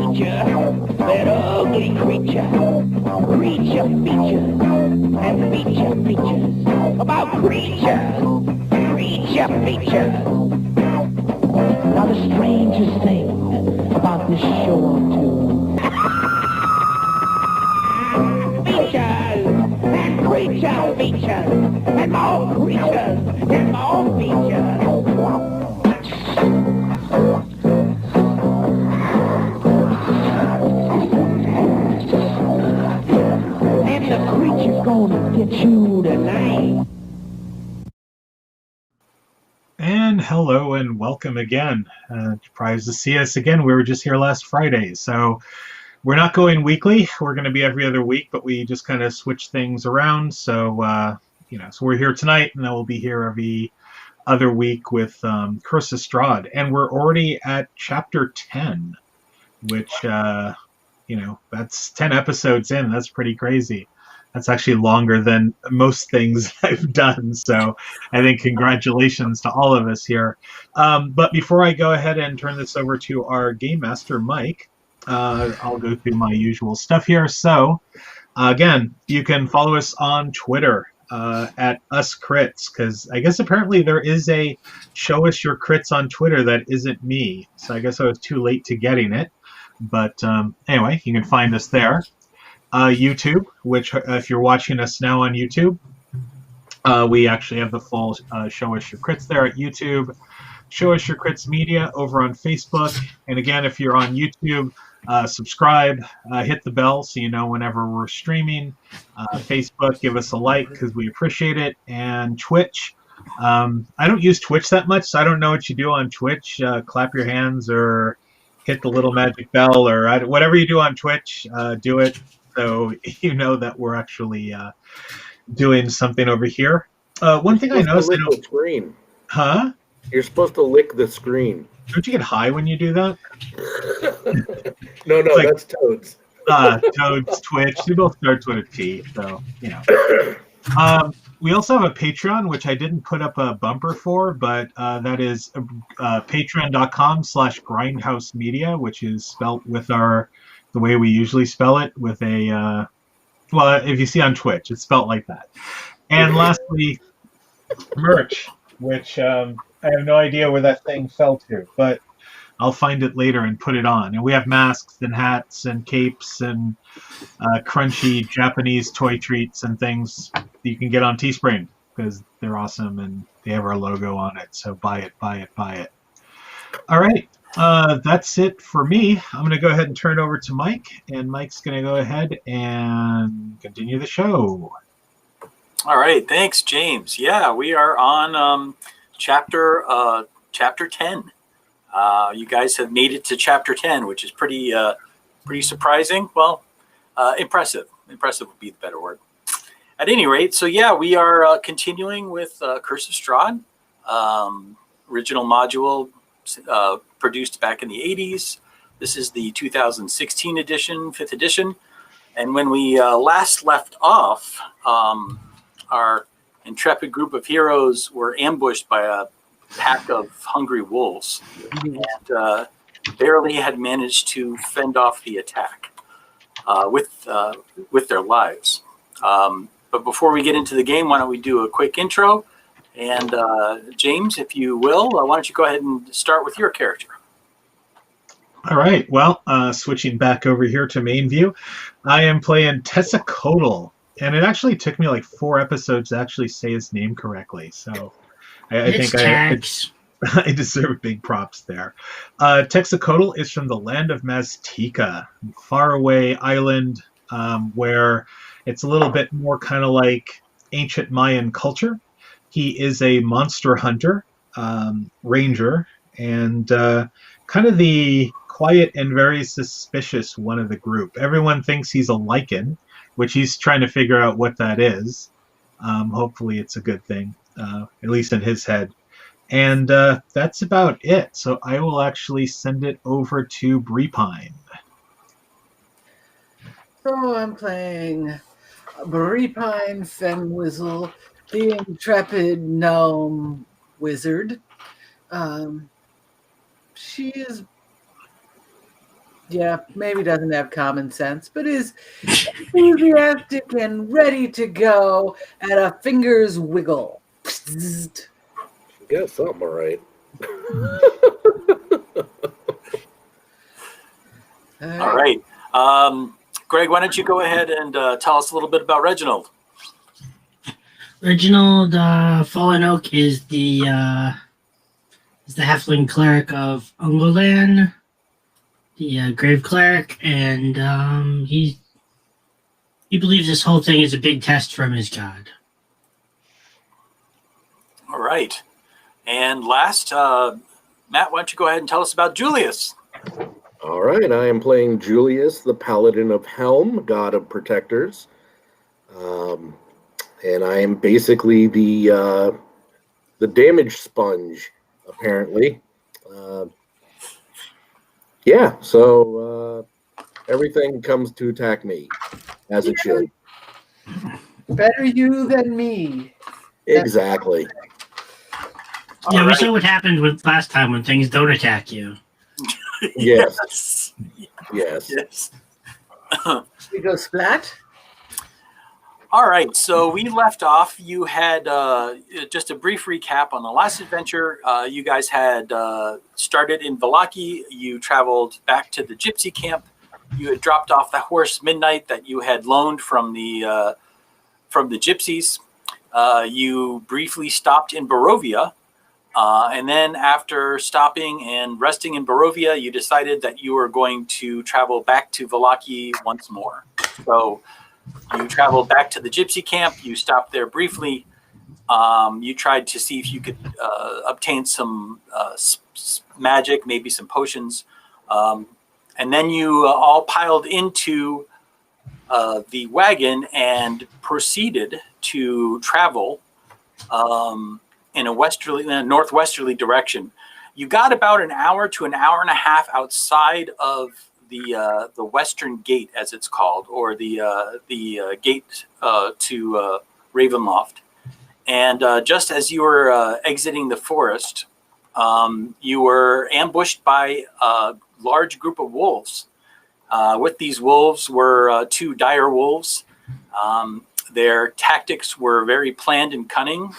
creature, that ugly creature. Creature features and feature features about creatures, creature features. Now the strangest thing about this show or two. Features and creature features and more creatures and more features. And the creature's gonna get you tonight. And hello and welcome again. Surprised to see us again. We were just here last Friday, so we're not going weekly. We're going to be every other week, but we just kind of switch things around. So, so we're here tonight, and then we'll be here every other week with Curse of Strahd. And we're already at chapter 10, which, that's 10 episodes in. That's pretty crazy. That's actually longer than most things I've done. So I think congratulations to all of us here. But before I go ahead and turn this over to our Game Master, Mike, I'll go through my usual stuff here. So again, you can follow us on Twitter at UsCrits, because I guess apparently there is a show us your crits on Twitter that isn't me. So I guess I was too late to getting it. But anyway, you can find us there. YouTube, which if you're watching us now on YouTube, we actually have the full Show Us Your Crits there at YouTube. Show Us Your Crits Media over on Facebook. And again, if you're on YouTube, subscribe, hit the bell so you know whenever we're streaming. Facebook, give us a like because we appreciate it. And Twitch. I don't use Twitch that much, so I don't know what you do on Twitch. Clap your hands or hit the little magic bell or whatever you do on Twitch, do it. So you know that we're actually doing something over here. One thing I noticed, the screen. Huh? You're supposed to lick the screen. Don't you get high when you do that? No, that's Toads. Toads, Twitch, they both start with a T, so you know. We also have a Patreon, which I didn't put up a bumper for, but that is patreon.com/grindhouse media, which is spelt with the way we usually spell it, with a, if you see on Twitch, it's spelt like that. And lastly, merch, which I have no idea where that thing fell to, but I'll find it later and put it on. And we have masks and hats and capes and crunchy Japanese toy treats and things that you can get on Teespring because they're awesome and they have our logo on it. So buy it, buy it, buy it. All right. That's it for me. I'm going to go ahead and turn it over to Mike, and Mike's going to go ahead and continue the show. All right. Thanks, James. Yeah, we are on chapter 10. You guys have made it to chapter 10, which is pretty surprising. Well, impressive. Impressive would be the better word. At any rate, so yeah, we are continuing with Curse of Strahd, original module produced back in the 80s. This is the 2016 edition, 5th edition. And when we last left off, our intrepid group of heroes were ambushed by a pack of hungry wolves and barely had managed to fend off the attack with their lives. But before we get into the game, why don't we do a quick intro? And James, if you will, why don't you go ahead and start with your character? All right. Well, switching back over here to main view, I am playing Tessacodal, and it actually took me like 4 episodes to actually say his name correctly. So I think I deserve big props there. Tessacodal is from the land of Maztica, faraway island where it's a little bit more kind of like ancient Mayan culture. He is a monster hunter, ranger, and kind of the quiet and very suspicious one of the group. Everyone thinks he's a lichen, which he's trying to figure out what that is. Hopefully it's a good thing, at least in his head. And that's about it. So I will actually send it over to Breepine. So I'm playing Breepine Fenwizzle, the intrepid gnome wizard. She is Yeah, maybe doesn't have common sense, but is enthusiastic and ready to go at a finger's wiggle. Psst. You got something right. All right. Greg, why don't you go ahead and tell us a little bit about Reginald? Reginald Fallen Oak is the halfling cleric of Ungolan, the grave cleric, and he believes this whole thing is a big test from his god. All right. And last, Matt, why don't you go ahead and tell us about Julius? All right, I am playing Julius, the Paladin of Helm, God of Protectors. And I am basically the damage sponge, apparently. So everything comes to attack me, as it should. Better you than me. Exactly. Yeah, All we right. saw what happened with last time when things don't attack you. Yes. Yes. Yes. We go splat. All right, so we left off. You had just a brief recap on the last adventure. You guys had started in Vallaki. You traveled back to the gypsy camp. You had dropped off the horse Midnight that you had loaned from the gypsies. You briefly stopped in Barovia, and then after stopping and resting in Barovia, you decided that you were going to travel back to Vallaki once more. So you traveled back to the gypsy camp. You stopped there briefly. You tried to see if you could obtain some magic, maybe some potions. And then you all piled into the wagon and proceeded to travel in a northwesterly direction. You got about an hour to an hour and a half outside of the western gate, as it's called, or the gate to Ravenloft. And just as you were exiting the forest, you were ambushed by a large group of wolves. With these wolves were two dire wolves. Their tactics were very planned and cunning,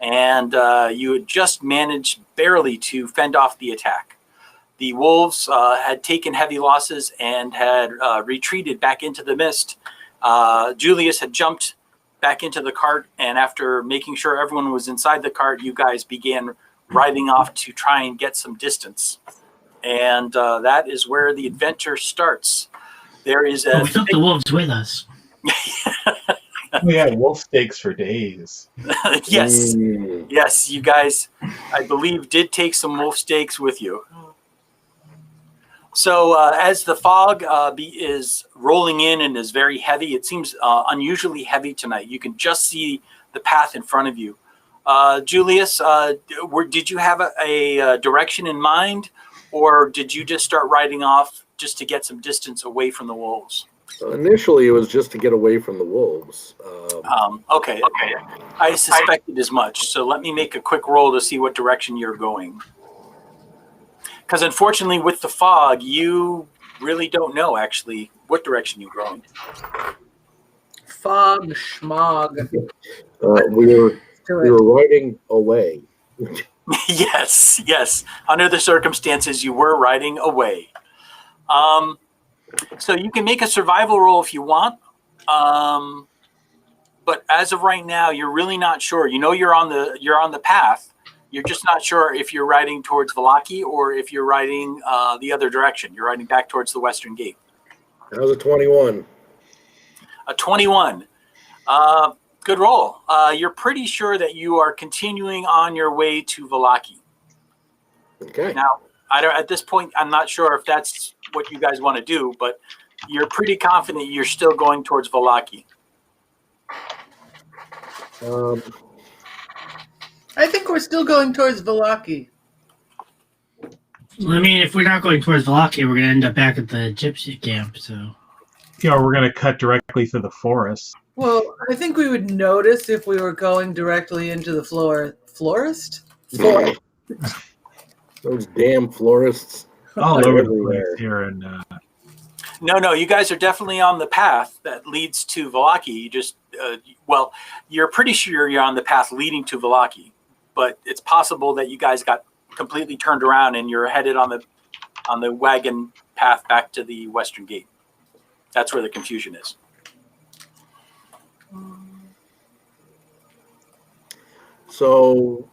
and you had just managed barely to fend off the attack. The wolves had taken heavy losses and had retreated back into the mist. Julius had jumped back into the cart, and after making sure everyone was inside the cart, you guys began riding off to try and get some distance. And that is where the adventure starts. There is We took the wolves with us. We had wolf steaks for days. Yes, yes, you guys, I believe, did take some wolf steaks with you. So as the fog is rolling in and is very heavy, it seems unusually heavy tonight. You can just see the path in front of you. Julius, did you have a direction in mind, or did you just start riding off just to get some distance away from the wolves? Initially, it was just to get away from the wolves. Okay. I suspected as much. So let me make a quick roll to see what direction you're going. Because unfortunately, with the fog, you really don't know actually what direction you're going. Fog, schmog. We were riding away. Yes. Under the circumstances, you were riding away. So you can make a survival roll if you want. But as of right now, you're really not sure. You know you're on the path. You're just not sure if you're riding towards Vallaki or if you're riding the other direction. You're riding back towards the western gate. That was a 21. A 21. Good roll. You're pretty sure that you are continuing on your way to Vallaki. Okay. Now, at this point, I'm not sure if that's what you guys want to do, but you're pretty confident you're still going towards Vallaki. I think we're still going towards Vallaki. Well, I mean, if we're not going towards Vallaki, we're going to end up back at the gypsy camp, so... Yeah, we're going to cut directly through the forest. Well, I think we would notice if we were going directly into the florist? Those damn florists. All over the Everywhere. place here in No. You guys are definitely on the path that leads to Vallaki. You just, you're pretty sure you're on the path leading to Vallaki, but it's possible that you guys got completely turned around and you're headed on the wagon path back to the western gate. That's where the confusion is. So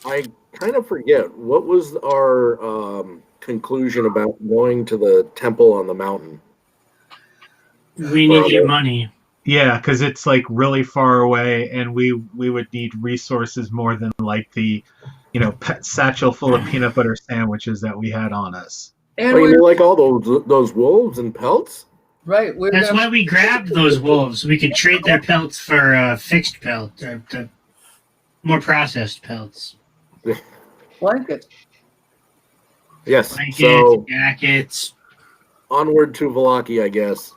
I kind of forget, what was our conclusion about going to the temple on the mountain? We need your money. Yeah, because it's like really far away, and we would need resources more than like the, pet satchel full of peanut butter sandwiches that we had on us. And you mean like all those wolves and pelts? Right. That's why we grabbed those wolves. We could trade their pelts for fixed pelt, or the more processed pelts. Blanket. Yes. Blankets, So jackets. Onward to Vallaki, I guess.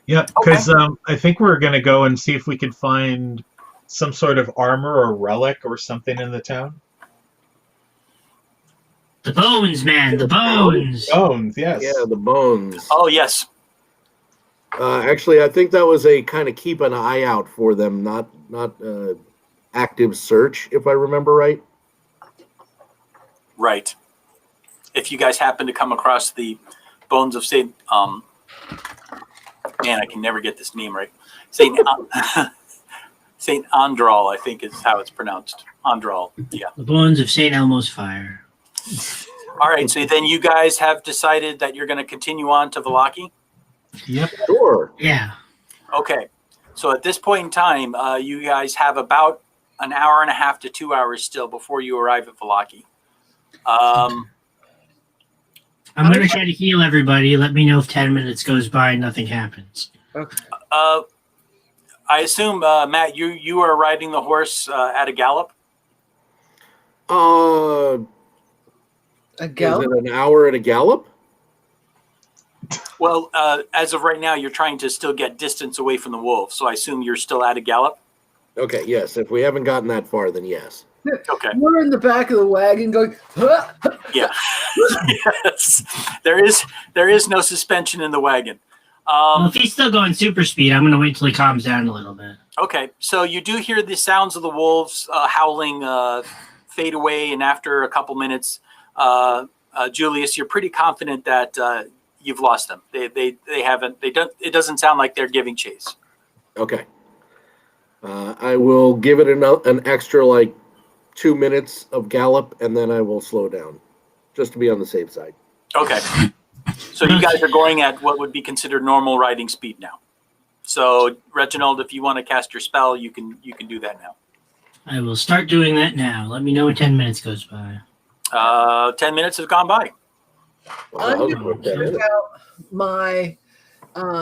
Yeah, because I think we're going to go and see if we could find some sort of armor or relic or something in the town. The bones, man, the bones. Bones, yes. Yeah, the bones. Oh, yes. Actually, I think that was a kind of keep an eye out for them, not active search, if I remember right. Right. If you guys happen to come across the bones of Saint, man, I can never get this name right. Saint Andral, I think is how it's pronounced. Andral, yeah. The bones of Saint Elmo's fire. All right, so then you guys have decided that you're going to continue on to Vallaki? Yep. Sure. Yeah. Okay. So at this point in time, you guys have about an hour and a half to 2 hours still before you arrive at Vallaki. I'm going to try to heal everybody. Let me know if 10 minutes goes by and nothing happens. Okay. I assume, Matt, you are riding the horse at a gallop? A gallop? Is it an hour at a gallop? Well, as of right now, you're trying to still get distance away from the wolf, so I assume you're still at a gallop? Okay, yes. If we haven't gotten that far, then yes. Okay. We're in the back of the wagon going, Yeah. Yes. There is no suspension in the wagon. Well, if he's still going super speed, I'm going to wait till he calms down a little bit. Okay, so you do hear the sounds of the wolves howling fade away, and after a couple minutes, Julius, you're pretty confident that you've lost them. They haven't. They don't. It doesn't sound like they're giving chase. Okay. I will give it an extra 2 minutes of gallop, and then I will slow down, just to be on the safe side. Okay. So you guys are going at what would be considered normal riding speed now. So Reginald, if you want to cast your spell, you can do that now. I will start doing that now. Let me know when 10 minutes goes by. 10 minutes have gone by. I'm going to take out my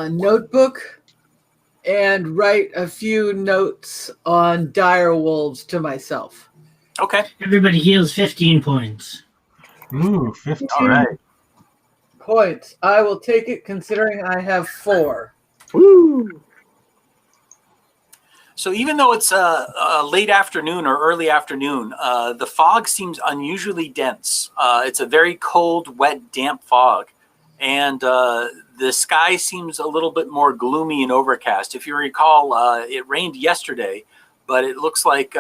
notebook and write a few notes on dire wolves to myself. Okay. Everybody heals 15 points. Ooh, 15. All right. Points. I will take it considering I have 4. Woo! So even though it's a late afternoon or early afternoon, the fog seems unusually dense. It's a very cold, wet, damp fog. And the sky seems a little bit more gloomy and overcast. If you recall, it rained yesterday, but it looks like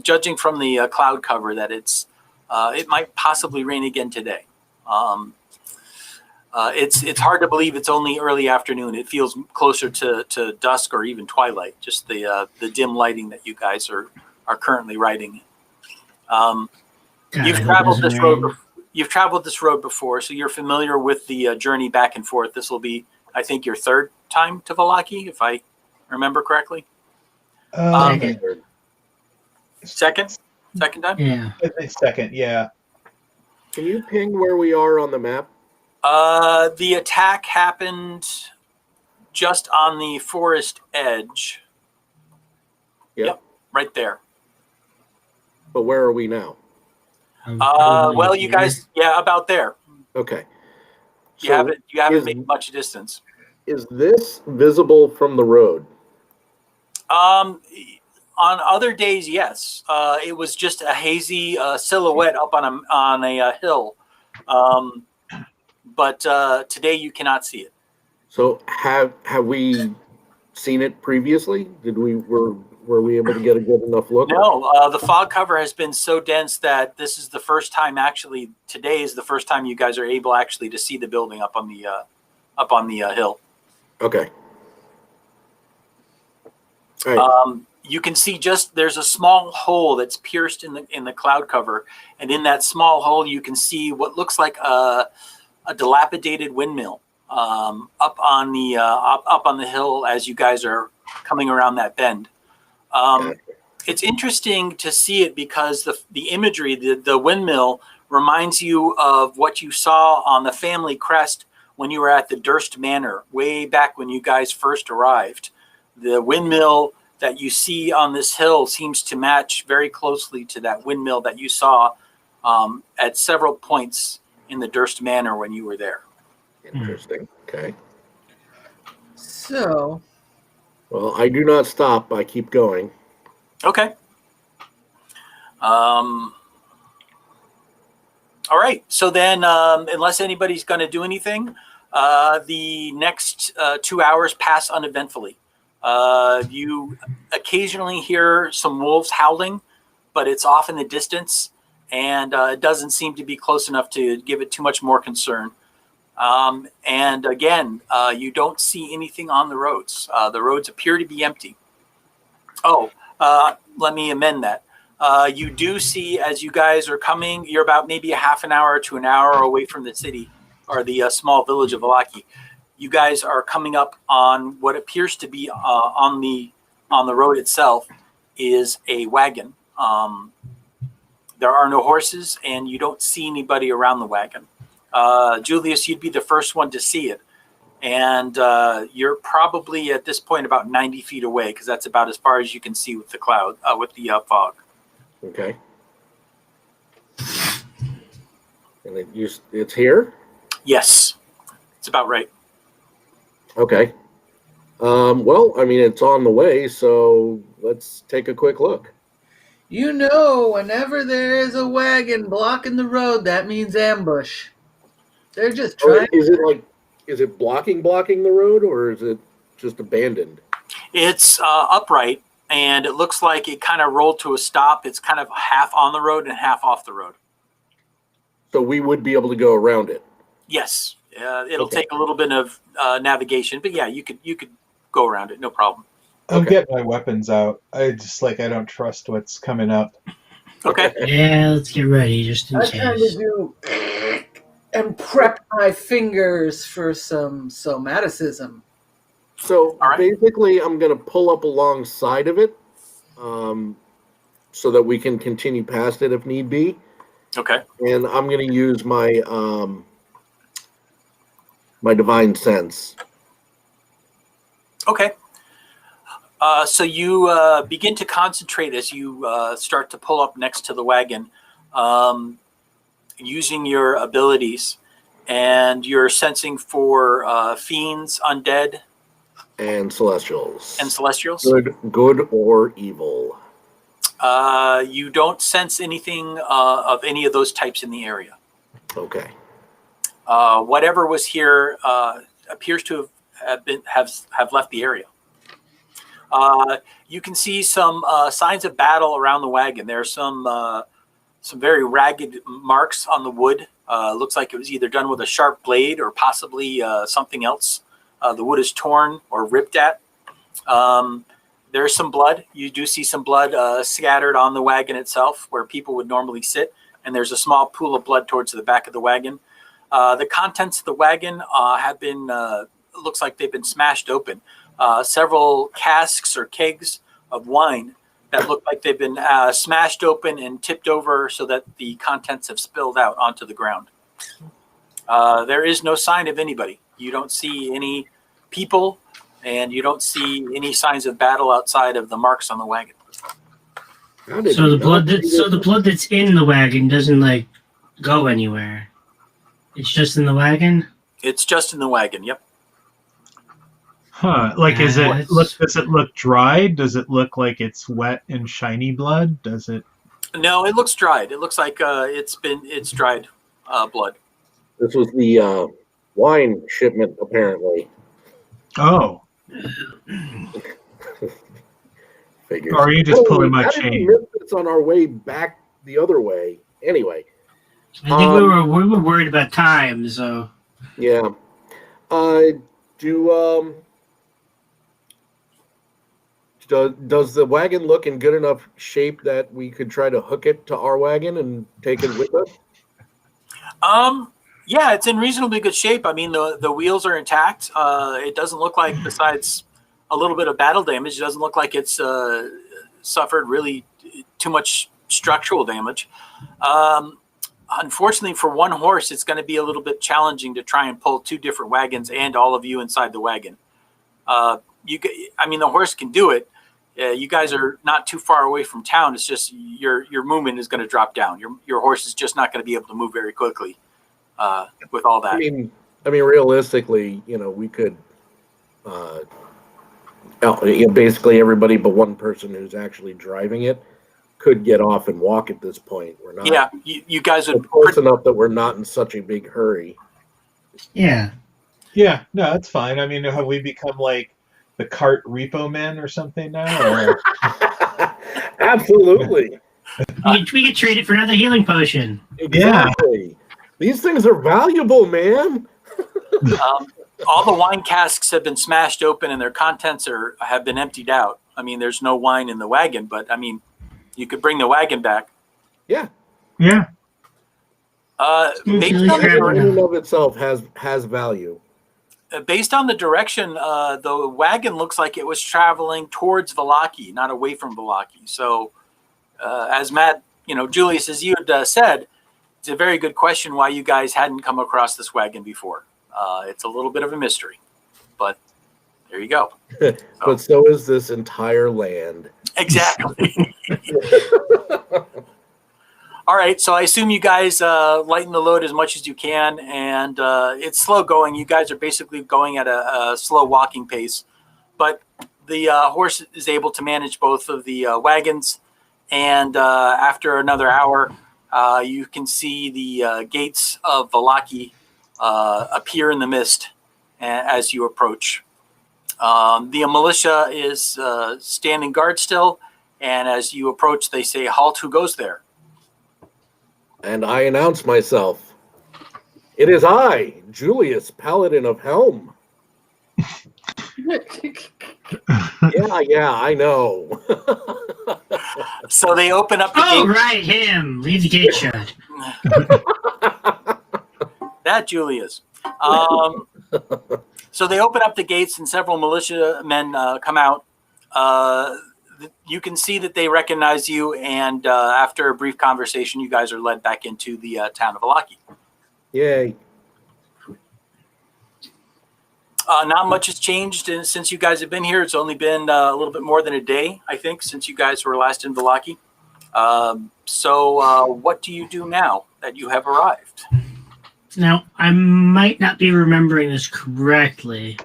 judging from the cloud cover that it might possibly rain again today. It's hard to believe it's only early afternoon. It feels closer to dusk or even twilight. Just the dim lighting that you guys are currently riding. You've traveled this road. You've traveled this road before, so you're familiar with the journey back and forth. This will be, I think, your third time to Vallaki, if I remember correctly. Second time. Yeah. I think second, yeah. Can you ping where we are on the map? The attack happened just on the forest edge. Yep, right there. But where are we now? Well, you guys, about there. Okay. You haven't made much distance. Is this visible from the road? On other days, yes. It was just a hazy silhouette up on a hill. but today you cannot see it. So have we seen it previously? Were we able to get a good enough look? No, the fog cover has been so dense that this is the first time. Actually, today is the first time you guys are able actually to see the building up on the hill. Okay. All right. You can see there's a small hole that's pierced in the cloud cover, and in that small hole you can see what looks like a dilapidated windmill up on the hill as you guys are coming around that bend. It's interesting to see it because the imagery, the windmill, reminds you of what you saw on the family crest when you were at the Durst Manor way back when you guys first arrived. The windmill that you see on this hill seems to match very closely to that windmill that you saw at several points in the Durst Manor when you were there. Interesting. Okay. So, well, I do not stop. I keep going. Okay. All right. So then, unless anybody's going to do anything, the next 2 hours pass uneventfully. You occasionally hear some wolves howling, but it's off in the distance, and it doesn't seem to be close enough to give it too much more concern. And again, you don't see anything on the roads. The roads appear to be empty. Oh, let me amend that. You do see, as you guys are coming, you're about maybe a half an hour to an hour away from the city or the small village of Vallaki. You guys are coming up on what appears to be on the road itself is a wagon. There are no horses, and you don't see anybody around the wagon. Julius, you'd be the first one to see it. And you're probably at this point about 90 feet away because that's about as far as you can see with the cloud, with the fog. Okay. And it's here? Yes, it's about right. Okay. Well, I mean, it's on the way, so let's take a quick look. you know, whenever there is a wagon blocking the road, that means ambush. They're just trying. Is it blocking the road, or is it just abandoned? It's upright, and it looks like it kind of rolled to a stop. It's kind of half on the road and half off the road. So we would be able to go around it. Yes, it'll take a little bit of navigation, but yeah, you could go around it, no problem. I'll Okay. get my weapons out. I don't trust what's coming up. Okay. Yeah, let's get ready just in I kind of case. do and prep my fingers for some somaticism. So All right. basically, I'm going to pull up alongside of it, so that we can continue past it if need be. Okay. And I'm going to use my my divine sense. Okay. So you begin to concentrate as you start to pull up next to the wagon, using your abilities, and you're sensing for fiends, undead, And celestials. and celestials. Good or evil. You don't sense anything of any of those types in the area. Okay. Whatever was here appears to have left the area. You can see some signs of battle around the wagon. There are some very ragged marks on the wood. Looks like it was either done with a sharp blade or possibly something else. The wood is torn or ripped at. There's some blood. You do see some blood scattered on the wagon itself where people would normally sit. And there's a small pool of blood towards the back of the wagon. The contents of the wagon have been, looks like they've been smashed open. Several casks or kegs of wine that look like they've been smashed open and tipped over so that the contents have spilled out onto the ground. There is no sign of anybody. You don't see any people, and you don't see any signs of battle outside of the marks on the wagon. So the blood that's in the wagon doesn't go anywhere. It's just in the wagon. It's just in the wagon. Yep. Huh? Does it look dried? Does it look like it's wet and shiny blood? Does it? No, it looks dried. It looks like it's dried blood. This was the wine shipment, apparently. Oh, Figures. or are you just pulling my How did we chain? miss this on our way back the other way? Anyway. I think we were worried about time, so Yeah. Does the wagon look in good enough shape that we could try to hook it to our wagon and take it with us? Yeah, it's in reasonably good shape. I mean, the wheels are intact. It doesn't look like, besides a little bit of battle damage, it doesn't look like it's suffered really too much structural damage. Unfortunately, for one horse, it's going to be a little bit challenging to try and pull two different wagons and all of you inside the wagon. I mean, the horse can do it. You guys are not too far away from town. It's just your movement is going to drop down. Your horse is just not going to be able to move very quickly with all that. I mean, realistically, we could basically everybody but one person who's actually driving it could get off and walk at this point. We're not. Yeah, you guys are close enough that we're not in such a big hurry. yeah. Yeah, no, that's fine. I mean, have we become like the cart repo men or something now? Or... Absolutely. We could trade it for another healing potion. Exactly. Yeah. These things are valuable, man. All the wine casks have been smashed open and their contents have been emptied out. I mean, there's no wine in the wagon, but I mean, you could bring the wagon back. Yeah. Yeah. In and of itself has value. Based on the direction, the wagon looks like it was traveling towards Vallaki, not away from Vallaki. So, as Matt, Julius, as you had said, it's a very good question why you guys hadn't come across this wagon before. It's a little bit of a mystery, but there you go. But so is this entire land. Exactly. All right, so I assume you guys lighten the load as much as you can, and it's slow going. You guys are basically going at a slow walking pace, but the horse is able to manage both of the wagons, and after another hour, you can see the gates of Vallaki appear in the mist as you approach. The militia is standing guard still, and as you approach, they say, "Halt, who goes there?" And I announce myself. It is I, Julius, Paladin of Helm. Yeah, I know. So they open up the gate. Oh, right, him. Leave the gate shut. That Julius. So they open up the gates and several militia men come out. You can see that they recognize you, and after a brief conversation, you guys are led back into the town of Vallaki. Yay. Not much has changed since you guys have been here. It's only been a little bit more than a day, I think, since you guys were last in Vallaki. So what do you do now that you have arrived? Now, I might not be remembering this correctly,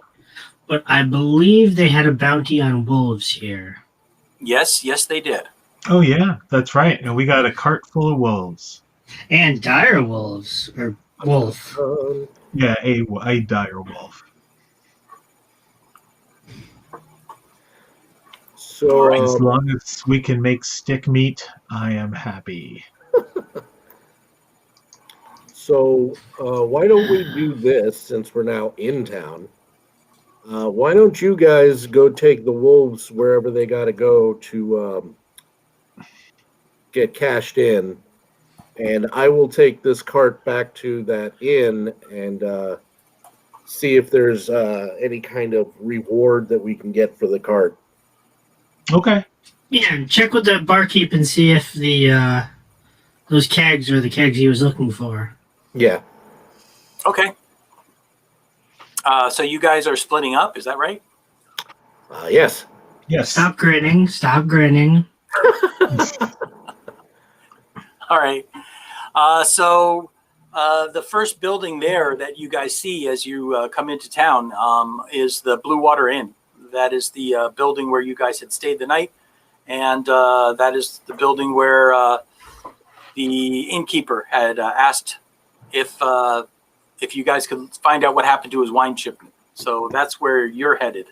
but I believe they had a bounty on wolves here. Yes, they did. Oh, yeah, that's right. And we got a cart full of wolves. And dire wolves, or wolf. Yeah, a dire wolf. So as long as we can make stick meat, I am happy. So why don't we do this since we're now in town? Why don't you guys go take the wolves wherever they got to go to get cashed in, and I will take this cart back to that inn and see if there's any kind of reward that we can get for the cart. Okay. Yeah, and check with the barkeep and see if the those kegs are the kegs he was looking for. Yeah. Okay. So you guys are splitting up, is that right? Yes. Yes. Stop grinning. Stop grinning. All right. So the first building there that you guys see as you come into town is the Blue Water Inn. That is the building where you guys had stayed the night. And that is the building where the innkeeper had asked if if you guys could find out what happened to his wine shipment. So that's where you're headed.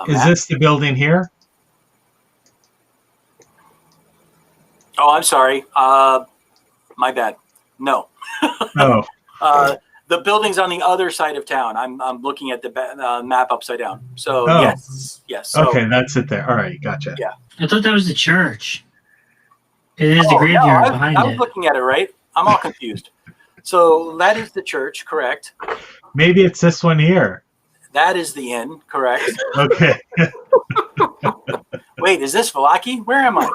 Is Matt? this the building here? Oh, I'm sorry. My bad. No. Oh, The building's on the other side of town. I'm looking at the map upside down. So Oh. yes. So, okay, that's it there. All right, gotcha. Yeah. I thought that was the church. It is the Oh, graveyard no, behind I was it. looking at it right. I'm all confused. So that is the church, correct? Maybe it's this one here. That is the inn, correct? Okay. Wait, is this Vallaki? Where am I?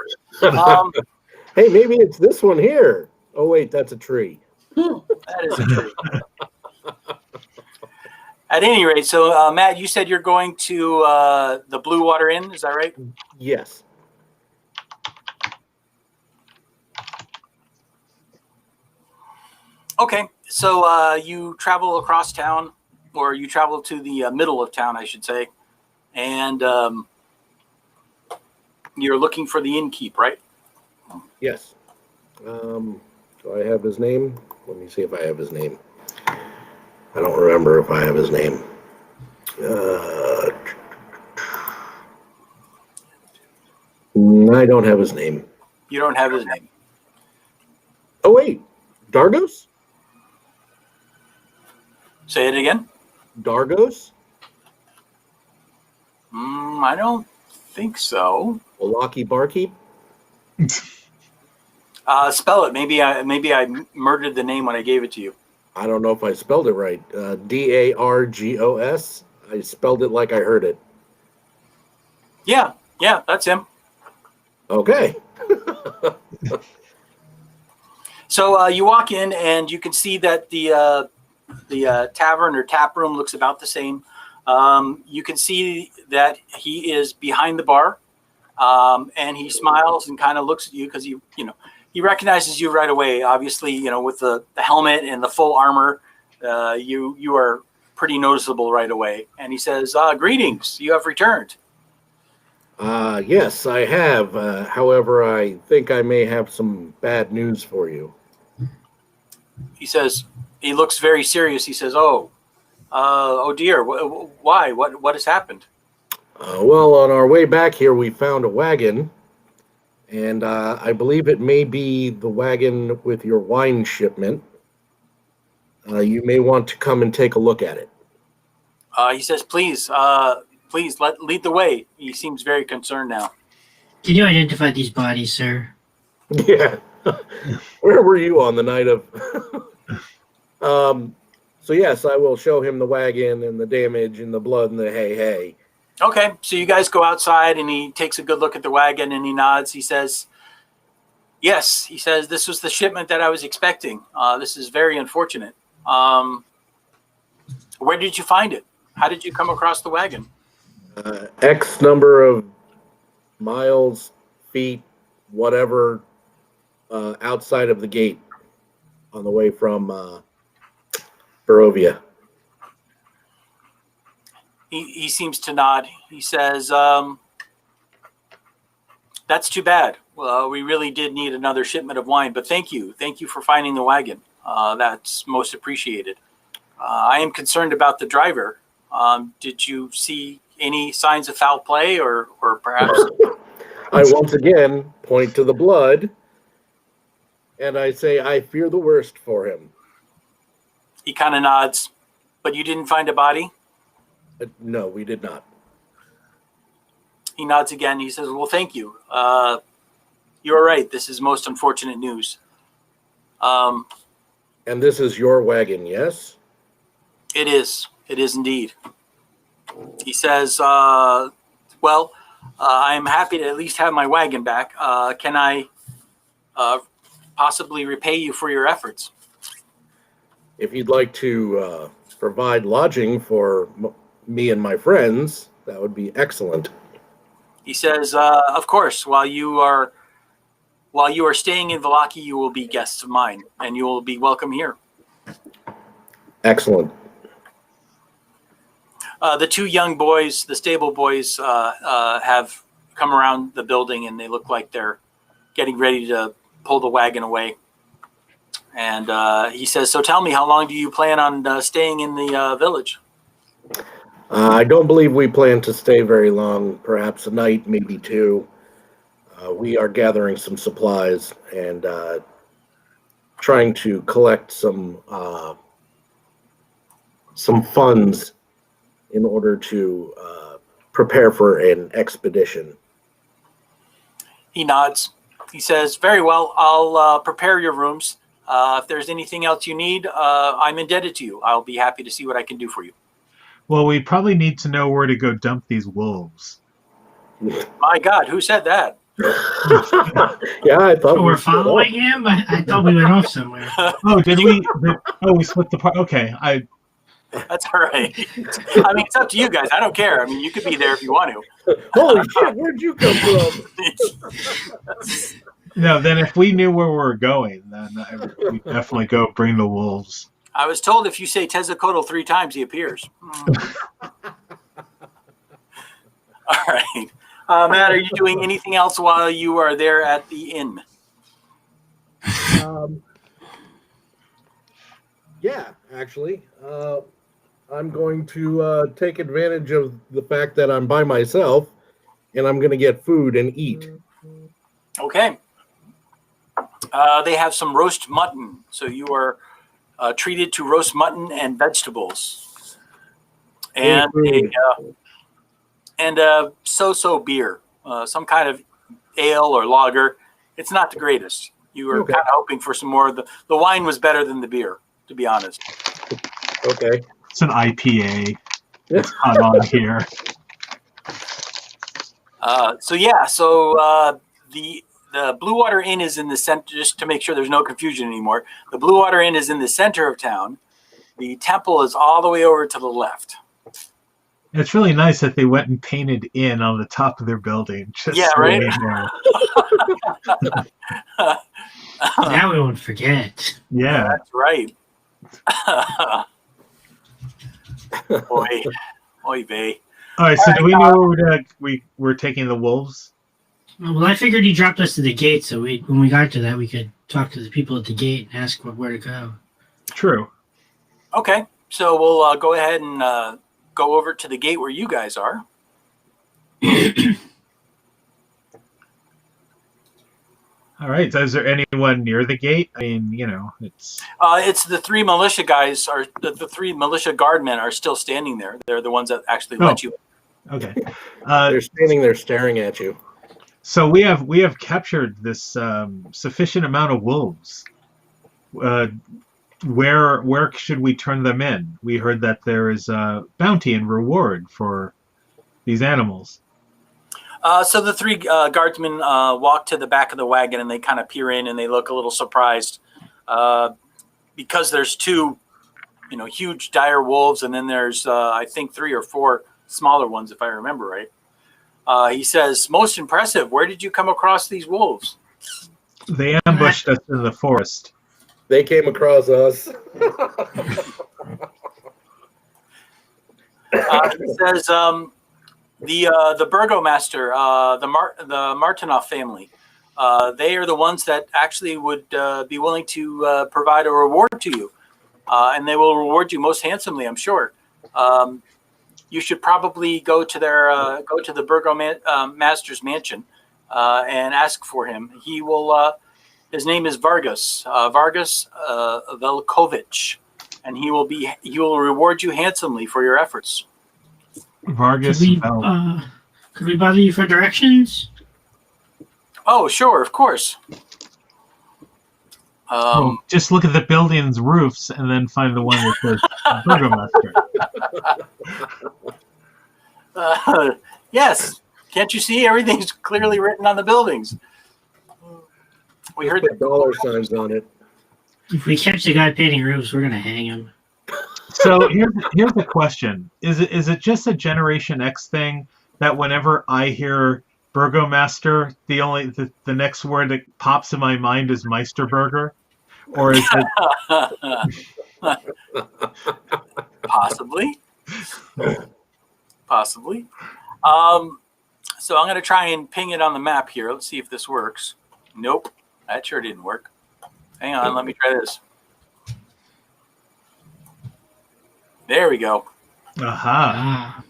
Hey, maybe it's this one here. Oh, wait, that's a tree. That is a tree. At any rate, so Matt, you said you're going to the Blue Water Inn. Is that right? Yes. Okay, so you travel across town, or you travel to the middle of town, I should say, and you're looking for the innkeep, right? Yes. Do I have his name? Let me see if I have his name. I don't remember if I have his name. I don't have his name. You don't have his name. Oh, wait. Dargos? Say it again. Dargos? I don't think so. Vallaki Barkeep? Spell it. Maybe I murdered the name when I gave it to you. I don't know if I spelled it right. Dargos. I spelled it like I heard it. Yeah, that's him. Okay. So you walk in and you can see that the tavern or tap room looks about the same. You can see that he is behind the bar, and he smiles and kind of looks at you because he recognizes you right away. Obviously, with the helmet and the full armor, you are pretty noticeable right away. And he says, "Greetings, you have returned." Yes, I have. However, I think I may have some bad news for you. He says, he looks very serious. He says, "Oh dear, why? What has happened?" Well, on our way back here, we found a wagon, and I believe it may be the wagon with your wine shipment. You may want to come and take a look at it. He says, "Please, lead the way." He seems very concerned now. Can you identify these bodies, sir? Yeah. Where were you on the night of? So yes, I will show him the wagon and the damage and the blood and the hey. Okay, so you guys go outside and he takes a good look at the wagon and he nods. He says, "Yes," he says, "this was the shipment that I was expecting. This is very unfortunate. Where did you find it? How did you come across the wagon?" X number of miles, feet, whatever, outside of the gate on the way from Barovia. He seems to nod. He says, "That's too bad. Well, we really did need another shipment of wine, but thank you for finding the wagon. That's most appreciated. I am concerned about the driver. Did you see any signs of foul play or perhaps?" I once again point to the blood, and I say, I fear the worst for him. He kind of nods. "But you didn't find a body?" No, we did not. He nods again. He says, "Well, thank you. You're right. This is most unfortunate news." And this is your wagon, yes? It is. It is indeed. He says, "Well, I'm happy to at least have my wagon back. Can I possibly repay you for your efforts?" If you'd like to provide lodging for me and my friends, that would be excellent. He says, "Of course. While you are staying in Vallaki, you will be guests of mine, and you will be welcome here." Excellent. The two young boys, the stable boys, have come around the building, and they look like they're getting ready to pull the wagon away. And he says, so tell me, how long do you plan on staying in the village? I don't believe we plan to stay very long, perhaps a night, maybe two. We are gathering some supplies and trying to collect some funds in order to prepare for an expedition. He nods. He says, very well, I'll prepare your rooms. If there's anything else you need, I'm indebted to you. I'll be happy to see what I can do for you. Well, we probably need to know where to go dump these wolves. My God, who said that? Yeah, I thought We're following him? I thought we went off somewhere. Oh, did we? We split the part. Okay, That's all right. I mean, it's up to you guys. I don't care. I mean, you could be there if you want to. Holy shit, where'd you come from? No, then if we knew where we were going, then we'd definitely go bring the wolves. I was told if you say Tezcatlipoca 3 times, he appears. All right. Matt, are you doing anything else while you are there at the inn? Yeah, actually. I'm going to take advantage of the fact that I'm by myself, and I'm going to get food and eat. Okay. They have some roast mutton, so you are treated to roast mutton and vegetables, and a so-so beer, some kind of ale or lager. It's not the greatest. You were kind of hoping for some more. The wine was better than the beer, to be honest. Okay. It's an IPA. It's hot on here. The Blue Water Inn is in the center, just to make sure there's no confusion anymore. The Blue Water Inn is in the center of town. The temple is all the way over to the left. It's really nice that they went and painted in on the top of their building. Yeah, right? Now we won't forget. Yeah. That's right. Oy vey. All right, so do we know where we're taking the wolves? Well, I figured he dropped us to the gate, so when we got to that, we could talk to the people at the gate and ask where to go. True. Okay, so we'll go ahead and go over to the gate where you guys are. All right. So is there anyone near the gate? I mean, it's the 3 militia guys the 3 militia guardmen are still standing there. They're the ones that actually let you. Okay. They're standing there staring at you. So we have captured this sufficient amount of wolves. Where should we turn them in? We heard that there is a bounty and reward for these animals. So the 3 guardsmen walk to the back of the wagon and they kind of peer in and they look a little surprised because there's 2, huge dire wolves, and then there's I think 3 or 4 smaller ones, if I remember right. He says, "Most impressive. Where did you come across these wolves?" They ambushed us in the forest. They came across us. He says, the burgomaster, the Martinoff family, they are the ones that actually would be willing to provide a reward to you, and they will reward you most handsomely, I'm sure. You should probably go to the burgomaster's mansion and ask for him. He will. His name is Vargas Velkovic, and he will reward you handsomely for your efforts. Vargas. Could we bother you for directions? Oh, sure, of course. Just look at the building's roofs and then find the one that says Burgomaster. Yes. Can't you see? Everything's clearly written on the buildings. We heard the dollar signs on it. If we catch the guy painting roofs, we're gonna hang him. So here's the question: Is it just a Generation X thing that whenever I hear Burgomaster, the next word that pops in my mind is Meisterburger, or is it possibly? So I'm going to try and ping it on the map here. Let's see if this works. Nope, that sure didn't work. Hang on, let me try this. There we go. Aha. Ah.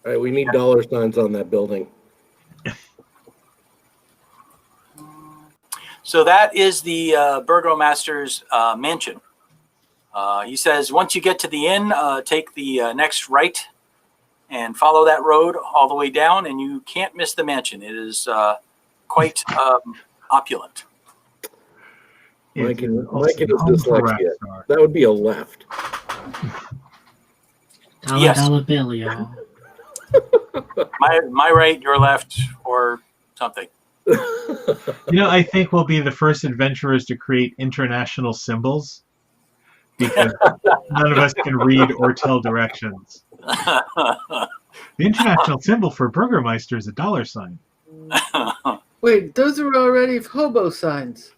All right, we need dollar signs on that building. So that is the burgomaster's mansion. He says once you get to the inn, take the next right and follow that road all the way down, and you can't miss the mansion. It is quite opulent. Mike It is is also home to dyslexia. Rockstar. That would be a left. Dollar Yes. dollar bill, y'all. My right, your left, or something. I think we'll be the first adventurers to create international symbols because none of us can read or tell directions. The international symbol for Burgermeister is a dollar sign. Wait, those are already hobo signs.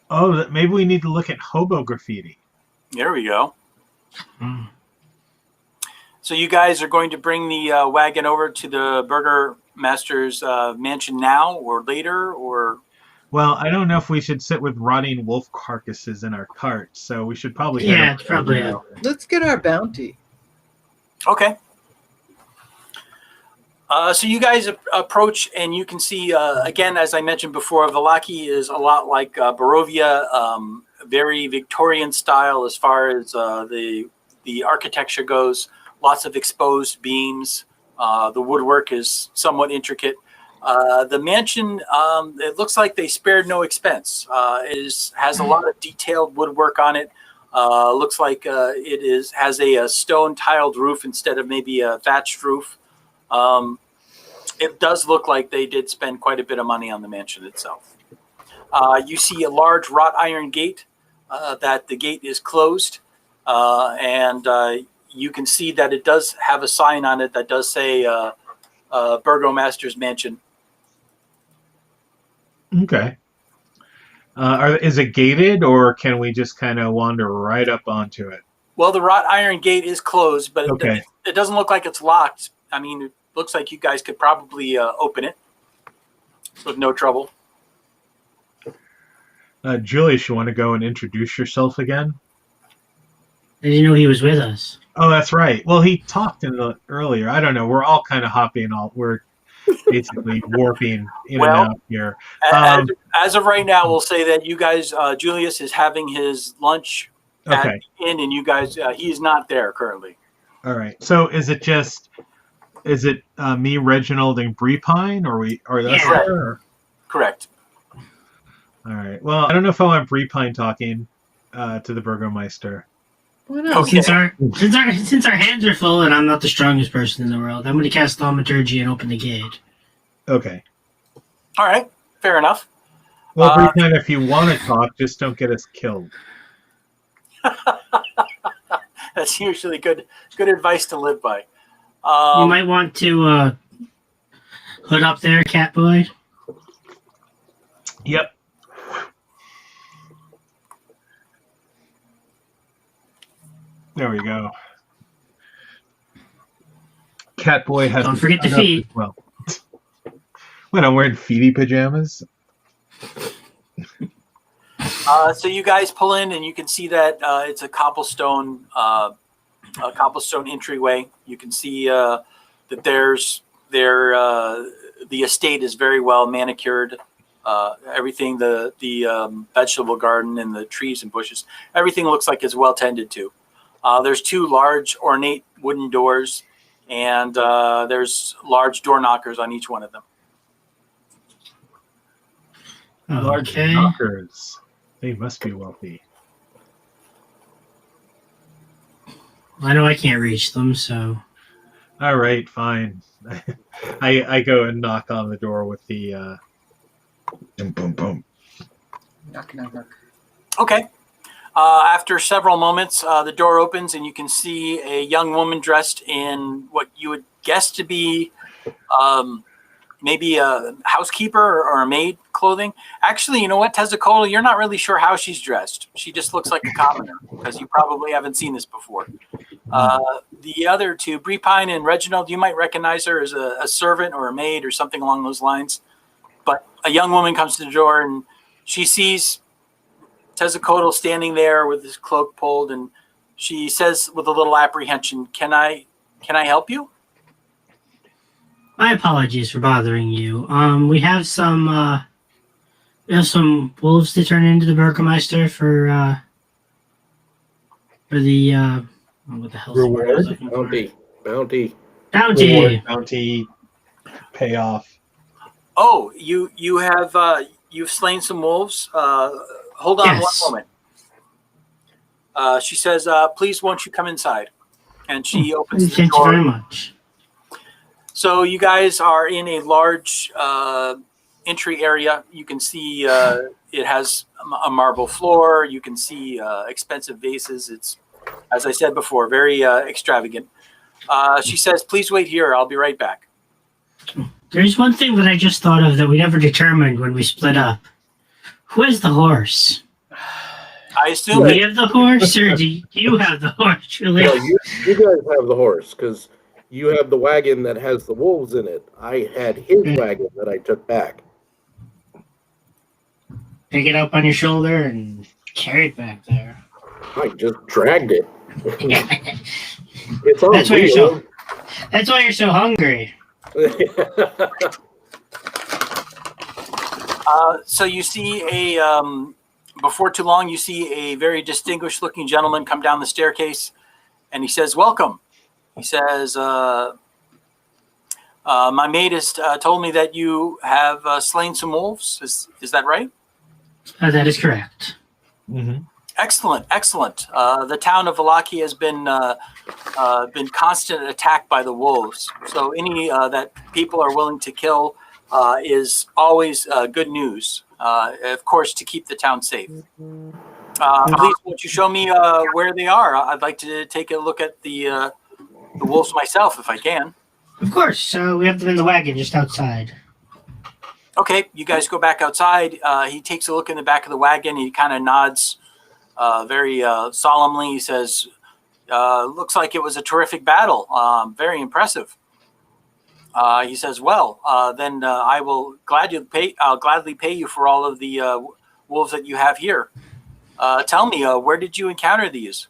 Oh, maybe we need to look at hobo graffiti. There we go. Hmm. So you guys are going to bring the wagon over to the burgomaster's mansion now or later, or? Well, I don't know if we should sit with rotting wolf carcasses in our cart, so we should probably head Yeah, over it's probably now. Let's get our bounty. Okay. So you guys approach, and you can see, again, as I mentioned before, Vallaki is a lot like Barovia, very Victorian style as far as the architecture goes. Lots of exposed beams. The woodwork is somewhat intricate. The mansion, it looks like they spared no expense. It has a lot of detailed woodwork on it. Looks like it has a stone tiled roof instead of maybe a thatched roof. It does look like they did spend quite a bit of money on the mansion itself. You see a large wrought iron gate that the gate is closed, and you can see that it does have a sign on it that does say Burgomaster's Mansion. Okay. Is it gated, or can we just kind of wander right up onto it? Well, the wrought iron gate is closed, but Okay. it doesn't look like it's locked. I mean, it looks like you guys could probably open it with no trouble. Julius, you want to go and introduce yourself again? I didn't know he was with us. Oh, that's right. Well, he talked earlier. I don't know. We're all kind of hopping. We're basically warping in Well, and out here. As of right now, we'll say that you guys, Julius is having his lunch at Okay. the inn, and you guys, he is not there currently. All right. So is it me, Reginald, and Breepine, or that's Yeah. there? Or? Correct. All right. Well, I don't know if I want Breepine talking to the Burgomeister. Why not? Okay. Since our hands are full and I'm not the strongest person in the world, I'm going to cast Thaumaturgy and open the gate. Okay. All right. Fair enough. Well, Breepine, if you want to talk, just don't get us killed. That's usually good advice to live by. You might want to hood up there, Catboy. Yep. There we go. Catboy has. Don't forget the hood up feet. as well. What? I'm wearing feety pajamas. So you guys pull in, and you can see that it's a cobblestone entryway. You can see that the estate is very well manicured. Everything, the vegetable garden and the trees and bushes, everything looks like it's well tended to. There's two large ornate wooden doors, and there's large door knockers on each one of them. Large Okay. knockers. They must be wealthy. I know I can't reach them, so. All right, fine. I go and knock on the door with the boom, boom, boom. Knock, knock, knock. Okay. After several moments, the door opens, and you can see a young woman dressed in what you would guess to be maybe a housekeeper or a maid clothing. Actually, you know what, Tezukola, you're not really sure how she's dressed. She just looks like a commoner, because you probably haven't seen this before. The other two, Breepine and Reginald, you might recognize her as a servant or a maid or something along those lines. But a young woman comes to the door, and she sees Tezcatlipoca standing there with his cloak pulled, and she says with a little apprehension, Can I help you? My apologies for bothering you. We have some wolves to turn into the Burgermeister for the what the hell's the word I was looking for? Bounty. Bounty. Reward, bounty, payoff. Oh, you have you've slain some wolves. Hold on Yes. one moment. She says, "Please, won't you come inside?" And she opens the Thank door. you very much. So you guys are in a large entry area. You can see it has a marble floor. You can see expensive vases. It's, as I said before, very extravagant. She says, "Please wait here. I'll be right back." There's one thing that I just thought of that we never determined when we split up. Who has the horse? I Do assume we have the horse, or do you have the horse? Really? No, you guys have the horse because you have the wagon that has the wolves in it. I had his wagon that I took back. Pick it up on your shoulder and carry it back there. I just dragged it. It's on That's why you're wheels. That's why you're so hungry. So you see before too long, you see a very distinguished looking gentleman come down the staircase, and he says, "Welcome." He says, "My maid has told me that you have slain some wolves. Is that right?" That is correct. Mm-hmm. Excellent, excellent. The town of Vallaki has been constant attack by the wolves. So any that people are willing to kill is always good news. Of course, to keep the town safe. Please, won't you show me where they are? I'd like to take a look at the wolves myself, if I can. Of course. We have them in the wagon just outside. Okay, you guys go back outside. He takes a look in the back of the wagon. He kind of nods very solemnly. He says, "Looks like it was a terrific battle. Very impressive." He says, "Well, then I will I'll gladly pay you for all of the wolves that you have here. Tell me, where did you encounter these?"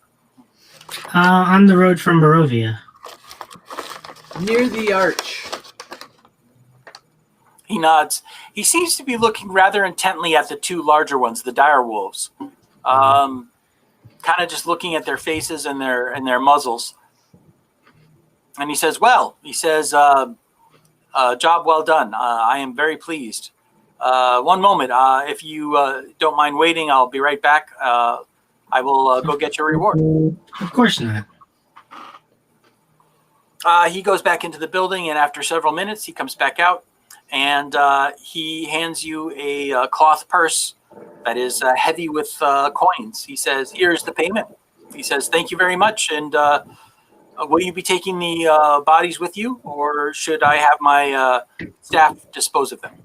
On the road from Barovia. Near the arch. He nods. He seems to be looking rather intently at the two larger ones, the dire wolves. Kind of just looking at their faces and their muzzles. And he says, "Well," he says, "job well done. I am very pleased. One moment. If you don't mind waiting, I'll be right back. I will go get your reward." Of course not. He goes back into the building, and after several minutes, he comes back out, and he hands you a cloth purse that is heavy with coins. He says, "Here's the payment." He says, "Thank you very much, and will you be taking the bodies with you, or should I have my staff dispose of them?"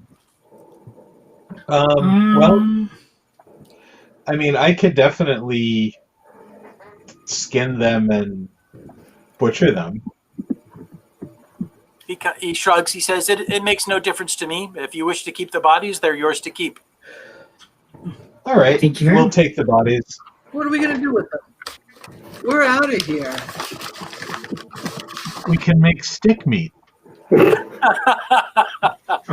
Well, I mean, I could definitely skin them and butcher them. He shrugs. He says, it makes no difference to me. If you wish to keep the bodies, they're yours to keep." All right, Thank you very we'll much. take the bodies. What are we gonna do with them? We're out of here. We can make stick meat. Or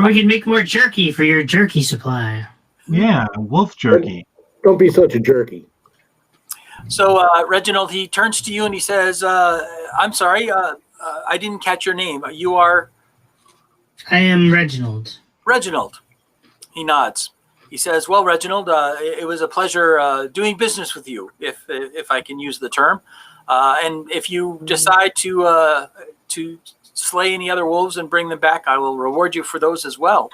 we can make more jerky for your jerky supply. Yeah, wolf jerky. Don't be such a jerky. So Reginald, he turns to you and he says, "I'm sorry, I didn't catch your name. You are I am Reginald. Reginald." He nods. He says, "Well, Reginald, it was a pleasure doing business with you, if I can use the term. And if you decide to slay any other wolves and bring them back, I will reward you for those as well."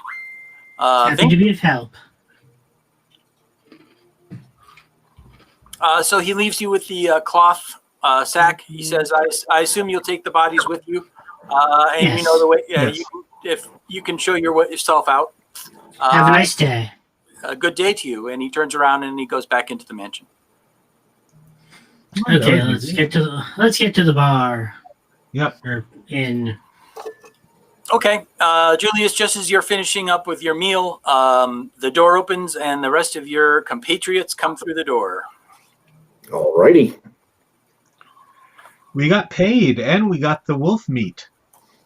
Happy to be of help. So he leaves you with the cloth sack. He says, I assume you'll take the bodies with you. And Yes. you know the way, Yes. if you can show yourself out. Have a nice day. A good day to you. And he turns around and he goes back into the mansion. Okay, let's get to the bar. Yep. Or inn. Okay, Julius, just as you're finishing up with your meal, the door opens and the rest of your compatriots come through the door. Alrighty. We got paid, and we got the wolf meat.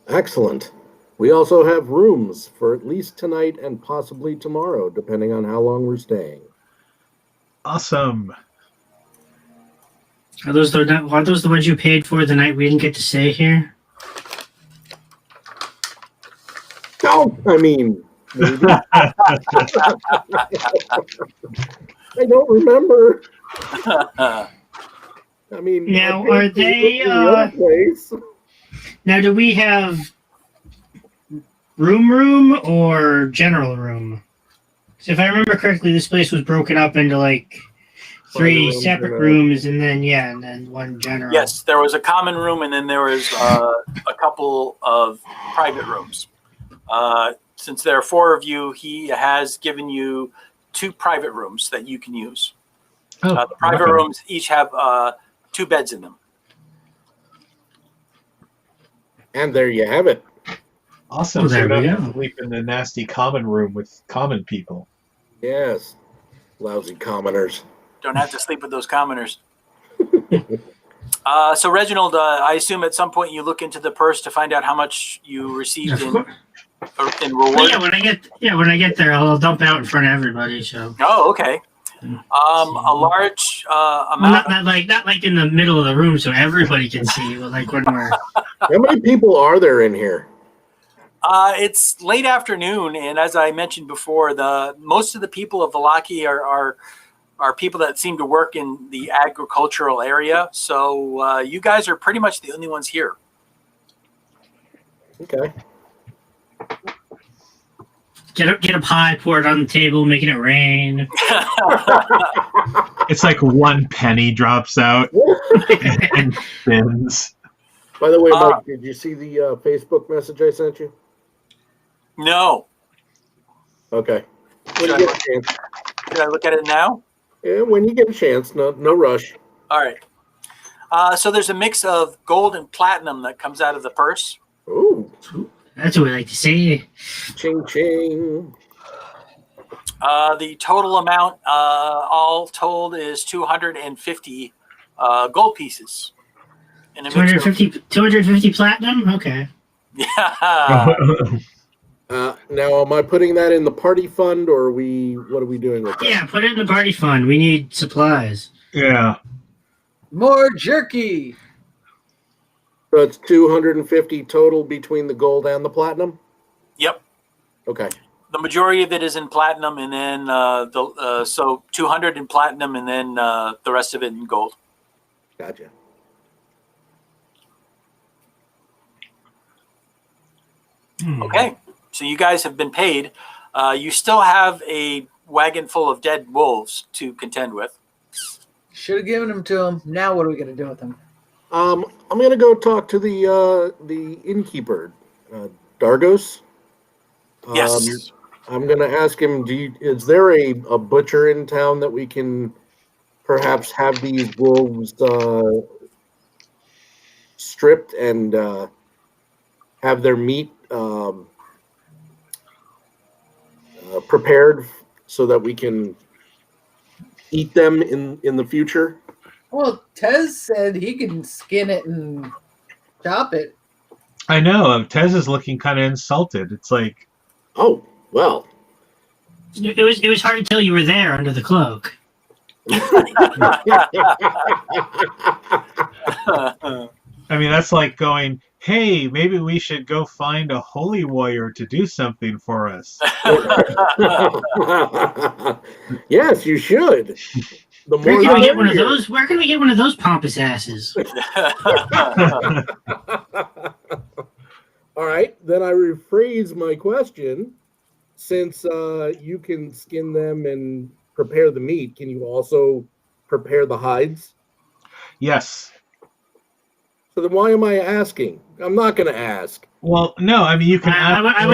Excellent. We also have rooms for at least tonight and possibly tomorrow, depending on how long we're staying. Awesome. Are those the ones you paid for the night we didn't get to stay here? No, I mean, maybe. I don't remember. I mean, Now, I are they? in the other place. Now, do we have room or general room? So if I remember correctly, this place was broken up into like three Rooms separate and rooms, and then one general. Yes, there was a common room, and then there was a couple of private rooms. Since there are 4 of you, he has given you 2 private rooms that you can use. Oh, The private okay. rooms each have 2 beds in them. And there you have it. Awesome. Oh, So there we don't we have go. to sleep in the nasty common room with common people. Yes. Lousy commoners. Don't have to sleep with those commoners. So Reginald, I assume at some point you look into the purse to find out how much you received Of course. in Well, reward. when I get there, I'll dump it out in front of everybody. So. Oh, okay. A large Well, amount. not like in the middle of the room so everybody can see, but like when we're. How many people are there in here? It's late afternoon, and as I mentioned before, most of the people of Vallaki are people that seem to work in the agricultural area. So you guys are pretty much the only ones here. Okay. Get a pie, pour it on the table, making it rain. It's like 1 penny drops out and spins. By the way, Mike, did you see the Facebook message I sent you? No. Okay. When you get a chance. Should I look at it now? Yeah, when you get a chance. No rush. All right. So there's a mix of gold and platinum that comes out of the purse. Ooh. That's what we like to see. Ching ching. The total amount, all told, is 250 gold pieces. In a mix of- 250 platinum? Okay. Yeah. Now, am I putting that in the party fund, or what are we doing with that? Yeah, put it in the party fund. We need supplies. Yeah. More jerky. So it's 250 total between the gold and the platinum? Yep. Okay. The majority of it is in platinum, and then so 200 in platinum, and then the rest of it in gold. Gotcha. Okay. So you guys have been paid. You still have a wagon full of dead wolves to contend with. Should have given them to him. Now what are we going to do with them? I'm going to go talk to the innkeeper, Dargos. Yes. I'm going to ask him, is there a butcher in town that we can perhaps have these wolves stripped and have their meat prepared so that we can eat them in the future? Well, Tez said he can skin it and chop it. I know. Tez is looking kind of insulted. It's like, Oh, well. It was hard to tell you were there under the cloak. I mean, that's like going, hey, maybe we should go find a holy warrior to do something for us. Yes, you should. The Where more can we the get one of merrier. those? Where can we get one of those pompous asses? All right, then I rephrase my question. Since you can skin them and prepare the meat, can you also prepare the hides? Yes. So then why am I asking? I'm not going to ask. Well, no, I mean, you can I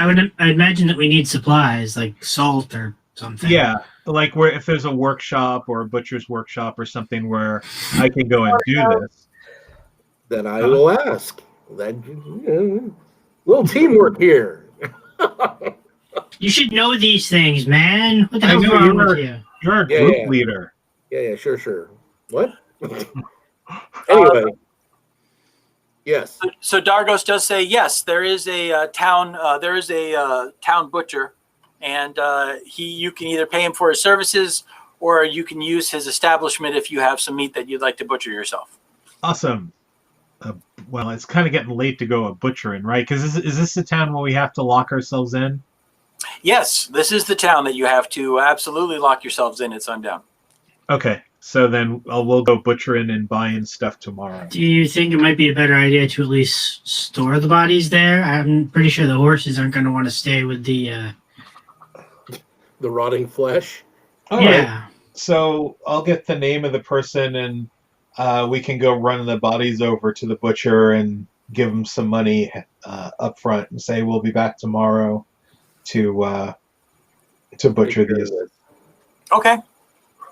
would imagine that we need supplies like salt or something. Yeah, like where if there's a workshop or a butcher's workshop or something where I can go and do this. Then I will ask. Then Little teamwork here. You should know these things, man. What the I hell's know wrong with you? you're our Yeah, group yeah. leader. Yeah, sure. What? Anyway. Yes. So Dargos does say yes. There is a town. There is a town butcher, and you can either pay him for his services, or you can use his establishment if you have some meat that you'd like to butcher yourself. Awesome. Well, it's kind of getting late to go a butchering, right? Because is this the town where we have to lock ourselves in? Yes, this is the town that you have to absolutely lock yourselves in at sundown. Okay, so then we'll go butchering and buying stuff tomorrow. Do you think it might be a better idea to at least store the bodies there? I'm pretty sure the horses aren't going to want to stay with the. The rotting flesh. All yeah. right. So I'll get the name of the person, and we can go run the bodies over to the butcher and give them some money up front and say we'll be back tomorrow to butcher these. Okay,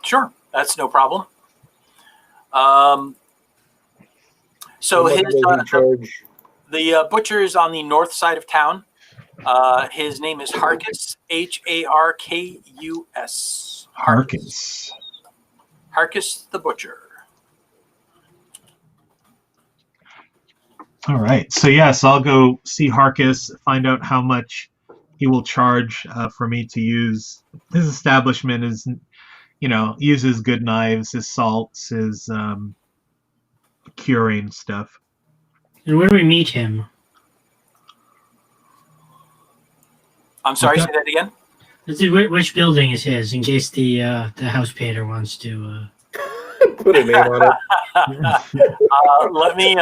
sure, that's no problem. So How much his does he charge? the butcher is on the north side of town. His name is Harkus, Harkus. Harkus. Harkus the butcher. All right. So yes, I'll go see Harkus, find out how much he will charge for me to use his establishment. Is uses good knives, his salts, his curing stuff. And where do we meet him? I'm sorry, Okay. say that again. Which building is his? In case the house painter wants to. Put a name on it. Let me.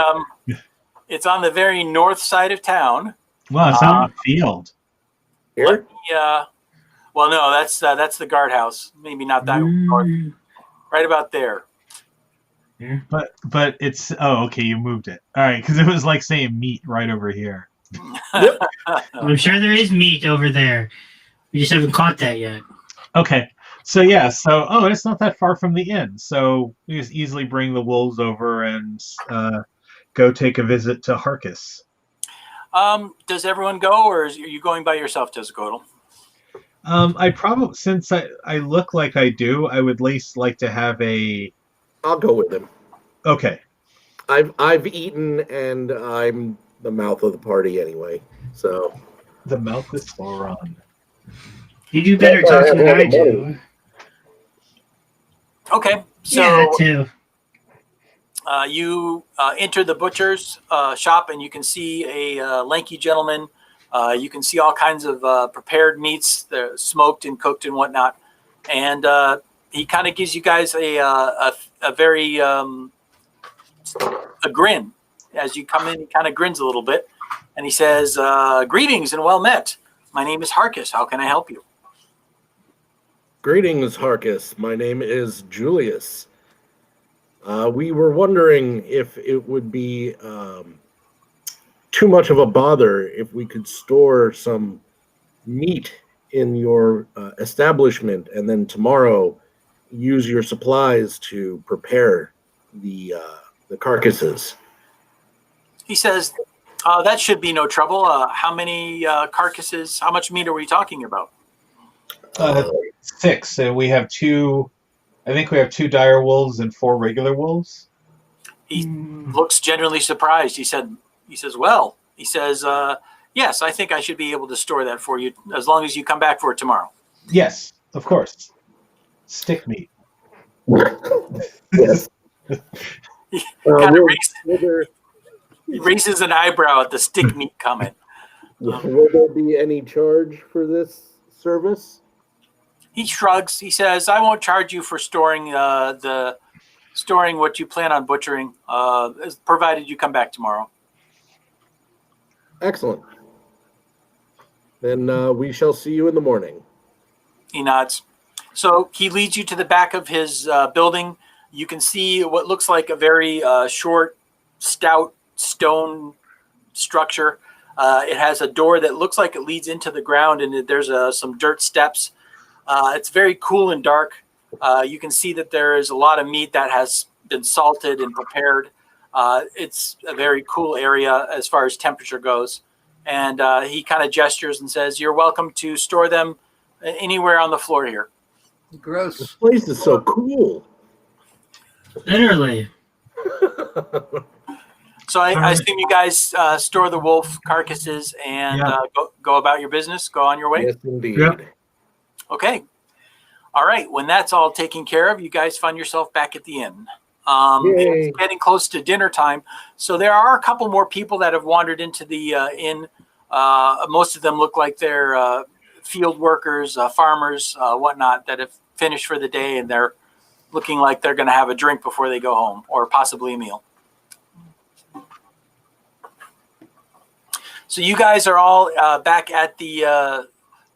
It's on the very north side of town. Well, it's out in the field. Here? Yeah. Well, no, that's the guardhouse. Maybe not that north. Right about there. But it's okay. You moved it. All right, because it was like saying meat right over here. I'm sure there is meat over there. We just haven't caught that yet. Okay. So yeah. So it's not that far from the inn. So we just easily bring the wolves over and go take a visit to Harkus. Does everyone go, or are you going by yourself, Tezcotl? I probably, since I look like I do, I would at least like to have a. I'll go with him. Okay. I've eaten, and I'm the mouth of the party anyway. So The mouth is Sauron. You do better talking than I do. Okay, so Yeah, that too. you enter the butcher's shop, and you can see a lanky gentleman. You can see all kinds of prepared meats, they're smoked and cooked and whatnot. And he kind of gives you guys a very a grin as you come in. He kind of grins a little bit, and he says, "Greetings and well met. My name is Harkus. How can I help you?" greetings, Harkus. My name is Julius. We were wondering if it would be too much of a bother if we could store some meat in your establishment, and then tomorrow use your supplies to prepare the carcasses. He says, "That should be no trouble. How many carcasses? How much meat are we talking about?" 6, and we have 2. I think we have 2 dire wolves and 4 regular wolves. He looks genuinely surprised. He says, "Well," he says, "Yes, I think I should be able to store that for you as long as you come back for it tomorrow." Yes, of course. Stick meat. Yes. He kind of Will raises an eyebrow at the stick meat comment. there be any charge for this service? He shrugs. He says, "I won't charge you for storing storing what you plan on butchering, provided you come back tomorrow." Excellent. Then we shall see you in the morning. He nods. So he leads you to the back of his building. You can see what looks like a very short, stout stone structure. It has a door that looks like it leads into the ground, and there's some dirt steps. It's very cool and dark. You can see that there is a lot of meat that has been salted and prepared. It's a very cool area as far as temperature goes. And he kind of gestures and says, "You're welcome to store them anywhere on the floor here." This Gross. place is so cool. Literally. So I right. assume you guys store the wolf carcasses and Yeah. go about your business, go on your way. Yes, indeed. Yep. Okay. All right. When that's all taken care of, you guys find yourself back at the inn. Yay. It's getting close to dinner time. So there are a couple more people that have wandered into the inn. Most of them look like they're field workers, farmers, whatnot, that have finished for the day, and they're looking like they're going to have a drink before they go home, or possibly a meal. So you guys are all back at the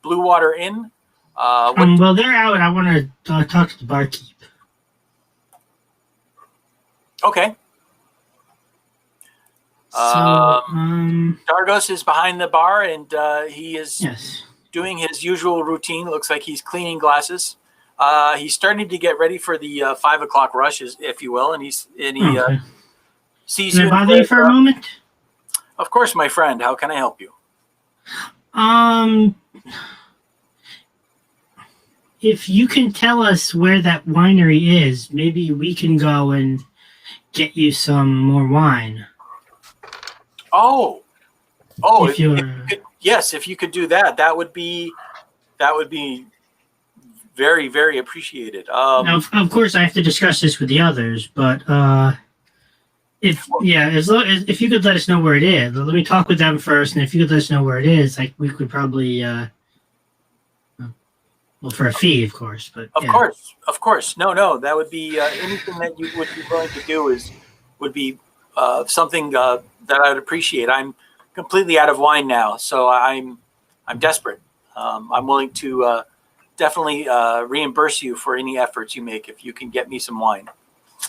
Blue Water Inn. Well, they're out. I want to talk to the barkeep. Okay. So, Dargos is behind the bar, and he is yes. doing his usual routine. Looks like he's cleaning glasses. He's starting to get ready for the 5 o'clock rush, if you will, and he Okay. sees Can you. I bother you for a moment? Of course, my friend. How can I help you? If you can tell us where that winery is, maybe we can go and get you some more wine. Oh, If you're yes, if you could do that, that would be very, very appreciated. now, of course, I have to discuss this with the others, but if you could let us know where it is, let me talk with them first, and if you could let us know where it is, like we could probably, well, for a fee, of course, but Of course. No, that would be anything that you would be willing to do would be something that I would appreciate. I'm completely out of wine now, so I'm desperate. I'm willing to definitely reimburse you for any efforts you make if you can get me some wine.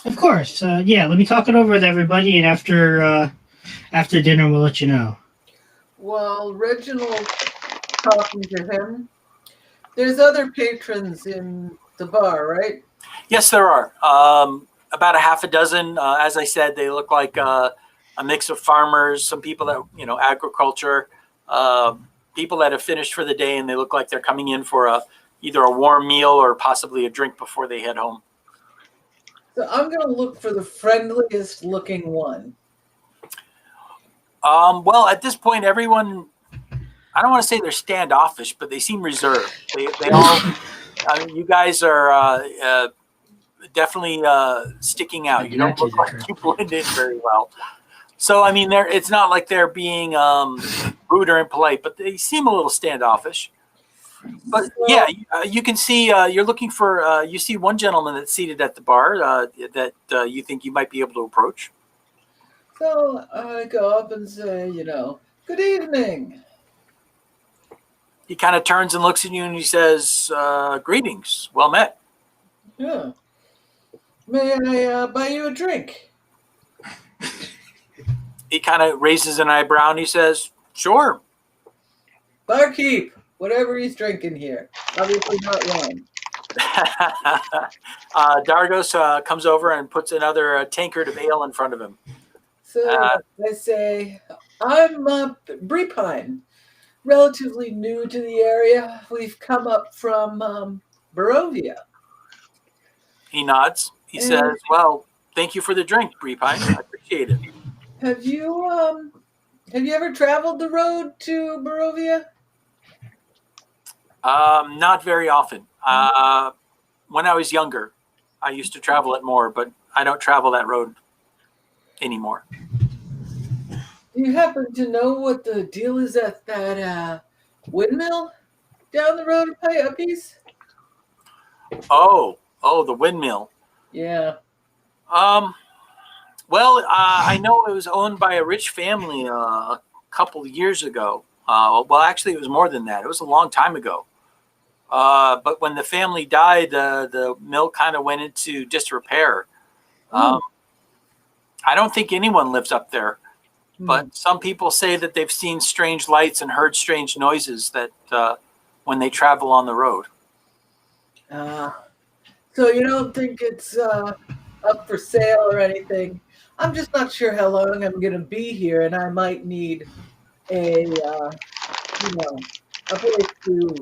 Of course, let me talk it over with everybody, and after dinner, we'll let you know. While Reginald's talking to him, there's other patrons in the bar, right? Yes, there are. About a half a dozen. As I said, they look like a mix of farmers, some people that, agriculture, people that have finished for the day, and they look like they're coming in for either a warm meal or possibly a drink before they head home. So I'm going to look for the friendliest looking one. Well, at this point, everyone, I don't want to say they're standoffish, but they seem reserved. They all, you guys are definitely sticking out. You don't look like you blend in very well. So, I mean, it's not like they're being rude or impolite, but they seem a little standoffish. But yeah, you can see you're looking for. You see one gentleman that's seated at the bar that you think you might be able to approach. So I go up and say, good evening. He kind of turns and looks at you and he says, "Greetings, well met." Yeah. May I buy you a drink? He kind of raises an eyebrow and he says, "Sure." Barkeep, whatever he's drinking here. Obviously not wine. Dargos comes over and puts another tankard of ale in front of him. So I say, I'm Breepine, relatively new to the area. We've come up from Barovia. He nods. He says, "Well, thank you for the drink, Breepine. I appreciate it." Have you ever traveled the road to Barovia? Not very often. When I was younger, I used to travel it more, but I don't travel that road anymore. Do you happen to know what the deal is at that windmill down the road a piece? Oh, the windmill. Yeah. Well, I know it was owned by a rich family a couple of years ago. Well, actually, it was more than that. It was a long time ago. But when the family died, the mill kind of went into disrepair. I don't think anyone lives up there, but some people say that they've seen strange lights and heard strange noises that when they travel on the road. So you don't think it's up for sale or anything? I'm just not sure how long I'm going to be here, and I might need a place to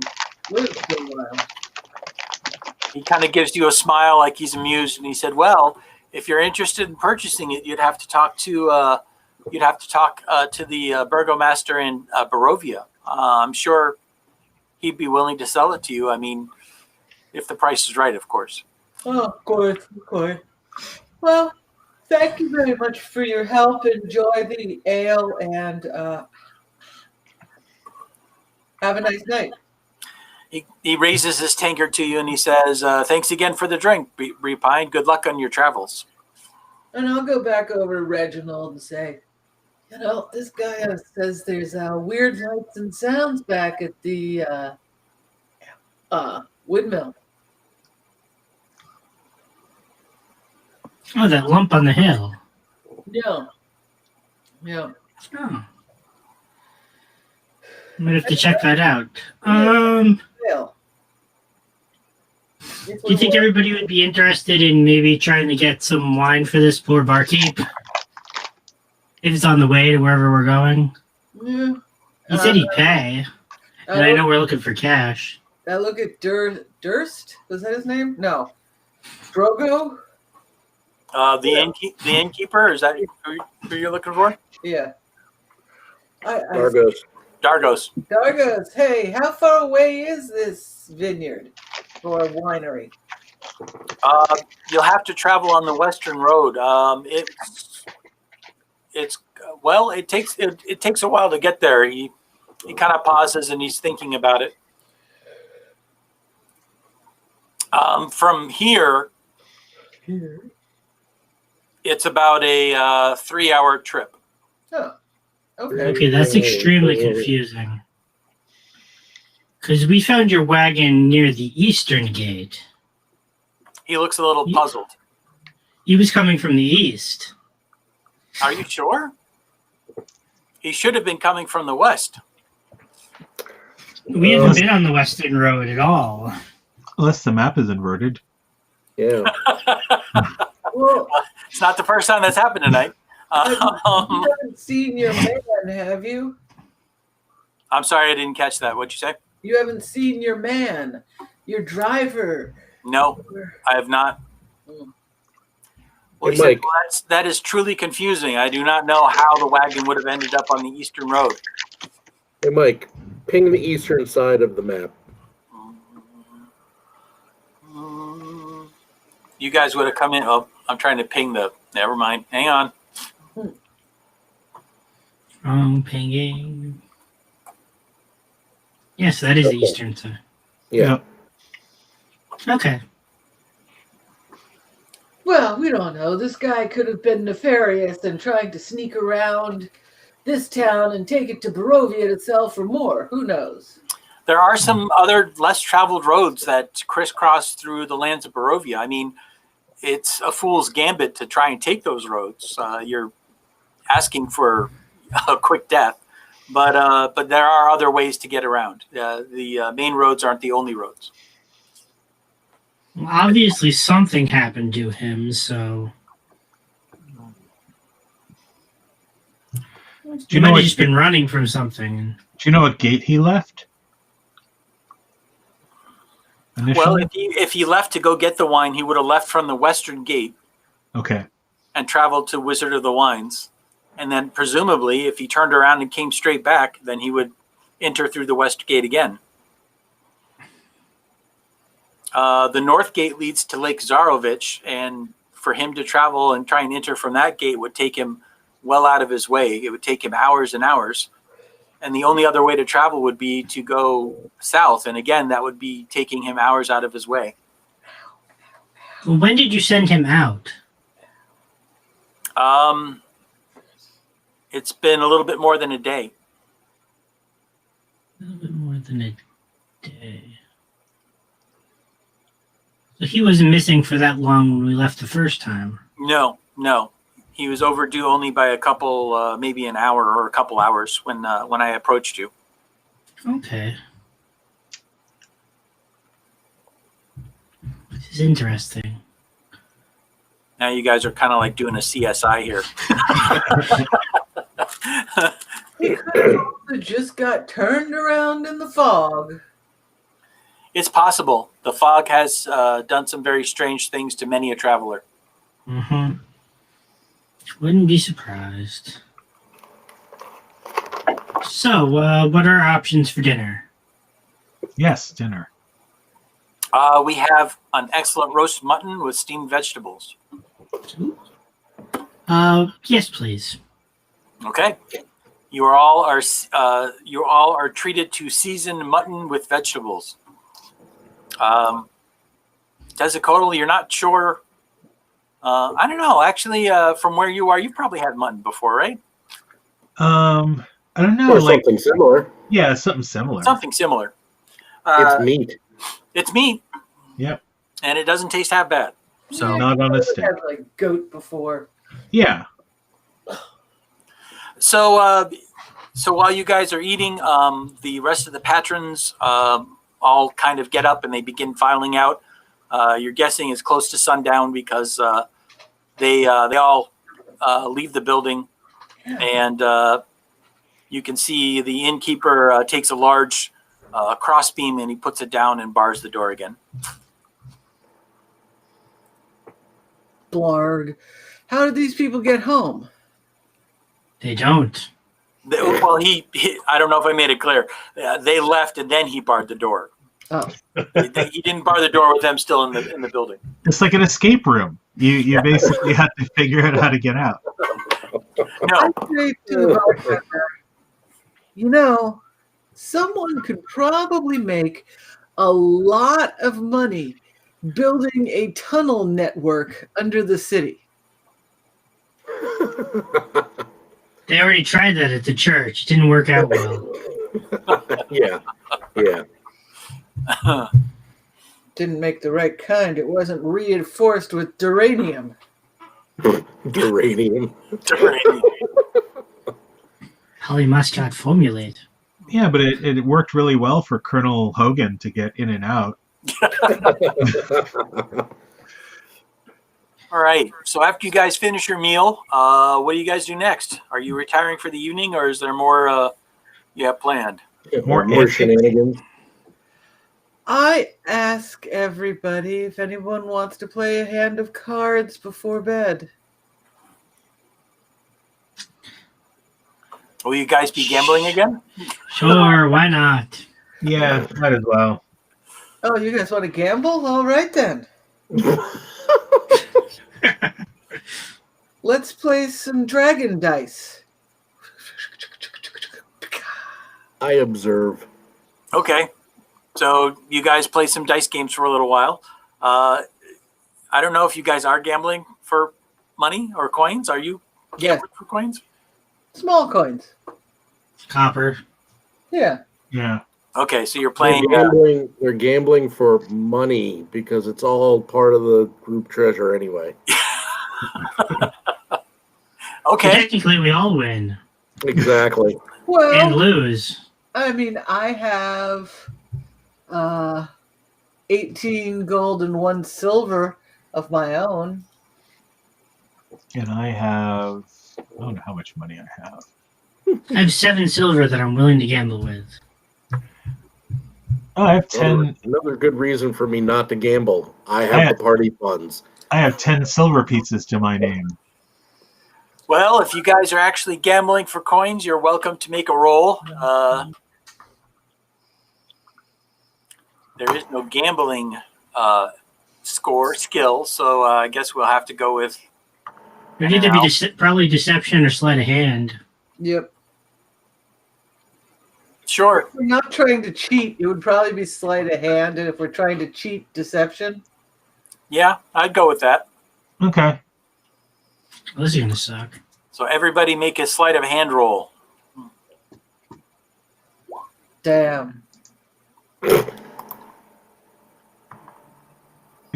live for a while. He kind of gives you a smile like he's amused, and he said, well, if you're interested in purchasing it, you'd have to talk to the burgomaster in Barovia. I'm sure he'd be willing to sell it to you. I mean, if the price is right, of course. Oh, of course. Well, thank you very much for your help. Enjoy the ale and have a nice night. He raises his tankard to you and he says, thanks again for the drink, Repine. Good luck on your travels. And I'll go back over to Reginald and say, this guy says there's weird lights and sounds back at the windmill. Oh, that lump on the hill. Yeah. Oh. I'm gonna have to check that out. Do you think everybody would be interested in maybe trying to get some wine for this poor barkeep? If it's on the way to wherever we're going? Yeah. He said he'd pay. And I know we're looking for cash. I look at Durst. Was that his name? No. Drogo? The innkeeper? Is that who you're looking for? Yeah. Dargos. Dargos, hey, how far away is this vineyard or winery? You'll have to travel on the western road. It takes a while to get there. He kind of pauses and he's thinking about it. From here, it's about a 3-hour trip. Oh, Okay, that's extremely confusing. Because we found your wagon near the eastern gate. He looks a little puzzled. He was coming from the east. Are you sure? He should have been coming from the west. We haven't been on the western road at all. Unless the map is inverted. Yeah. well, it's not the first time that's happened tonight. You haven't seen your man, have you? I'm sorry, I didn't catch that. What'd you say? You haven't seen your man, your driver. No, I have not. Well, Hey, Mike. that is truly confusing. I do not know how the wagon would have ended up on the eastern road. Hey, Mike, ping the eastern side of the map. You guys would have come in. Oh, I'm trying to ping the. Never mind. Hang on. Pinging. Yes, that is the eastern side. Yeah. Okay. Well, we don't know. This guy could have been nefarious and trying to sneak around this town and take it to Barovia to sell for more. Who knows? There are some other less traveled roads that crisscross through the lands of Barovia. I mean, it's a fool's gambit to try and take those roads. You're asking for a quick death, but there are other ways to get around. The main roads aren't the only roads. Well, obviously something happened to him, so he might have just been running from something. Do you know what gate he left? Initially? Well, if he left to go get the wine, he would have left from the western gate. Okay. And traveled to Wizard of the Wines. And then presumably, if he turned around and came straight back, then he would enter through the west gate again. The north gate leads to Lake Zarovich, and for him to travel and try and enter from that gate would take him well out of his way. It would take him hours and hours. And the only other way to travel would be to go south. And again, that would be taking him hours out of his way. Well, when did you send him out? It's been a little bit more than a day. A little bit more than a day. So he wasn't missing for that long when we left the first time. No. He was overdue only by a couple, maybe an hour or a couple hours when I approached you. Okay. This is interesting. Now you guys are kind of like doing a CSI here. He could have who just got turned around in the fog. It's possible. The fog has done some very strange things to many a traveler. Mm-hmm. Wouldn't be surprised. So, what are our options for dinner? Yes, dinner. We have an excellent roast mutton with steamed vegetables. Yes, please. Okay. You all are treated to seasoned mutton with vegetables. Tezcatlipoca, you're not sure. I don't know. Actually, from where you are, you've probably had mutton before, right? I don't know. Or Like, something similar. yeah, something similar. Something similar. It's meat. It's meat, Yep. and it doesn't taste half bad. So, Not on a I've stick. had like goat before. Yeah. so while you guys are eating, the rest of the patrons all kind of get up and they begin filing out. You're guessing it's close to sundown because they all leave the building, and you can see the innkeeper takes a large crossbeam and he puts it down and bars the door again. Blarg. How did these people get home? They don't. Well, he I don't know if I made it clear. They left and then he barred the door. Oh, He didn't bar the door with them still in the building. It's like an escape room. You basically have to figure out how to get out. No, I say to the bartender, you know, someone could probably make a lot of money building a tunnel network under the city. They already tried that at the church. It didn't work out well. Yeah. Didn't make the right kind. It wasn't reinforced with duranium. Uranium. Polymuscat formulate. Yeah, but it worked really well for Colonel Hogan to get in and out. All right. So after you guys finish your meal, what do you guys do next? Are you retiring for the evening, or is there more you have planned? More shenanigans. I ask everybody if anyone wants to play a hand of cards before bed. Will you guys be gambling again? Sure, why not? Yeah, might as well. Oh, you guys want to gamble? All right then. Let's play some dragon dice. I observe. Okay. So you guys play some dice games for a little while. I don't know if you guys are gambling for money or coins. Are you Yes, gambling for coins? small coins. Copper. Yeah. Yeah. Okay, so you're playing. They're gambling for money because it's all part of the group treasure anyway. Okay. Technically, we all win Exactly. and Well, lose. I mean, I have 18 gold and 1 silver of my own. And I have, I don't know how much money I have. I have 7 silver that I'm willing to gamble with. Oh, I have 10. Another good reason for me not to gamble. I Yeah. have the party funds. I have 10 silver pieces to my name. Well, if you guys are actually gambling for coins, you're welcome to make a roll. There is no gambling skill, so I guess we'll have to go with. It would either be probably deception or sleight of hand. Yep. Sure. If we're not trying to cheat, it would probably be sleight of hand. And if we're trying to cheat, deception. Yeah, I'd go with that. Okay. Well, this is going to suck. So everybody make a sleight of hand roll. Damn.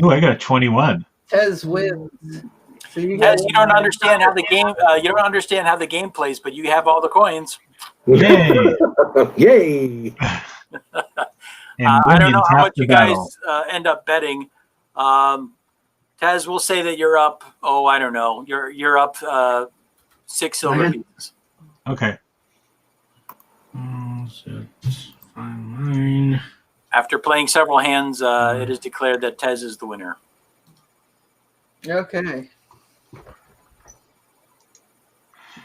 Ooh, I got a 21. Tez wins. So you As you don't understand how the game, you don't understand how the game plays, but you have all the coins. Yay! Yay! And I don't William know how tapped much the you guys battle. end up betting. Taz, we'll say that you're up. Oh, I don't know. You're up 6 silver Okay. pieces. Okay. So it's fine. After playing several hands, it is declared that Tez is the winner. Okay.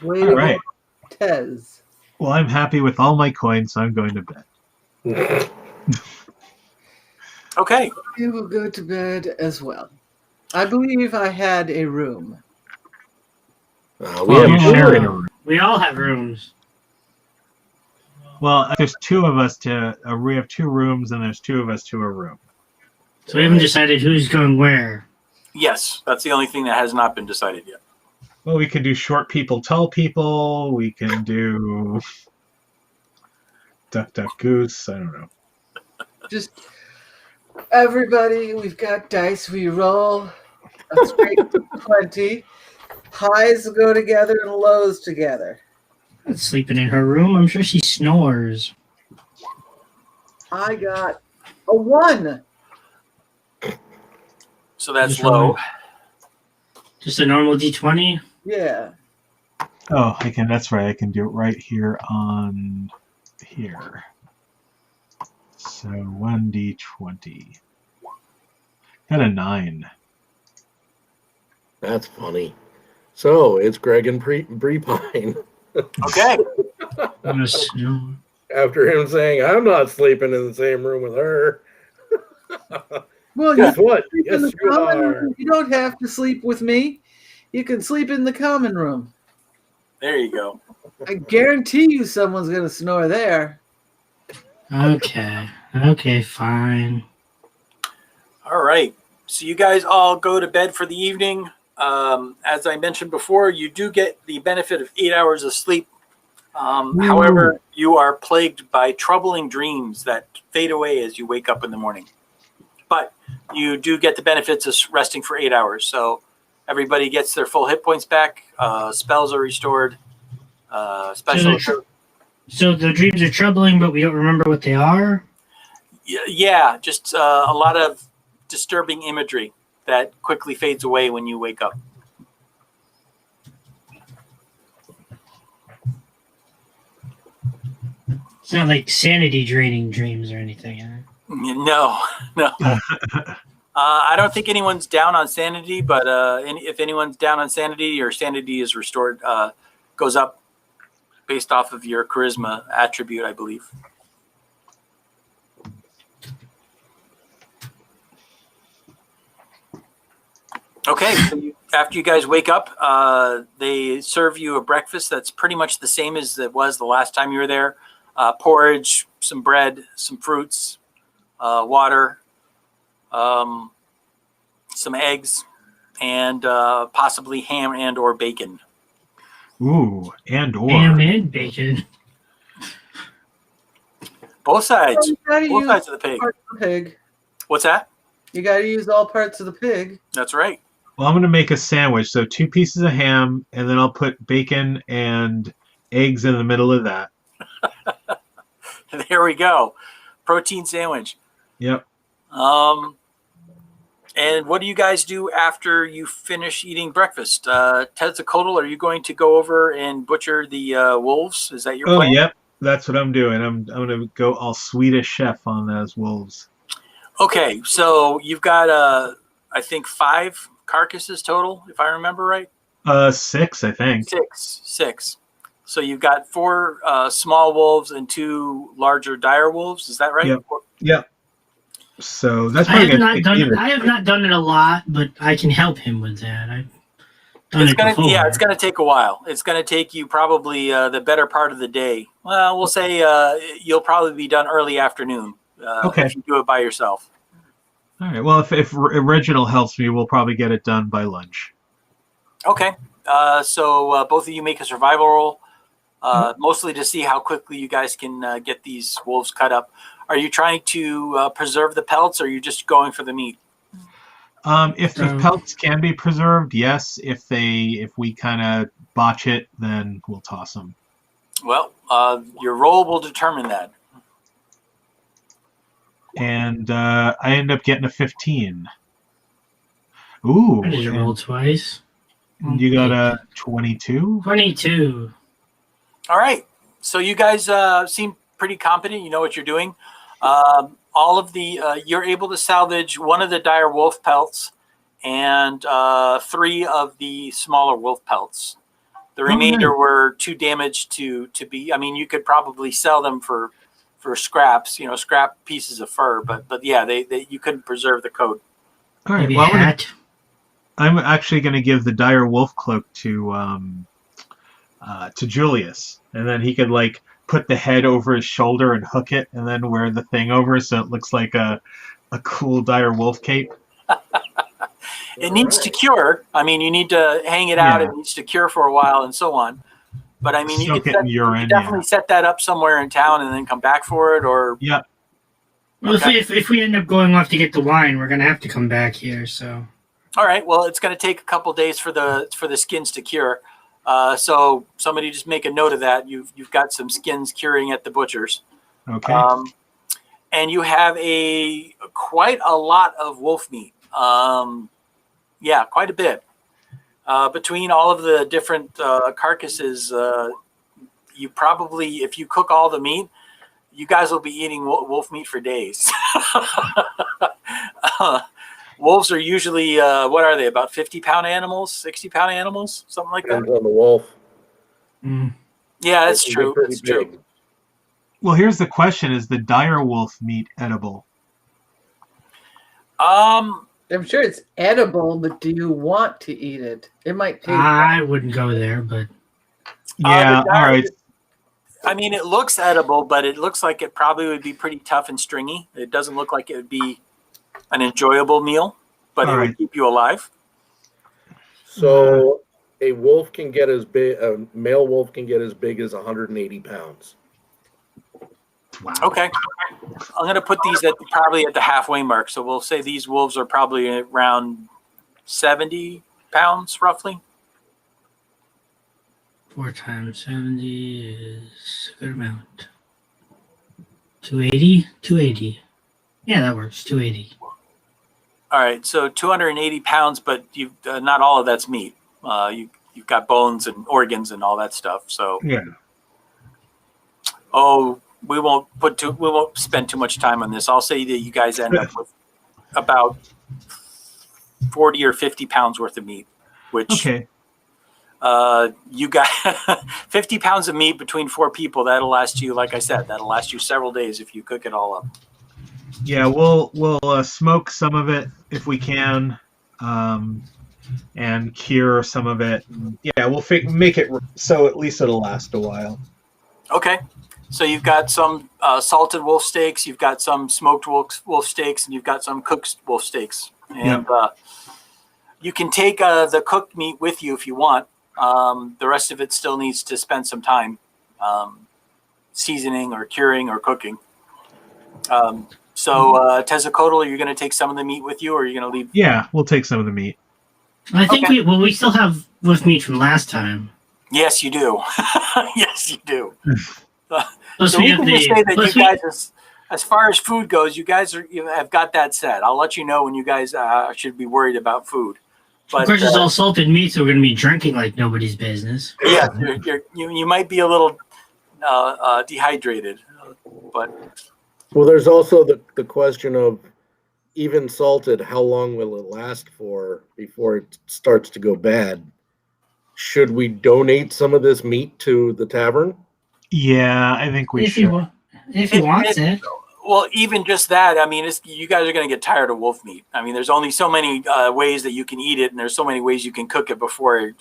Way All to right. go, Tez. Well, I'm happy with all my coins, so I'm going to bed. Okay. I will go to bed as well. I believe I had a room. We Well, have you share four. in a room. We all have rooms. Well, there's two of us to. We have 2 rooms, and there's 2 of us to a room. So we haven't decided who's going where. Yes, that's the only thing that has not been decided yet. Well, we can do short people, tall people. We can do duck, duck, goose. I don't know. Just everybody, we've got dice we roll. A straight 20. Highs go together and lows together. Not sleeping in her room. I'm sure she snores. I got a 1. So that's Just low. Just a normal D20. Yeah. Oh, I can. That's right. I can do it right here on here. So 1d20. Got a 9. That's funny. So it's Greg and Bree Pine. Okay. I'm gonna snore. After him saying, "I'm not sleeping in the same room with her." Well, Guess what? sleep in Yes, the you common are. room. You don't have to sleep with me. You can sleep in the common room. There you go. I guarantee you someone's going to snore there. Okay. Okay, fine. All right. So you guys all go to bed for the evening. As I mentioned before, you do get the benefit of 8 hours of sleep. However, you are plagued by troubling dreams that fade away as you wake up in the morning. But you do get the benefits of resting for 8 hours. So everybody gets their full hit points back. Spells are restored. Special. So the dreams are troubling, but we don't remember what they are? Yeah, just a lot of disturbing imagery that quickly fades away when you wake up. It's not like sanity draining dreams or anything, huh? No. I don't think anyone's down on sanity, but if anyone's down on sanity, your sanity is restored, goes up based off of your charisma attribute, I believe. Okay, so after you guys wake up, they serve you a breakfast that's pretty much the same as it was the last time you were there. Porridge, some bread, some fruits, water, some eggs, and possibly ham and or bacon. Ooh, and or. Ham and bacon. Both sides. You Both sides of the pig. parts of the pig. What's that? You got to use all parts of the pig. That's right. Well, I'm going to make a sandwich. So 2 pieces of ham, and then I'll put bacon and eggs in the middle of that. There we go. Protein sandwich. Yep. And what do you guys do after you finish eating breakfast? Tetzalcoatl, are you going to go over and butcher the wolves? Is that your plan? Yep. That's what I'm doing. I'm going to go all Swedish chef on those wolves. Okay, so you've got, I think, 5 carcasses total, if I remember right. 6, I think. Six. So you've got 4 small wolves and 2 larger dire wolves. Is that right? Yep. So that's I probably have going not to done. I have not done it a lot, but I can help him with that. I've done it before. Yeah, it's going to take a while. It's going to take you probably the better part of the day. Well, we'll say you'll probably be done early afternoon. Okay. If you do it by yourself. All right. Well, if Reginald helps me, we'll probably get it done by lunch. Okay. So both of you make a survival roll, mostly to see how quickly you guys can get these wolves cut up. Are you trying to preserve the pelts, or are you just going for the meat? If the pelts can be preserved, yes. If we kind of botch it, then we'll toss them. Well, your roll will determine that. And I end up getting a 15. Ooh. I just rolled twice. You got a 22? 22. All right. So you guys seem pretty competent. You know what you're doing. All of the you're able to salvage one of the dire wolf pelts and 3 of the smaller wolf pelts. The remainder were too damaged to be. I mean, you could probably sell them for scraps, scrap pieces of fur. But yeah, they you couldn't preserve the coat. All right. Maybe Well, a hat. I'm actually going to give the dire wolf cloak to Julius, and then he could like put the head over his shoulder and hook it, and then wear the thing over so it looks like a cool dire wolf cape. It needs to cure. I mean, you need to hang it out. Yeah. It needs to cure for a while and so on. But I mean, you Soak could, it in urine, definitely set that up somewhere in town and then come back for it. Or Yeah. Well, Okay. if we end up going off to get the wine, we're gonna have to come back here. So all right. Well, it's going to take a couple days for the skins to cure. So somebody just make a note of that. You've got some skins curing at the butcher's. Okay. And you have quite a lot of wolf meat. Yeah, quite a bit. Between all of the different carcasses, you probably, if you cook all the meat, you guys will be eating wolf meat for days. Wolves are usually, what are they, about 50-pound animals, 60-pound animals, something like that? Depends on the wolf. Yeah, that's They can true. get pretty That's true. big. Well, here's the question: is the dire wolf meat edible? I'm sure it's edible, but do you want to eat it? It might taste. I wouldn't go there, but Yeah. The All right. I mean, it looks edible, but it looks like it probably would be pretty tough and stringy. It doesn't look like it would be an enjoyable meal, but All it right. would keep you alive. So a wolf can get as big. A male wolf can get as big as 180 pounds. Wow. Okay. I'm going to put these probably at the halfway mark. So we'll say these wolves are probably around 70 pounds, roughly. 4 times 70 is a good amount. 280? 280. Yeah, that works. 280. All right. So 280 pounds, but you've not all of that's meat. You've got bones and organs and all that stuff. So, Yeah. we won't spend too much time on this. I'll say that you guys end up with about 40 or 50 pounds worth of meat, which Okay. you got 50 pounds of meat between 4 people. That'll last you, like I said, that'll last you several days if you cook it all up. Yeah, we'll smoke some of it if we can, and cure some of it. Yeah, we'll make it so at least it'll last a while. Okay. So you've got some salted wolf steaks, you've got some smoked wolf steaks, and you've got some cooked wolf steaks. And you can take the cooked meat with you if you want. The rest of it still needs to spend some time seasoning or curing or cooking. So Tezzacotl, are you going to take some of the meat with you, or are you going to leave? Yeah, we'll take some of the meat. I think Okay. we still have wolf meat from last time. Yes, you do. Yes, you do. Plus So we we have can just say that you guys, as far as food goes, you have got that set. I'll let you know when you guys should be worried about food. But, of course, it's all salted meat, so we're going to be drinking like nobody's business. yeah, you might be a little dehydrated, but Well, there's also the question of, even salted, how long will it last for before it starts to go bad? Should we donate some of this meat to the tavern? Yeah, I think we should. If he wants it. well, even just that, I mean, you guys are going to get tired of wolf meat. I mean, there's only so many ways that you can eat it, and there's so many ways you can cook it before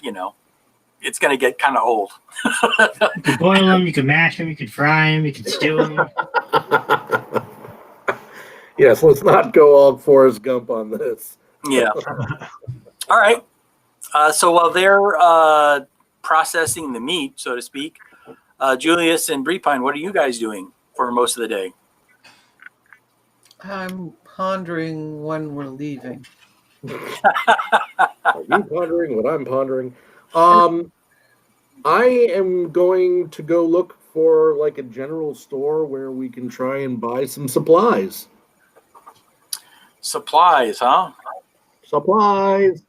it's going to get kind of old. You could boil them, you could mash them, you could fry them, you could stew them. Yes, let's not go all Forrest Gump on this. Yeah. All right. So while they're processing the meat, so to speak, Julius and Brepine, what are you guys doing for most of the day? I'm pondering when we're leaving. Are you pondering what I'm pondering? I am going to go look for like a general store where we can try and buy some supplies. Supplies, huh? Supplies.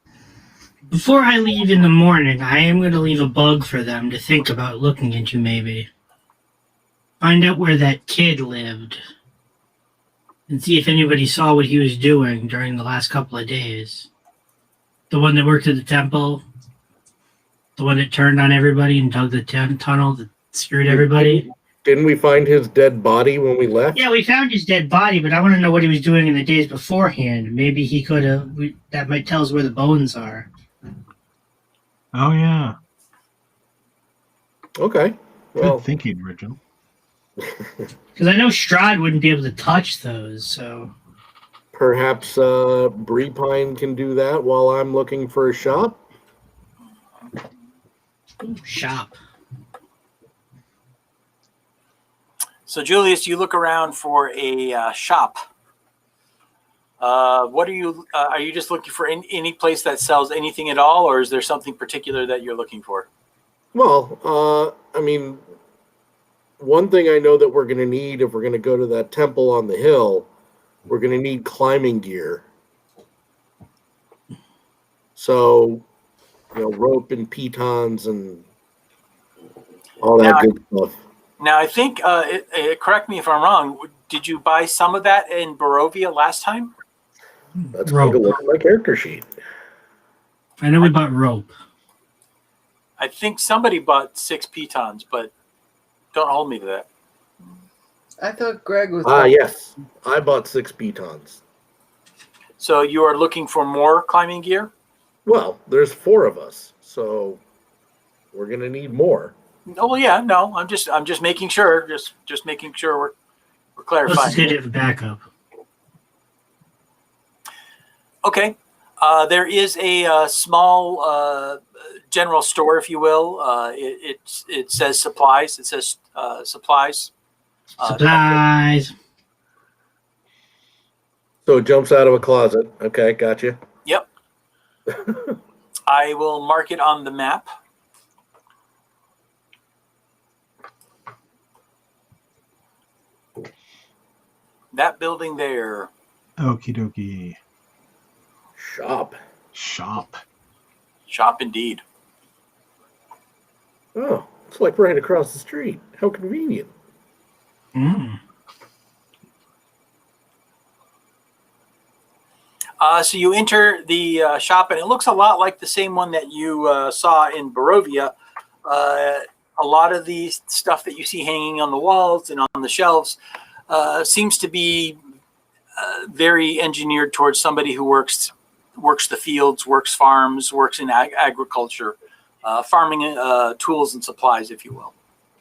Before I leave in the morning, I am going to leave a bug for them to think about looking into, maybe. find out where that kid lived and see if anybody saw what he was doing during the last couple of days. The one that worked at the temple, the one that turned on everybody and dug the tunnel that screwed everybody. Didn't we find his dead body when we left? Yeah, we found his dead body, but I want to know what he was doing in the days beforehand. Maybe he could have. That might tell us where the bones are. Oh yeah. Okay. Well, Good thinking, Reginald. Because I know Strahd wouldn't be able to touch those, so. perhaps Bree Pine can do that while I'm looking for a shop. Ooh, shop. So, Julius, you look around for a shop. What are you just looking for any place that sells anything at all, or is there something particular that you're looking for? Well, I mean, one thing I know that we're going to need if we're going to go to that temple on the hill, we're going to need climbing gear. So, rope and pitons and all that good stuff. Now, I think, correct me if I'm wrong, did you buy some of that in Barovia last time? Let's take a look at my character sheet. I know we bought rope. I think somebody bought 6 pitons, but don't hold me to that. I thought Greg was. Yes. I bought 6 pitons. So you are looking for more climbing gear? Well, there's 4 of us, so we're going to need more. Oh, well, yeah, no, I'm just making sure, just making sure we're clarifying. Plus, it's good to have a backup. Okay. There is a small general store, if you will. It says supplies. It says supplies. Supplies. So it jumps out of a closet. Okay, gotcha. Yep. I will mark it on the map. That building there. Okie dokie. Shop. Shop indeed. Oh, it's like right across the street. How convenient. Mm. So you enter the shop, and it looks a lot like the same one that you saw in Barovia. A lot of the stuff that you see hanging on the walls and on the shelves seems to be very engineered towards somebody who works the fields, works farms, works in agriculture, farming tools and supplies, if you will.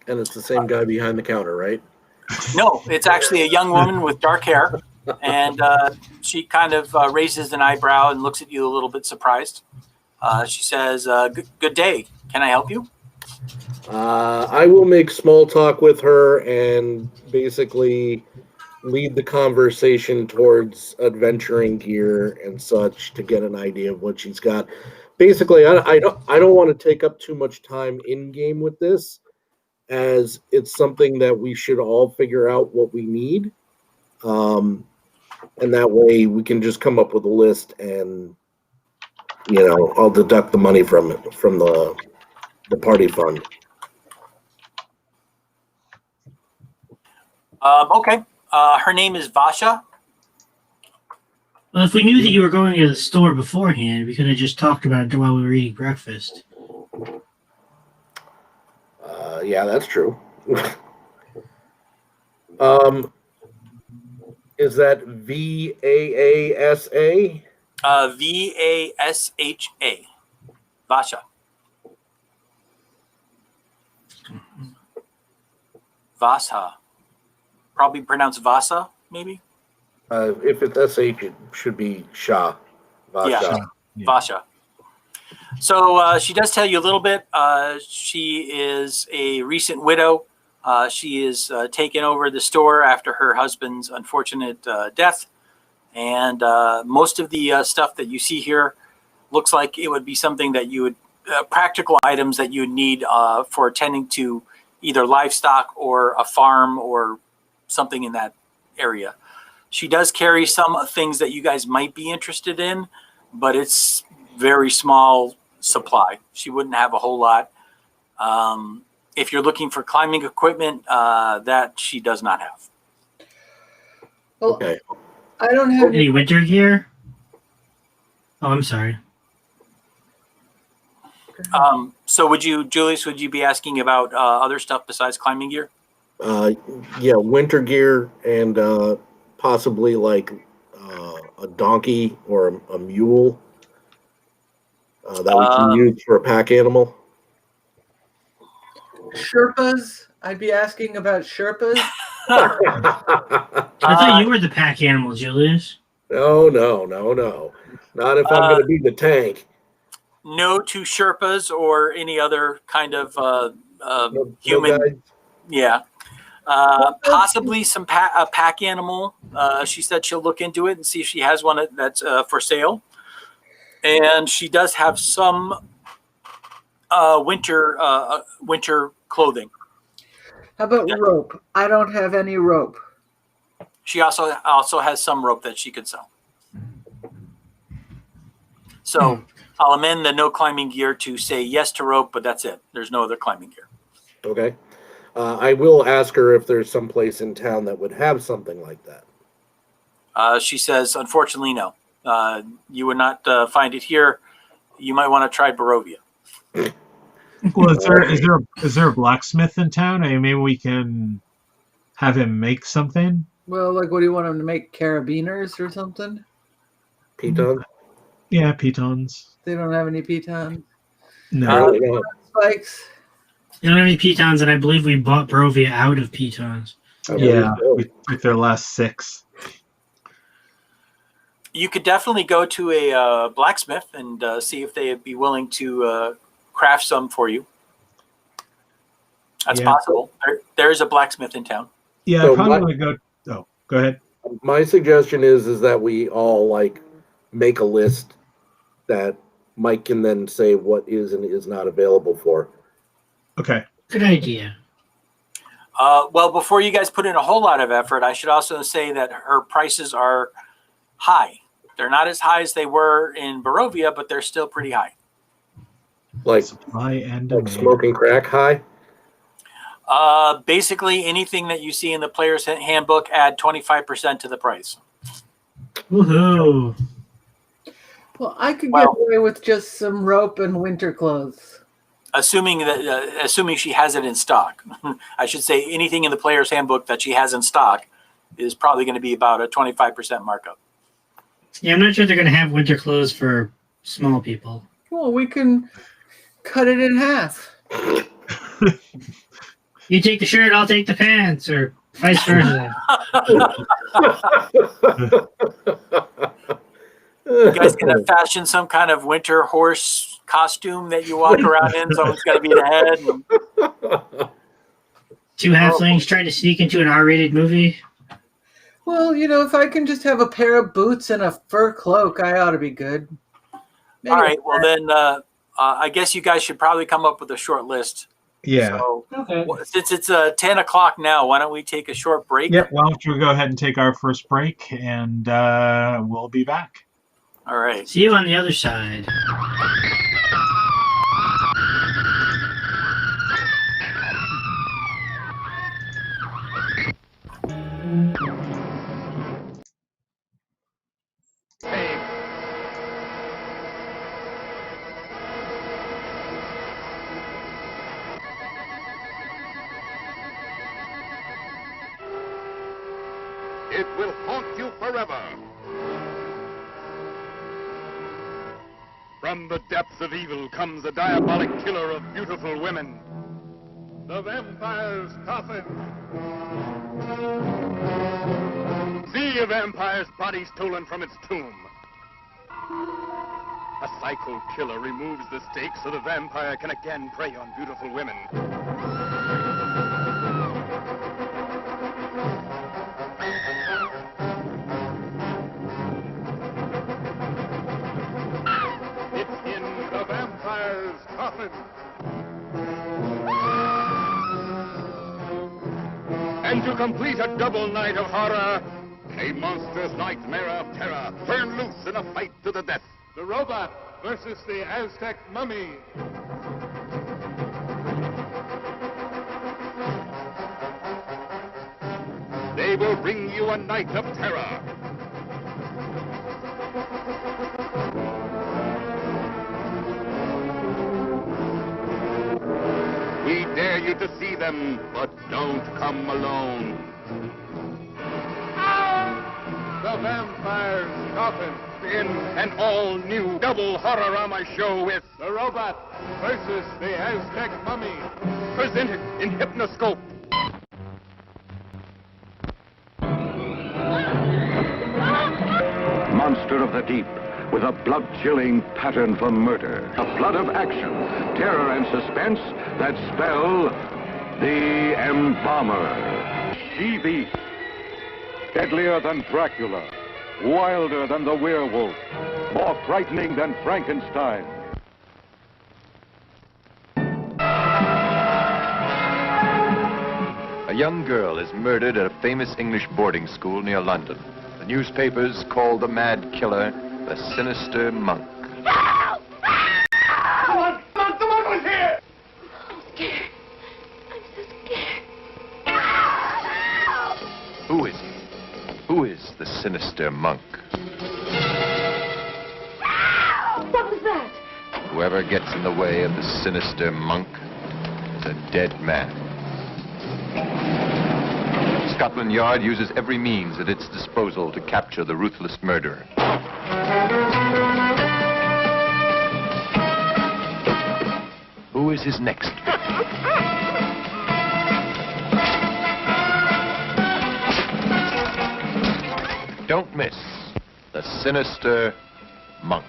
And it's the same guy behind the counter, right? No, it's actually a young woman with dark hair, and she kind of raises an eyebrow and looks at you a little bit surprised. She says, good day. Can I help you? I will make small talk with her and basically lead the conversation towards adventuring gear and such to get an idea of what she's got. Basically, I don't want to take up too much time in game with this, as it's something that we should all figure out what we need, and that way we can just come up with a list, and I'll deduct the money from the party fund. Okay. Her name is Vasha. Well, if we knew that you were going to the store beforehand, we could have just talked about it while we were eating breakfast. Yeah, that's true. Is that Vaasa? Vasha. Vasha. Vasa. Probably pronounced Vasa, maybe? If it's SH, it should be Shah. Vasha. Yeah. Vasha. So she does tell you a little bit. She is a recent widow. She is taken over the store after her husband's unfortunate death. And most of the stuff that you see here looks like it would be something that you would, practical items that you would need for tending to either livestock or a farm or something in that area. She does carry some things that you guys might be interested in, but it's very small supply. She wouldn't have a whole lot. if you're looking for climbing equipment, that she does not have. Well, Okay. I don't have Any winter gear? Oh, I'm sorry. So Julius, would you be asking about other stuff besides climbing gear? Yeah, winter gear and possibly like a donkey or a mule that we can use for a pack animal. Sherpas. I'd be asking about Sherpas. I thought you were the pack animal, Julius. No. Not if I'm going to be the tank. No to Sherpas or any other kind of human. No guides? Yeah. Possibly a pack animal. She said she'll look into it and see if she has one that's for sale. And she does have some winter clothing. How about rope? I don't have any rope. She also has some rope that she could sell. So I'll amend the no climbing gear to say yes to rope, but that's it. There's no other climbing gear. Okay. I will ask her if there's some place in town that would have something like that. She says, unfortunately, no. You would not find it here. You might want to try Barovia. Well, is there a blacksmith in town? I mean, maybe we can have him make something. Well, like, what do you want him to make? Carabiners or something? Piton? Yeah, pitons. They don't have any pitons. No. Spikes. They don't have any pitons, and I believe we bought Barovia out of pitons. Yeah, we took their last 6. You could definitely go to a blacksmith and see if they'd be willing to craft some for you. That's possible. There is a blacksmith in town. Yeah, So I probably want to go. Oh, go ahead. My suggestion is that we all like make a list that Mike can then say what is and is not available for. Okay. Good idea. Well, before you guys put in a whole lot of effort, I should also say that her prices are high. They're not as high as they were in Barovia, but they're still pretty high. Like Supply and like demand. smoking crack high. Basically, anything that you see in the player's handbook, add 25% to the price. Woohoo! Well, I could get away with just some rope and winter clothes. Assuming she has it in stock. I should say anything in the player's handbook that she has in stock is probably going to be about a 25% markup. Yeah, I'm not sure they're going to have winter clothes for small people. Well, we can cut it in half. You take the shirt, I'll take the pants, or vice versa. You guys going to fashion some kind of winter horse costume that you walk around in? Someone's got to be the head. Two halflings trying to sneak into an R-rated movie. Well, if I can just have a pair of boots and a fur cloak, I ought to be good. Maybe. All right. Well, then I guess you guys should probably come up with a short list. Yeah. So, Okay. since it's 10 o'clock now, why don't we take a short break? Yep. Why don't you go ahead and take our first break, and we'll be back. All right. See you on the other side. It will haunt you forever. From the depths of evil comes a diabolic killer of beautiful women. The vampire's coffin. See a vampire's body stolen from its tomb. A psycho killer removes the stakes so the vampire can again prey on beautiful women. It's in the vampire's coffin. And to complete a double night of horror, a monstrous nightmare of terror, turned loose in a fight to the death. The robot versus the Aztec mummy. they will bring you a night of terror. We dare you to see them, but don't come alone. The Vampire's Coffin in an all-new double horrorama show with The Robot versus the Aztec Mummy, presented in Hypnoscope. Monster of the deep, with a blood-chilling pattern for murder. A flood of action, terror, and suspense that spell the Embalmer. She-Beast, deadlier than Dracula, wilder than the werewolf, more frightening than Frankenstein. A young girl is murdered at a famous English boarding school near London. The newspapers call the mad killer the sinister monk. Help! Help! The monk was here! I'm scared. I'm so scared. Who is he? Who is the sinister monk? What was that? Whoever gets in the way of the sinister monk is a dead man. Scotland Yard uses every means at its disposal to capture the ruthless murderer. Who is his next victim? Don't miss the sinister monk.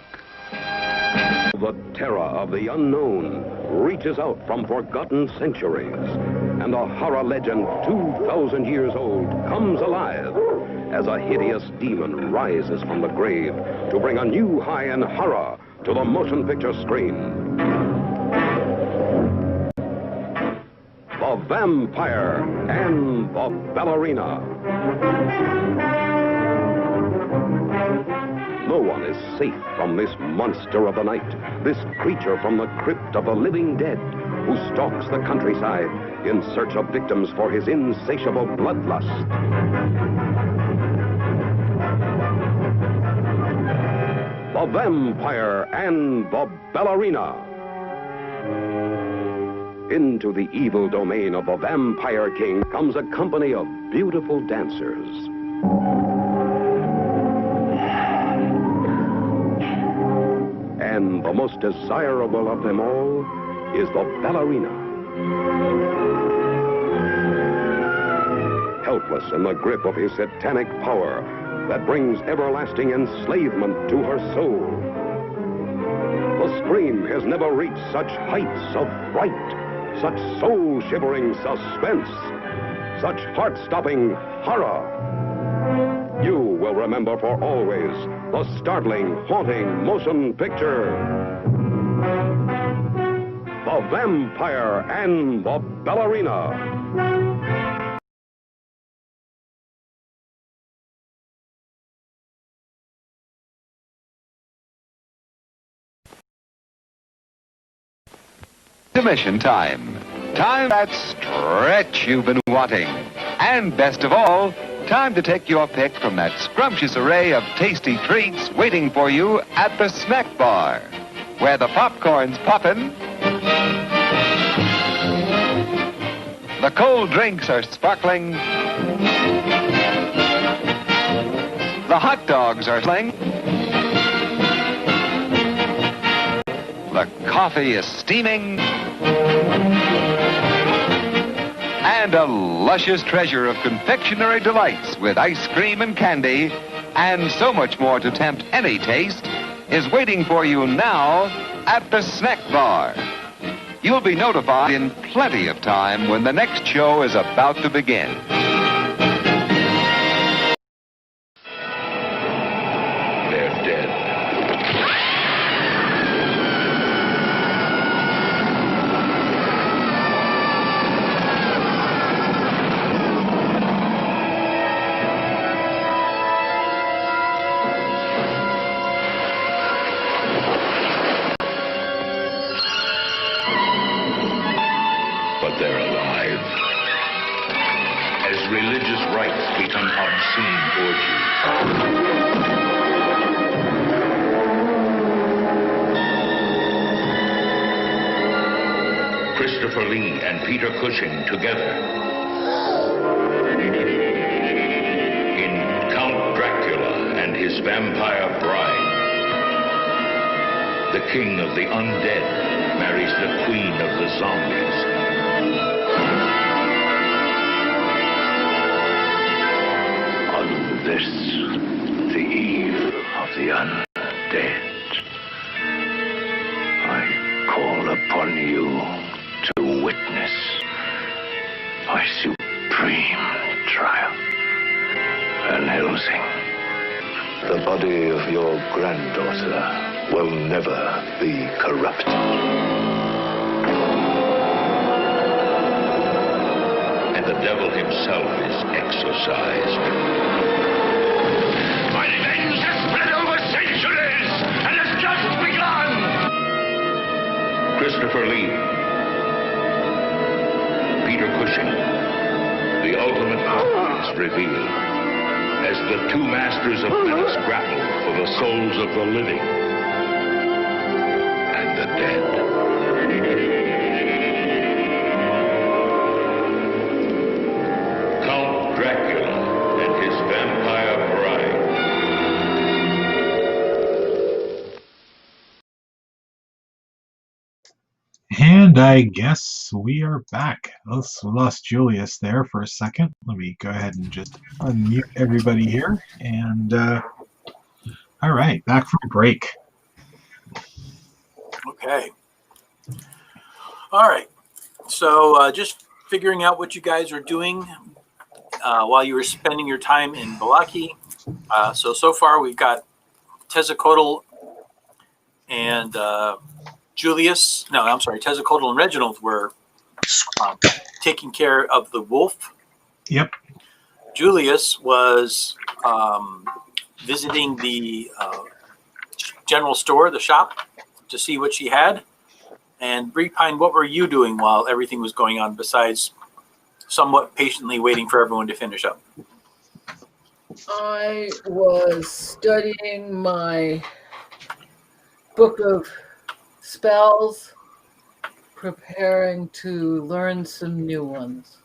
The terror of the unknown reaches out from forgotten centuries, and a horror legend 2,000 years old comes alive as a hideous demon rises from the grave to bring a new high in horror to the motion picture screen. The Vampire and the Ballerina. No one is safe from this monster of the night, this creature from the crypt of the living dead, who stalks the countryside in search of victims for his insatiable bloodlust. The Vampire and the Ballerina. Into the evil domain of the Vampire King comes a company of beautiful dancers. And the most desirable of them all is the ballerina. Helpless in the grip of his satanic power that brings everlasting enslavement to her soul. The screen has never reached such heights of fright, such soul-shivering suspense, such heart-stopping horror. You will remember for always the startling, haunting motion picture, The Vampire and the Ballerina. Intermission time. Time that stretch you've been wanting. And best of all, time to take your pick from that scrumptious array of tasty treats waiting for you at the snack bar, where the popcorn's poppin', the cold drinks are sparkling, the hot dogs are sling, the coffee is steaming, and a luscious treasure of confectionery delights with ice cream and candy, and so much more to tempt any taste, is waiting for you now at the snack bar. You'll be notified in plenty of time when the next show is about to begin. They're dead. But they're alive. religious rites become obscene orgies. Christopher Lee and Peter Cushing together in Count Dracula and his vampire bride. The king of the undead marries the queen of the zombies. On this, the eve of the undead, I call upon you to witness my supreme triumph. Van Helsing, the body of your granddaughter will never be corrupted. And the devil himself is exorcised. My revenge has spread over centuries and has just begun! Christopher Lee, Peter Cushing, the ultimate power is revealed as the two masters of Venice grapple for the souls of the living and the dead. Count Dracula and his vampire bride. And I guess we are back. We lost Julius there for a second. Let me go ahead and just unmute everybody here. And all right, back from break. Okay. All right. So just figuring out what you guys are doing while you were spending your time in Vallaki. So far we've got Tezzacotl and Julius. No, I'm sorry. Tezzacotl and Reginald were taking care of the wolf. Yep. Julius was visiting the general store, the shop, to see what she had. And Breepine, what were you doing while everything was going on besides somewhat patiently waiting for everyone to finish up? I was studying my book of spells, preparing to learn some new ones.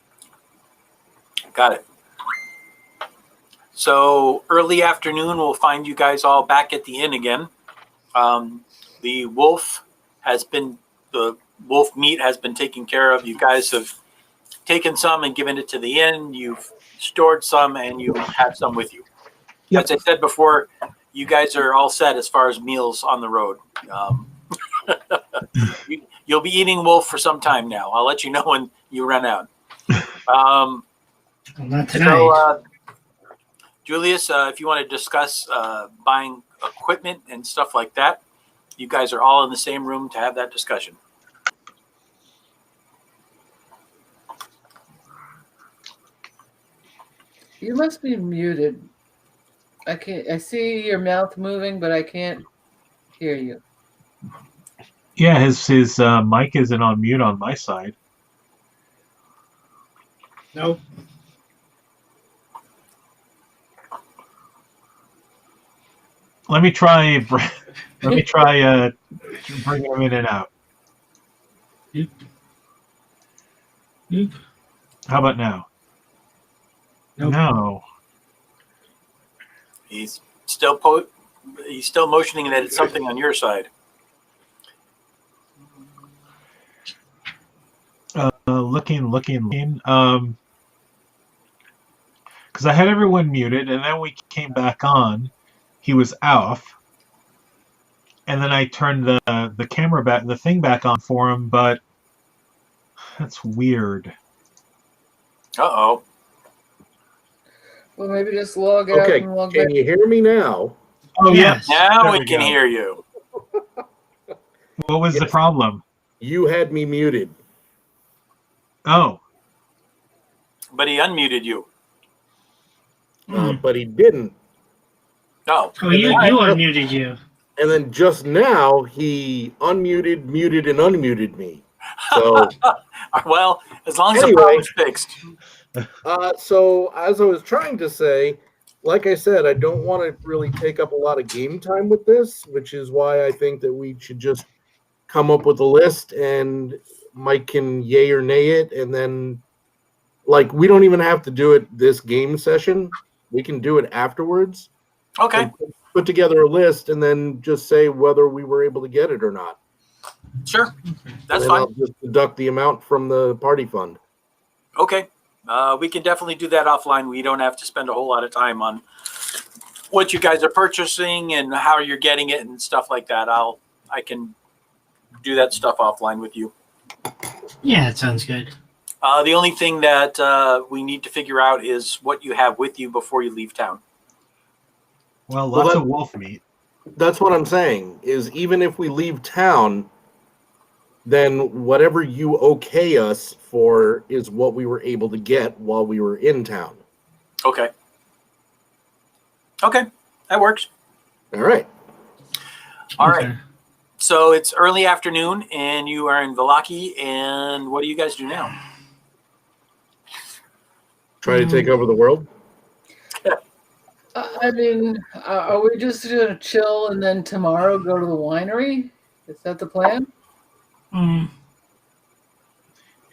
Got it. So early afternoon, we'll find you guys all back at the inn again. The wolf meat has been taken care of. You guys have taken some and given it to the inn. You've stored some and you have some with you. Yep. As I said before, you guys are all set as far as meals on the road. You'll be eating wolf for some time now. I'll let you know when you run out. Not tonight. So, Julius, if you want to discuss buying equipment and stuff like that, you guys are all in the same room to have that discussion. You must be muted. I see your mouth moving, but I can't hear you. Yeah, his mic isn't on mute on my side. Nope. Let me try bringing him in and out. Nope. Nope. How about now? Nope. No. He's still motioning that it's something on your side. Looking. Because I had everyone muted, and then we came back on. He was off, and then I turned the camera back, the thing back on for him. But that's weird. Uh-oh. Well, maybe just log out Okay, and log can back. you hear me now? Oh yes. Now There we can go. hear you. What was the problem? You had me muted. Oh. But he unmuted you. But he didn't. No. Oh, you unmuted you. And then just now, he unmuted, muted, and unmuted me. So, Well, as long as the Anyway. problem's fixed. So as I was trying to say, like I said, I don't want to really take up a lot of game time with this, which is why I think that we should just come up with a list and Mike can yay or nay it, and then like we don't even have to do it this game session. We can do it afterwards. Okay. And put together a list and then just say whether we were able to get it or not. Sure. That's and fine. I'll just deduct the amount from the party fund. Okay. We can definitely do that offline. We don't have to spend a whole lot of time on what you guys are purchasing and how you're getting it and stuff like that. I can do that stuff offline with you. Yeah, that sounds good. The only thing that we need to figure out is what you have with you before you leave town. Well, lots of wolf meat. That's what I'm saying, is even if we leave town, then whatever you okay us for is what we were able to get while we were in town. Okay. Okay, that works. All right. All right. So it's early afternoon, and you are in Vallaki, and what do you guys do now? Try to take over the world? I mean, are we just going to chill and then tomorrow go to the winery? Is that the plan?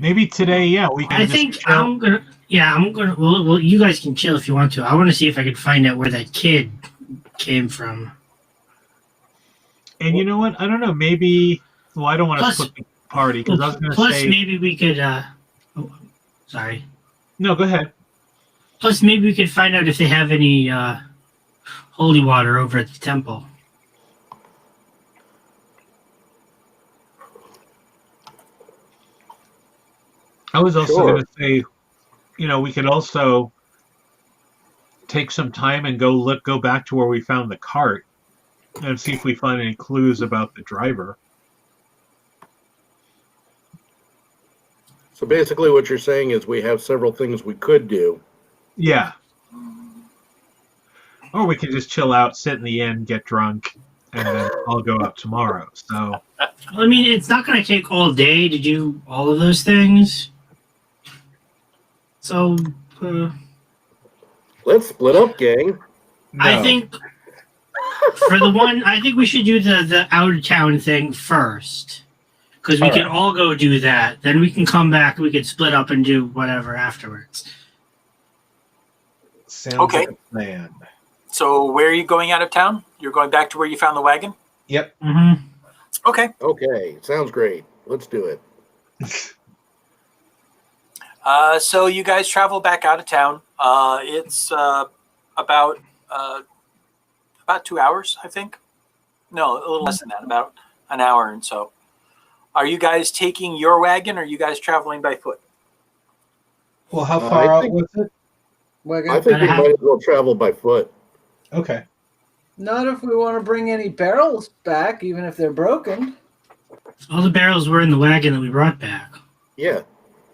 Maybe today, yeah, we can. I think I'm gonna. Yeah, I'm gonna. Well, you guys can chill if you want to. I want to see if I can find out where that kid came from. And you know what? I don't know. Maybe. Well, I don't want to split the party because I was going to say. Plus, maybe we could. Oh, sorry. No, go ahead. Plus, maybe we could find out if they have any holy water over at the temple. I was also going to say, we could also take some time and go back to where we found the cart and see if we find any clues about the driver. So basically what you're saying is we have several things we could do. Yeah. Or we can just chill out, sit in the inn, get drunk, and then I'll go out tomorrow. So, I mean, it's not going to take all day to do all of those things. So, let's split up, gang. No. I think for the one, I think we should do the out of town thing first, because we can all go do that. Then we can come back. We can split up and do whatever afterwards. Sounds like a plan. So where are you going out of town? You're going back to where you found the wagon? Yep. Mm-hmm. Okay. Okay, sounds great. Let's do it. So you guys travel back out of town. It's about 2 hours, I think. No, a little less than that, about an hour and so. Are you guys taking your wagon or are you guys traveling by foot? Well, how far out was it? I think we might as well travel by foot. Okay. Not if we want to bring any barrels back, even if they're broken. All the barrels were in the wagon that we brought back. Yeah.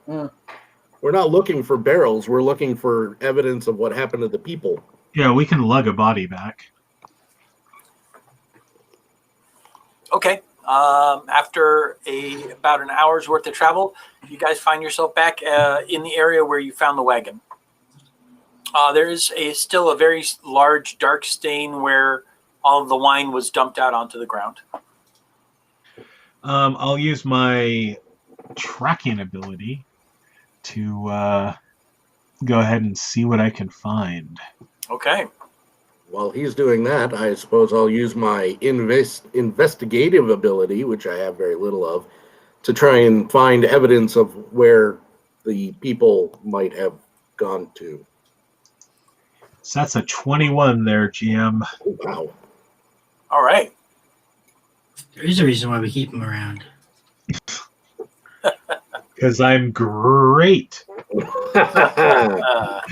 We're not looking for barrels. We're looking for evidence of what happened to the people. Yeah, we can lug a body back. Okay. After about an hour's worth of travel, you guys find yourself back in the area where you found the wagon. There is still a very large dark stain where all of the wine was dumped out onto the ground. I'll use my tracking ability to go ahead and see what I can find. Okay. While he's doing that, I suppose I'll use my investigative ability, which I have very little of, to try and find evidence of where the people might have gone to. So that's a 21 there, GM. Oh, wow. All right. There is a reason why we keep them around. Because I'm great. Yeah,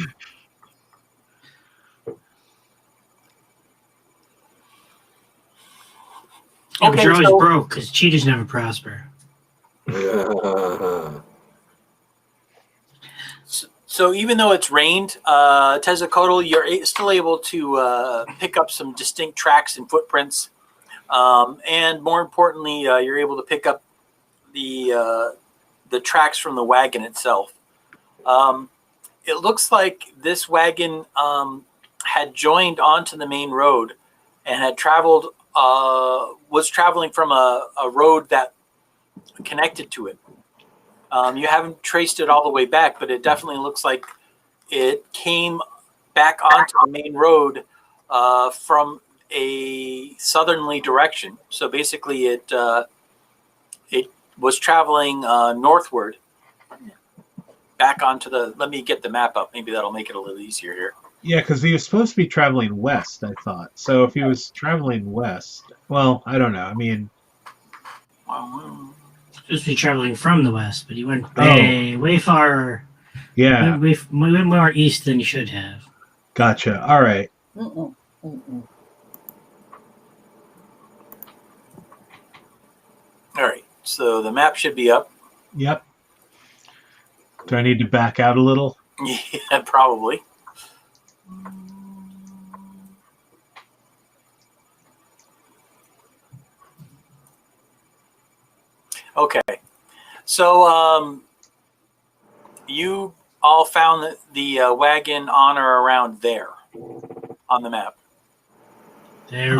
but Okay, you're always so- broke because cheaters never prosper. So even though it's rained, Tezcatlipoca, you're still able to pick up some distinct tracks and footprints. And more importantly, you're able to pick up the tracks from the wagon itself. it looks like this wagon had joined onto the main road and had traveled, was traveling from a road that connected to it. You haven't traced it all the way back, but it definitely looks like it came back onto the main road from a southerly direction. So basically it was traveling northward back onto the, let me get the map up. Maybe that'll make it a little easier here. Yeah, because he was supposed to be traveling west, I thought. So if he was traveling west, well, I don't know. I mean, Supposed to be traveling from the west, but he went way far. Yeah. Way more east than he should have. Gotcha. All right. All right. So the map should be up. Yep. Do I need to back out a little? Yeah, probably. Okay. So you all found the wagon on or around there on the map. There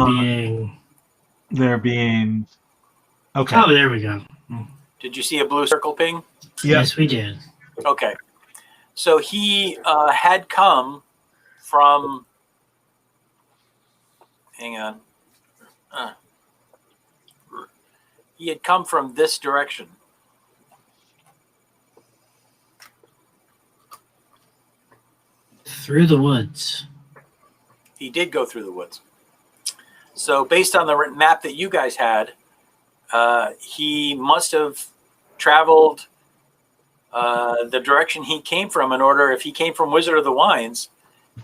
being. Okay. Oh, there we go. Did you see a blue circle ping? Yep. Yes, we did. Okay. So he had come from. Hang on. He had come from this direction. Through the woods. He did go through the woods. So based on the map that you guys had, he must have traveled the direction he came from in order, if he came from Wizard of the Wines,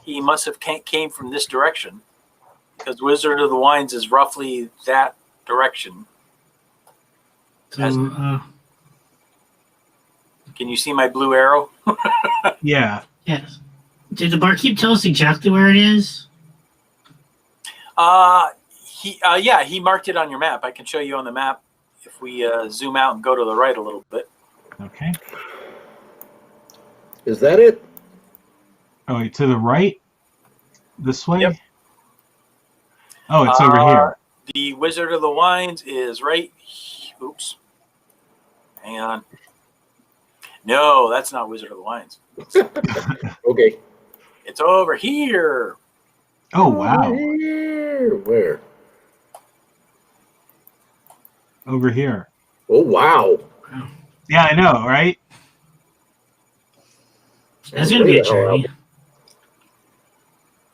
he must have came from this direction, because Wizard of the Wines is roughly that direction. So, can you see my blue arrow? Yeah. Yes. Did the barkeep tell us exactly where it is? Yeah, he marked it on your map. I can show you on the map if we zoom out and go to the right a little bit. Okay. Is that it? Oh, wait, to the right? This way? Yep. Oh, it's over here. The Wizard of the Wines is right. Oops. Hang on. No, that's not Wizard of the Wines. Okay. It's over here. Oh, wow. Where? Over here. Oh, wow. Yeah, I know, right? That's going to be a journey.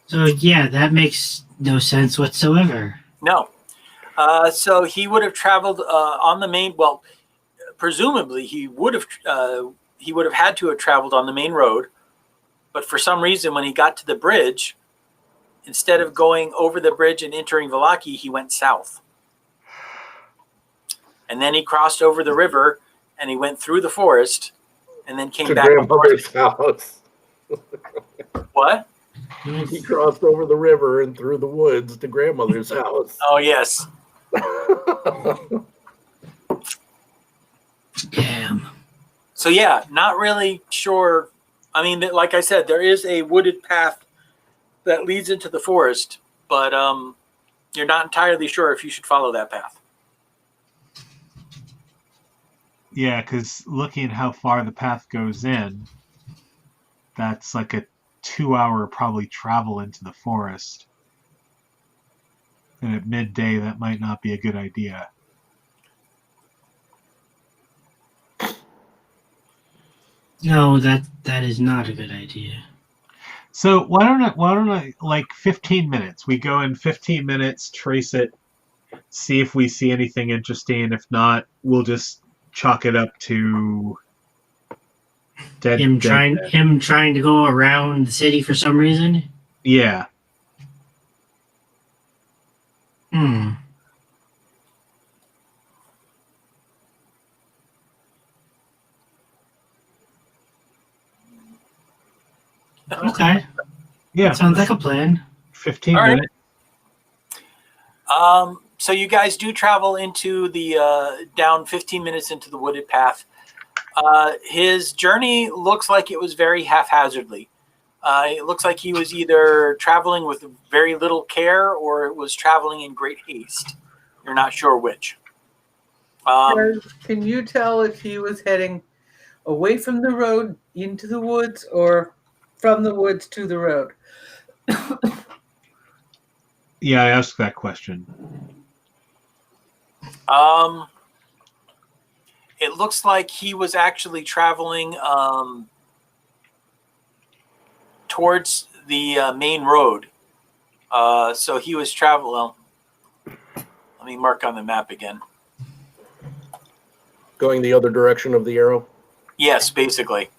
So, yeah, that makes no sense whatsoever. No. So he would have traveled on the main. Well, presumably he would have had to have traveled on the main road, but for some reason, when he got to the bridge, instead of going over the bridge and entering Vallaki, he went south, and then he crossed over the river and he went through the forest, and then came To back. grandmother's house. What? He crossed over the river and through the woods to grandmother's house. Oh yes. Damn. So yeah, not really sure. I mean, like I said, there is a wooded path that leads into the forest, but you're not entirely sure if you should follow that path. Yeah, because looking at how far the path goes in, that's like a 2-hour probably travel into the forest. And at midday, that might not be a good idea. No, that is not a good idea. So why don't I like 15 minutes? We go in 15 minutes, trace it, see if we see anything interesting. If not, we'll just chalk it up to him trying to go around the city for some reason. Yeah. Okay. Yeah. That sounds like a plan. 15 All right. minutes. So you guys do travel into the down 15 minutes into the wooded path. His journey looks like it was very haphazardly. It looks like he was either traveling with very little care or it was traveling in great haste. You're not sure which. Can you tell if he was heading away from the road into the woods or from the woods to the road? Yeah, I asked that question. It looks like he was actually traveling towards the main road. So he was traveling. Well, let me mark on the map again. Going the other direction of the arrow? Yes, basically.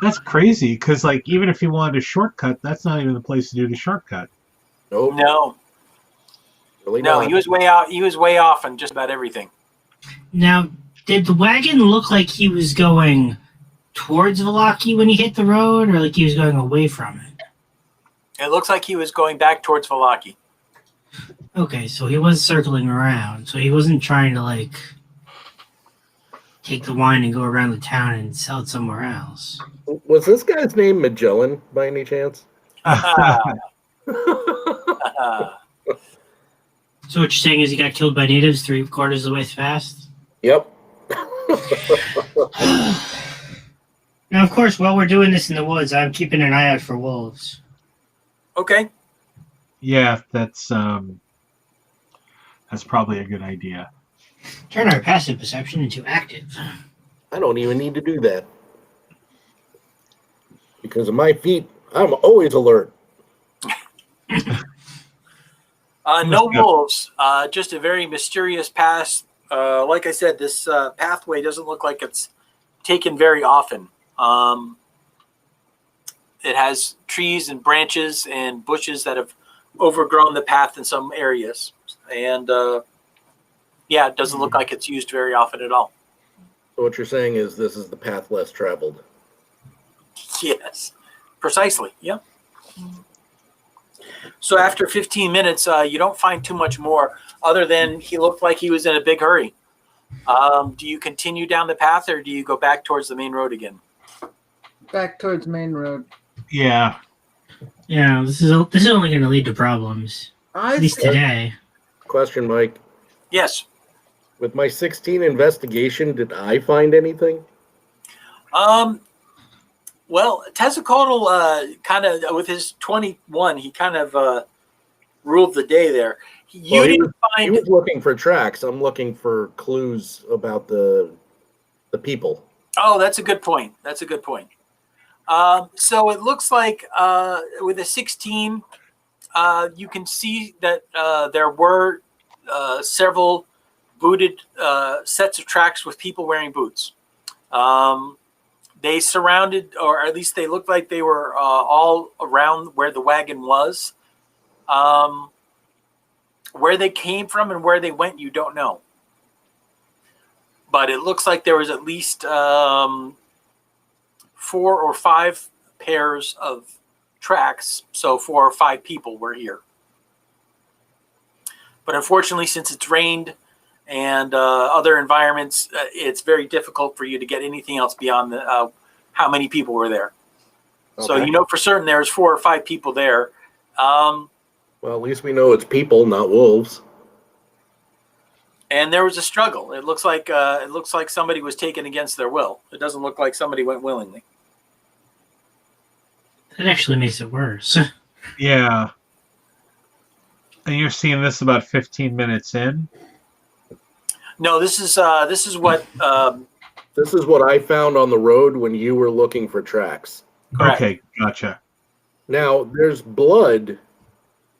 That's crazy, because like even if he wanted a shortcut, that's not even the place to do the shortcut. Nope. No. Really No, not. he was way out. He was way off on just about everything. Now, did the wagon look like he was going towards Vallaki when he hit the road, or like he was going away from it? It looks like he was going back towards Vallaki. Okay, so he was circling around. So he wasn't trying to like take the wine and go around the town and sell it somewhere else. Was this guy's name Magellan by any chance? So what you're saying is he got killed by natives 3/4 of the way fast? Yep. Now, of course, while we're doing this in the woods, I'm keeping an eye out for wolves. Okay. Yeah, that's probably a good idea. Turn our passive perception into active. I don't even need to do that. Because of my feet, I'm always alert. No wolves. Just a very mysterious path. Like I said, this pathway doesn't look like it's taken very often. It has trees and branches and bushes that have overgrown the path in some areas. And yeah, it doesn't look like it's used very often at all. So what you're saying is this is the path less traveled. Yes, precisely. Yeah. So after 15 minutes, you don't find too much more other than he looked like he was in a big hurry. Do you continue down the path or do you go back towards the main road again? Back towards main road. Yeah. Yeah, this is only going to lead to problems. At least today. Question, Mike. Yes. With my 16 investigation, did I find anything? Well, Tezcatl kind of, with his 21, he kind of ruled the day there. You didn't find... He was looking for tracks. I'm looking for clues about the people. Oh, that's a good point. That's a good point. So it looks like with a 16, you can see that there were several booted sets of tracks with people wearing boots. They surrounded, or at least they looked like they were all around where the wagon was. Where they came from and where they went, you don't know. But it looks like there was at least 4 or 5 pairs of tracks. So 4 or 5 people were here. But unfortunately, since it's rained and other environments, it's very difficult for you to get anything else beyond the, how many people were there. Okay. So you know for certain there's 4 or 5 people there. Well, at least we know it's people, not wolves. And there was a struggle. It looks like somebody was taken against their will. It doesn't look like somebody went willingly. That actually makes it worse. Yeah. And you're seeing this about 15 minutes in? No, this is what this is what I found on the road when you were looking for tracks. Correct. Okay, gotcha. Now there's blood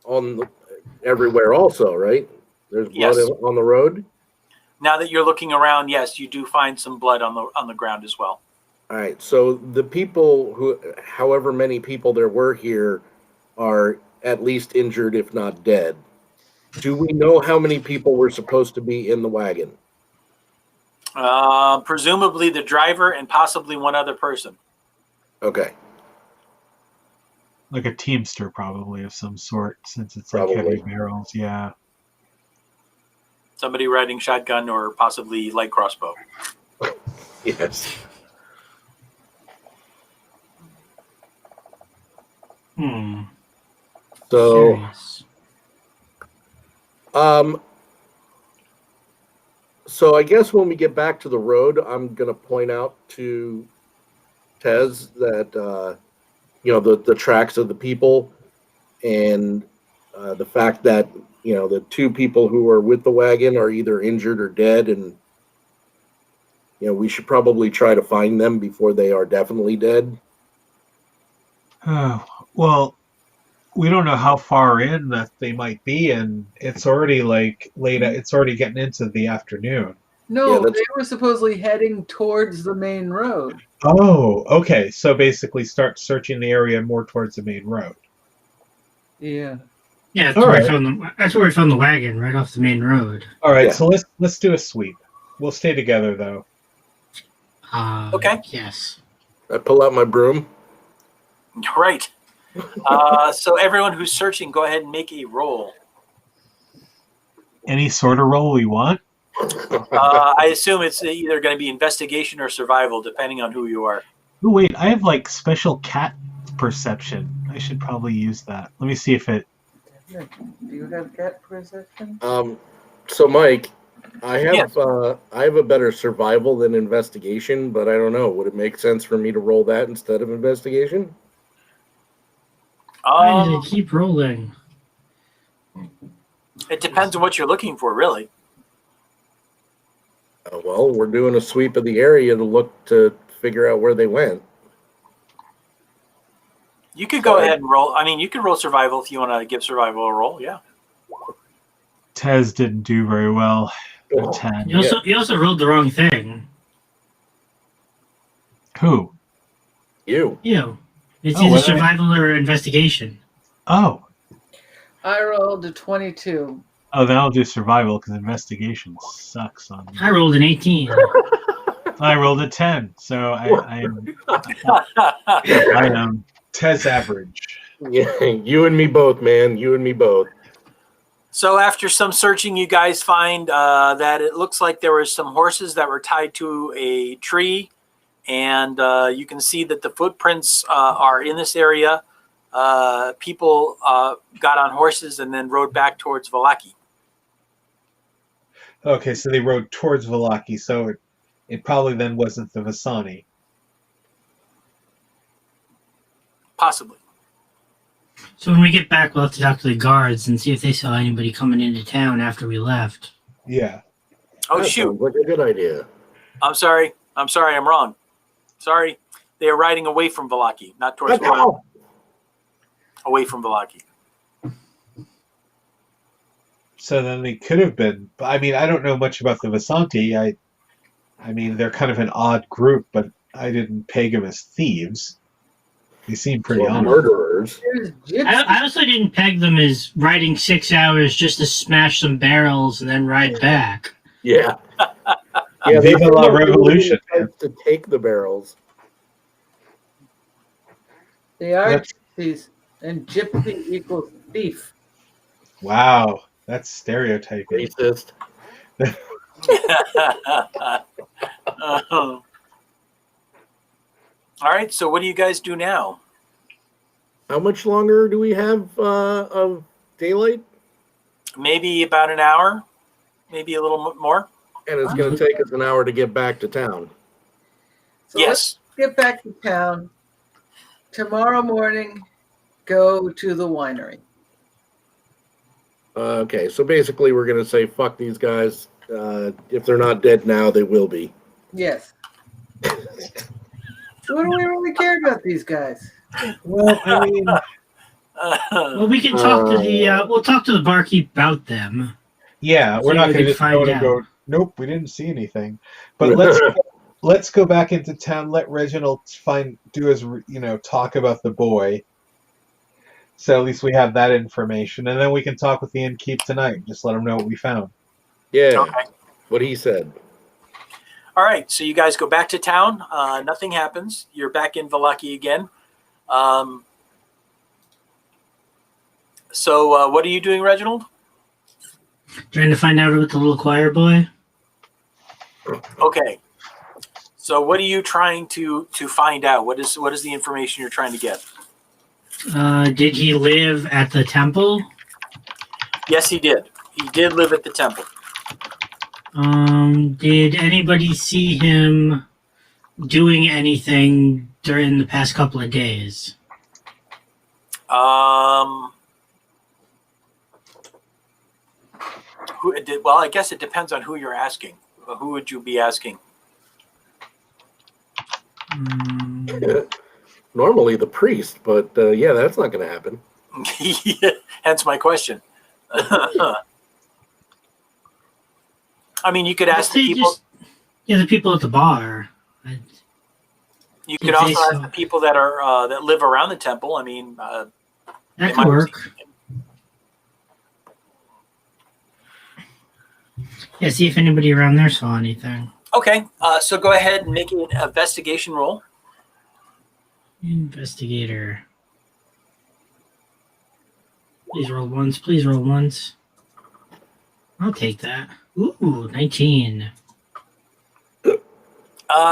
on everywhere, also, right? There's blood on the road. Now that you're looking around, yes, you do find some blood on the ground as well. All right. So the people who, however many people there were here, are at least injured, if not dead. Do we know how many people were supposed to be in the wagon? Presumably the driver and possibly one other person. Okay. Like a teamster, probably, of some sort, since it's Probably. like heavy barrels. Yeah. Somebody riding shotgun or possibly light crossbow. Yes. So, Curious. so I guess when we get back to the road, I'm going to point out to Tez that, the tracks of the people and the fact that, the two people who are with the wagon are either injured or dead. And, we should probably try to find them before they are definitely dead. Well, we don't know how far in that they might be, and it's already like late. It's already getting into the afternoon. No, they were supposedly heading towards the main road. Oh, okay. So basically, start searching the area more towards the main road. Yeah. Yeah, that's where we found the wagon, right off the main road. All right, so let's do a sweep. We'll stay together though. Okay. Yes. I pull out my broom. Right. So everyone who's searching, go ahead and make a roll. Any sort of roll we want. I assume it's either going to be investigation or survival, depending on who you are. Oh wait, I have like special cat perception. I should probably use that. Let me see if it. Do you have cat perception? So Mike, I have a better survival than investigation, but I don't know. Would it make sense for me to roll that instead of investigation? Why did it keep rolling? It depends on what you're looking for, really. Well, we're doing a sweep of the area to look to figure out where they went. You could go ahead and roll. I mean, you could roll survival if you want to give survival a roll. Yeah. Tez didn't do very well. A 10. You also rolled the wrong thing. Who? You. It's either survival or investigation. Oh. I rolled a 22. Oh, then I'll do survival because investigation sucks on me. I rolled an 18. I rolled a 10, so I am Tez average. Yeah, you and me both, man. You and me both. So after some searching, you guys find that it looks like there were some horses that were tied to a tree, and you can see that the footprints are in this area. People got on horses and then rode back towards Vallaki. Okay, so they rode towards Vallaki, so it probably then wasn't the Vasani. Possibly. So when we get back, we'll have to talk to the guards and see if they saw anybody coming into town after we left. Yeah. Oh, that shoot. Sounds like a good idea. I'm sorry. I'm wrong. Sorry. They are riding away from Vallaki, not towards Vallaki. Away from Vallaki. So then they could have been. I mean, I don't know much about the Vasanti. I mean, they're kind of an odd group, but I didn't peg them as thieves. They seem pretty honest. Murderers. I also didn't peg them as riding 6 hours just to smash some barrels and then ride back. Yeah. Yeah, Viva la Revolution. To take the barrels. They are gypsies, and gypsy equals thief. Wow, that's stereotyping. Racist. All right, so what do you guys do now? How much longer do we have of daylight? Maybe about an hour, maybe a little more. And it's going to take us an hour to get back to town. So let's get back to town. Tomorrow morning, go to the winery. Okay, so basically we're going to say, fuck these guys. If they're not dead now, they will be. Yes. What do we really care about these guys? Well, I mean... well, we can talk to the... we'll talk to the barkeep about them. Yeah, we're not going to just go and go, nope, we didn't see anything. But let's go back into town, let Reginald talk about the boy. So at least we have that information. And then we can talk with the innkeep tonight. Just let him know what we found. Yeah, what he said. All right, so you guys go back to town. Nothing happens. You're back in Vallaki again. So what are you doing, Reginald? Trying to find out about the little choir boy. Okay. So what are you trying to find out? What is the information you're trying to get? Did he live at the temple? Yes, he did. He did live at the temple. Did anybody see him doing anything during the past couple of days? Well, I guess it depends on who you're asking. Who would you be asking? Normally the priest, but yeah, that's not going to happen. Hence my question. I mean, you could ask the people. The people at the bar. You could also ask the people that are that live around the temple. I mean, that could work. Yeah, see if anybody around there saw anything. Okay, so go ahead and make an investigation roll. Investigator. Please roll once. Please roll once. I'll take that. Ooh, 19.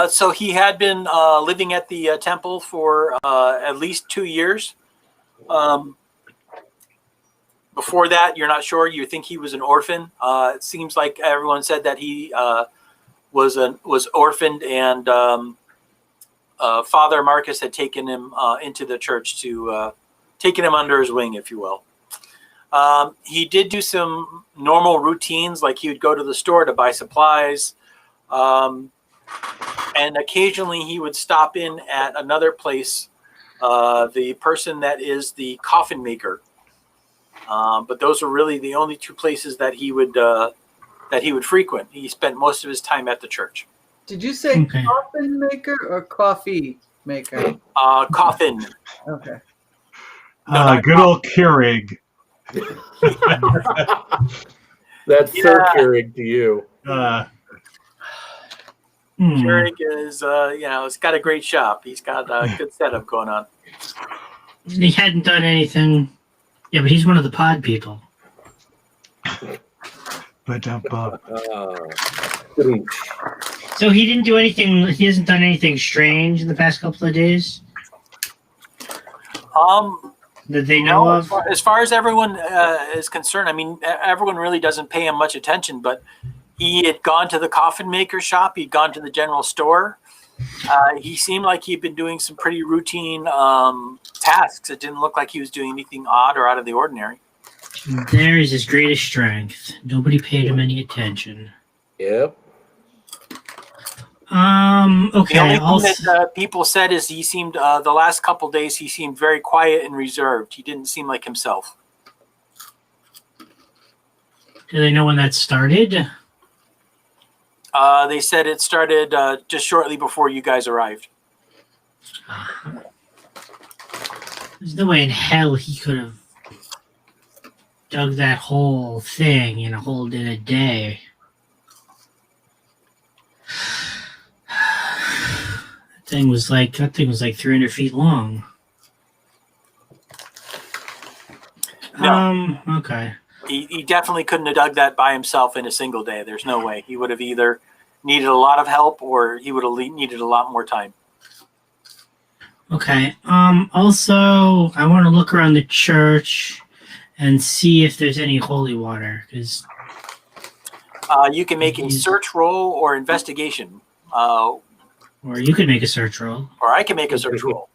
So he had been living at the temple for at least 2 years. Before that, you're not sure. You think he was an orphan. It seems like everyone said that he was orphaned, and Father Marcus had taken him into the church to taken him under his wing, if you will. He did do some normal routines, like he would go to the store to buy supplies, and occasionally he would stop in at another place, the person that is the coffin maker. But those are really the only two places that he would frequent. He spent most of his time at the church. Did you say coffin maker or coffee maker? Coffin. Okay. Good old Keurig. That's so Keurig to you. Keurig is, it's got a great shop. He's got a good setup going on. He hadn't done anything. Yeah, but he's one of the pod people. So he didn't do anything. He hasn't done anything strange in the past couple of days. That they know of. As far as everyone is concerned, I mean, everyone really doesn't pay him much attention. But he had gone to the coffin maker shop. He'd gone to the general store. He seemed like he'd been doing some pretty routine tasks. It didn't look like he was doing anything odd or out of the ordinary. There is his greatest strength. Nobody paid him any attention. Yep. Okay. The only thing that people said is he seemed the last couple days he seemed very quiet and reserved. He didn't seem like himself. Do they know when that started? They said it started just shortly before you guys arrived. There's no way in hell he could have dug that whole thing in a day. That thing was like 300 feet long. No. Okay. He definitely couldn't have dug that by himself in a single day. There's no way. He would have either needed a lot of help or he would have needed a lot more time. Okay. Also, I want to look around the church and see if there's any holy water. Because you can make a search roll or investigation. Or you could make a search roll. Or I can make a search roll.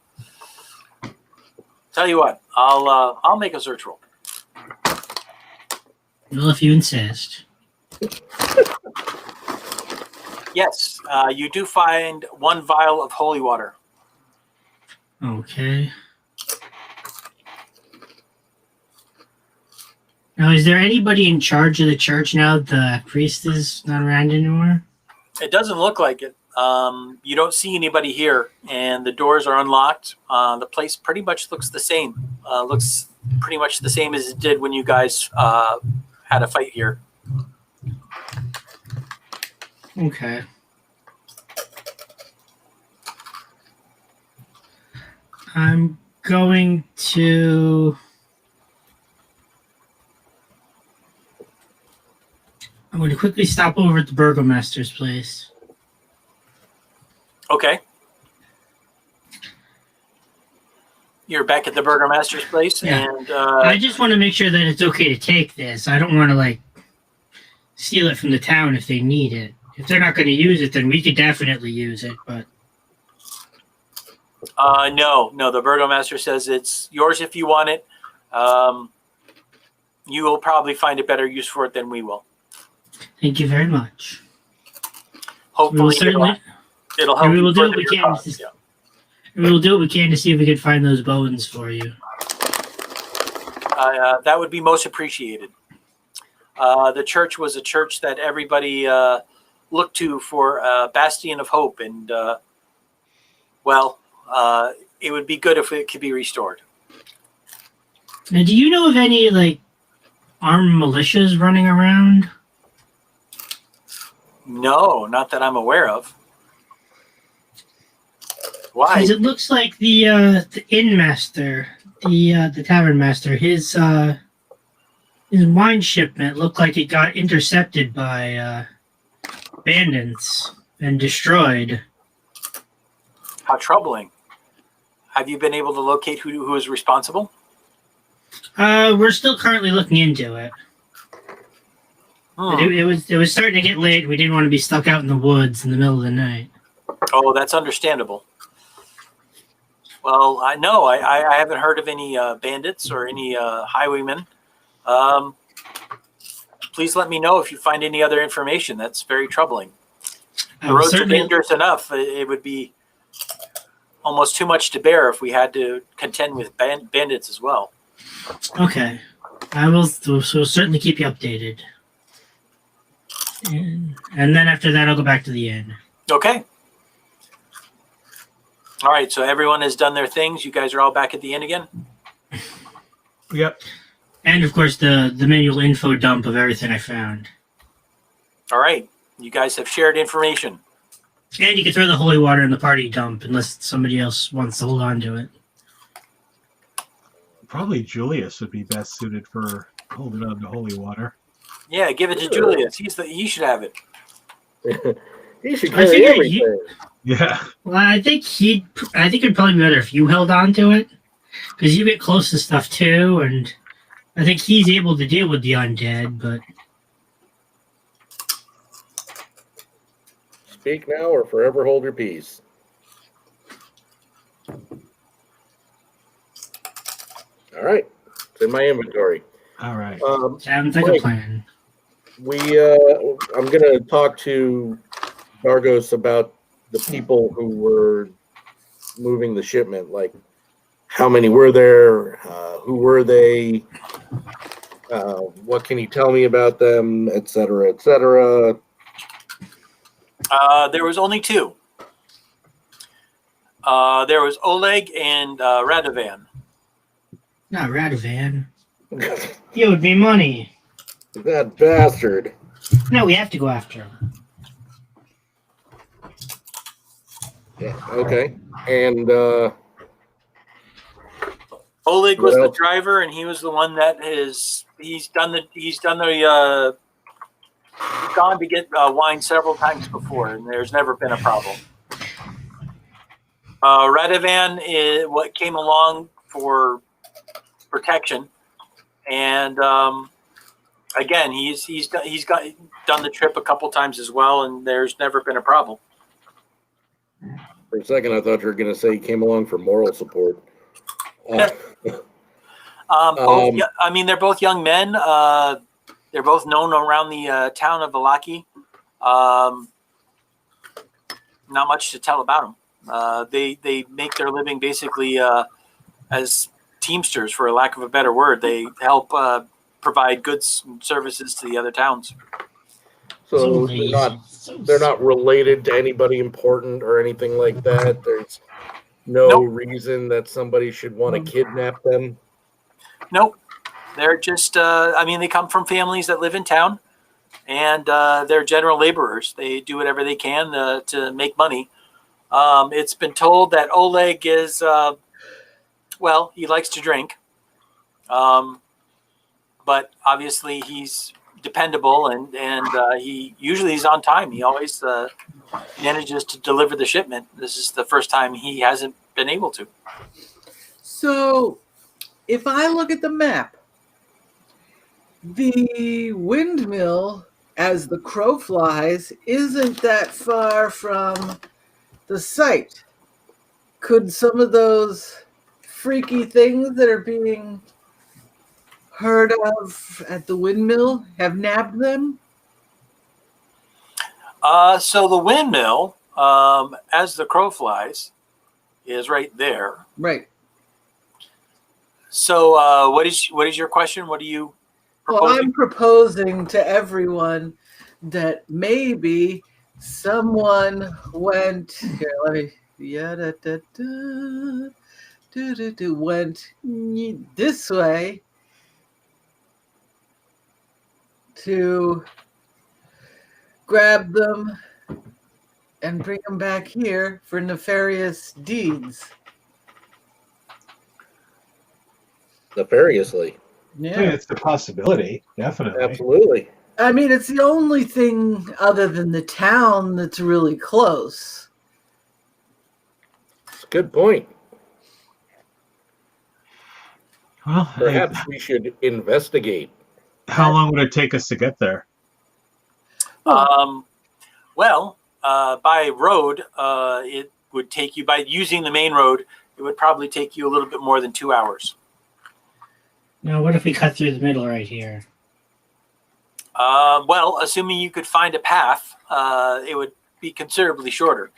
Tell you what, I'll make a search roll. Well, if you insist. Yes, you do find one vial of holy water. Okay. Now, is there anybody in charge of the church now? The priest is not around anymore? It doesn't look like it. You don't see anybody here, and the doors are unlocked. The place pretty much looks the same. Looks pretty much the same as it did when you guys had a fight here. Okay. I'm going to I'm going to quickly stop over at the burgomaster's place. Okay. You're back at the burgomaster's place, Yeah. and I just want to make sure that it's okay to take this. I don't want to steal it from the town if they need it. If they're not going to use it, then we could definitely use it. But no, the burgomaster says it's yours if you want it. You will probably find a better use for it than we will. thank you very much. Hopefully, it'll help. We will you do further what we your can. cause, yeah. We will do what we can to see if we can find those bones for you. That would be most appreciated. The church was a church that everybody looked to for a bastion of hope, and it would be good if it could be restored. Now, do you know of any armed militias running around? No, not that I'm aware of. Why? Because it looks like the inn master, the tavern master, his wine shipment looked like it got intercepted by bandits and destroyed. How troubling. Have you been able to locate who is responsible? We're still currently looking into it. It was starting to get late. We didn't want to be stuck out in the woods in the middle of the night. Oh, that's understandable. Well, I haven't heard of any bandits or any highwaymen. Please let me know if you find any other information. That's very troubling. The roads are dangerous enough. It would be almost too much to bear if we had to contend with bandits as well. Okay. I will certainly keep you updated. And then after that, I'll go back to the inn. Okay. All right, so everyone has done their things. You guys are all back at the inn again? Yep. And, of course, the manual info dump of everything I found. All right. You guys have shared information. And you can throw the holy water in the party dump unless somebody else wants to hold on to it. Probably Julius would be best suited for holding on to holy water. Yeah, give it to Julius. He should have it. He should carry everything. Yeah. Well, I think it'd probably be better if you held on to it, because you get close to stuff too, and I think he's able to deal with the undead. But Speak now or forever hold your peace. All right, it's in my inventory. All right. sounds like a plan. I'm gonna talk to Dargos about the people who were moving the shipment. Like, how many were there? Who were they? What can you tell me about them, et cetera, et cetera? There was only two. There was Oleg and Radovan. Not Radovan. He owed me money. That bastard. No, we have to go after him. Yeah, okay. And Oleg was the driver, and he was the one that he's gone to get wine several times before, and there's never been a problem. Radovan is what came along for protection, and again, he's done the trip a couple times as well, and there's never been a problem. For a second, I thought you were going to say he came along for moral support. I mean, they're both young men. They're both known around the town of Vallaki. Not much to tell about them. They make their living basically as teamsters, for a lack of a better word. They help provide goods and services to the other towns. So they're not related to anybody important or anything like that. There's no reason that somebody should want to kidnap them. Nope. They're just, they come from families that live in town, and they're general laborers. They do whatever they can to make money. It's been told that Oleg is, he likes to drink. But obviously he's dependable, and he usually is on time. He always manages to deliver the shipment. This is the first time he hasn't been able to. So, if I look at the map, the windmill, as the crow flies, isn't that far from the site. Could some of those freaky things that are being heard of at the windmill have nabbed them? So the windmill, as the crow flies, is right there. Right. So what is your question? What are you proposing? Well, I'm proposing to everyone that maybe someone went here. Let me. Went this way to grab them and bring them back here for nefarious deeds. Nefariously. Yeah, it's a possibility, definitely. Absolutely. I mean, it's the only thing other than the town that's really close. It's a good point. Well, Perhaps we should investigate. how long would it take us to get there? Well, by road, it would take you, by using the main road, it would probably take you a little bit more than 2 hours. Now, what if we cut through the middle right here? Well, assuming you could find a path, it would be considerably shorter.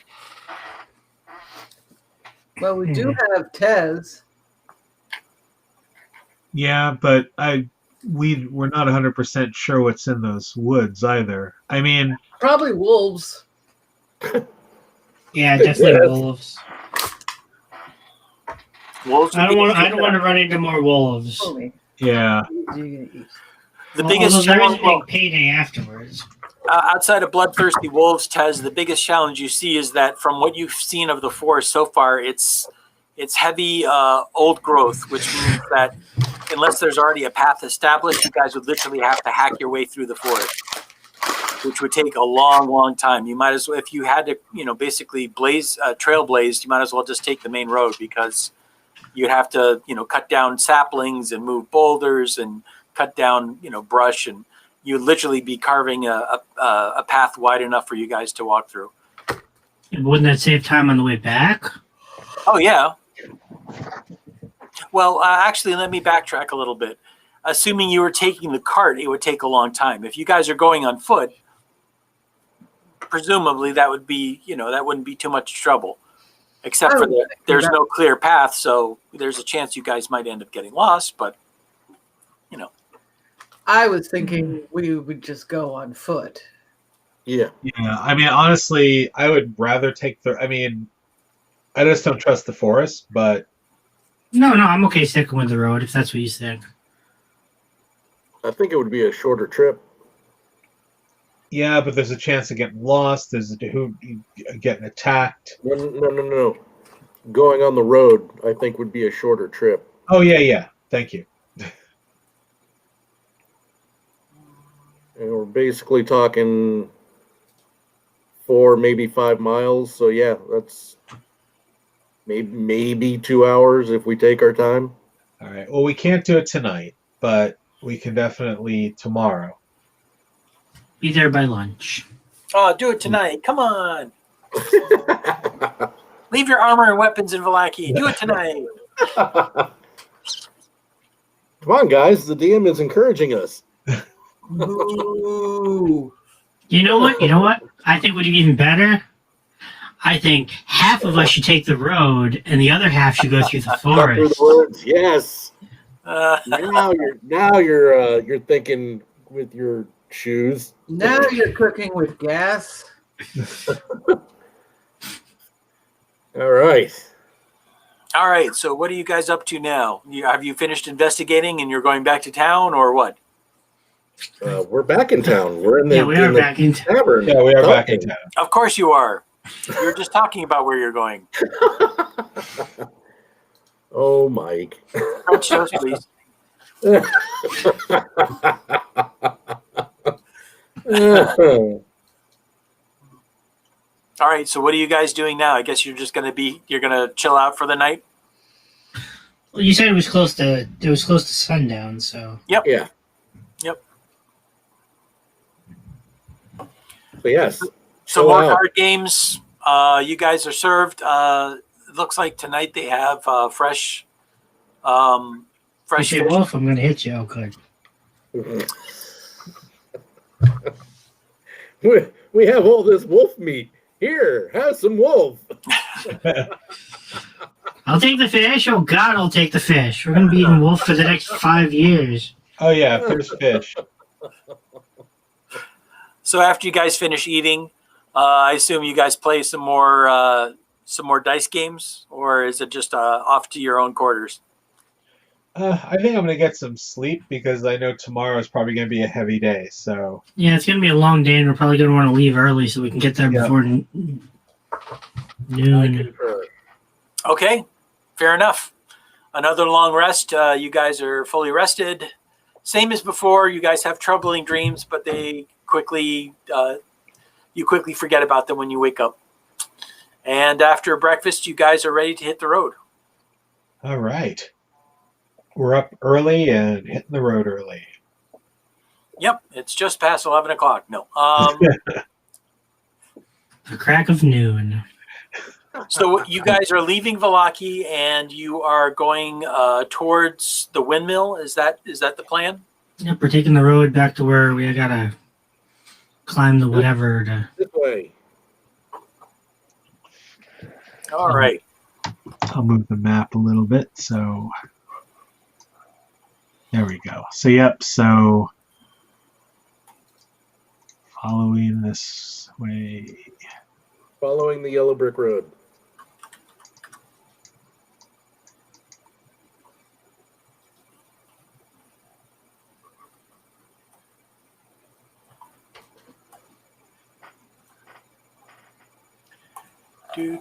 Well, we do have Tez. Yeah, but we're not 100% sure what's in those woods either. I mean, Probably wolves. Yeah, definitely wolves. Wolves. I don't want to run into more wolves. yeah. The biggest Although there is a challenge, big payday afterwards. outside of bloodthirsty wolves, Tez, the biggest challenge you see is that from what you've seen of the forest so far, it's heavy old growth, which means that unless there's already a path established, you guys would literally have to hack your way through the forest, which would take a long, long time. You might as well, if you had to, basically trailblaze, you might as well just take the main road, because you'd have to, cut down saplings and move boulders and cut down, brush, and you'd literally be carving a path wide enough for you guys to walk through. Wouldn't that save time on the way back? Oh, yeah. Well, actually, let me backtrack a little bit. Assuming you were taking the cart, it would take a long time. If you guys are going on foot, presumably that would be, that wouldn't be too much trouble. Except for that there's no clear path, so there's a chance you guys might end up getting lost, but, I was thinking we would just go on foot. Yeah. Yeah, I mean, honestly, I would rather take I just don't trust the forest, but... No, I'm okay sticking with the road if that's what you think. I think it would be a shorter trip. Yeah, but there's a chance of getting lost. There's getting attacked. No. Going on the road, I think, would be a shorter trip. Oh, yeah. Thank you. And we're basically talking 4, maybe 5 miles. So, yeah, that's maybe 2 hours if we take our time. All right. Well, we can't do it tonight, but we can definitely tomorrow. Be there by lunch. Oh, do it tonight. Come on. Leave your armor and weapons in Vallaki. Do it tonight. Come on, guys. The DM is encouraging us. Ooh. You know what? I think would be even better. I think half of us should take the road, and the other half should go through the forest. Through the woods, yes. Now you're thinking with your shoes. Now you're cooking with gas. All right. So what are you guys up to now? Have you finished investigating and you're going back to town, or what? We're back in town. We're in the back in town. tavern. Yeah, we are back in town. Of course you are. You're just talking about where you're going. Oh, Mike. French toast, please. All right. So what are you guys doing now? I guess you're gonna chill out for the night. Well, you said it was close to sundown, so. Yep. Yeah. Yep. So yes. So Chill more out. card games. You guys are served. It looks like tonight they have fresh You fish. say, Wolf, I'm going to hit you. Oh, good. We have all this wolf meat. Here, have some wolf. I'll take the fish. Oh, God, I'll take the fish. We're going to be eating wolf for the next 5 years. Oh yeah, if there's fish. So after you guys finish eating, I assume you guys play some more dice games, or is it just off to your own quarters? I think I'm gonna get some sleep because I know tomorrow is probably gonna be a heavy day. So Yeah, it's going to be a long day, and we're probably going to want to leave early so we can get there before noon. Okay, fair enough. Another long rest. You guys are fully rested. Same as before. You guys have troubling dreams, but they quickly you quickly forget about them when you wake up. And after breakfast, you guys are ready to hit the road. all right, we're up early and hitting the road early. Yep, it's just past 11 o'clock. No. The crack of noon. So you guys are leaving Vallaki and you are going towards the windmill. Is that the plan? Yep, we're taking the road back to where we got to climb the whatever. This way. All right. I'll move the map a little bit. So there we go. So yep. So following this way. Following the yellow brick road.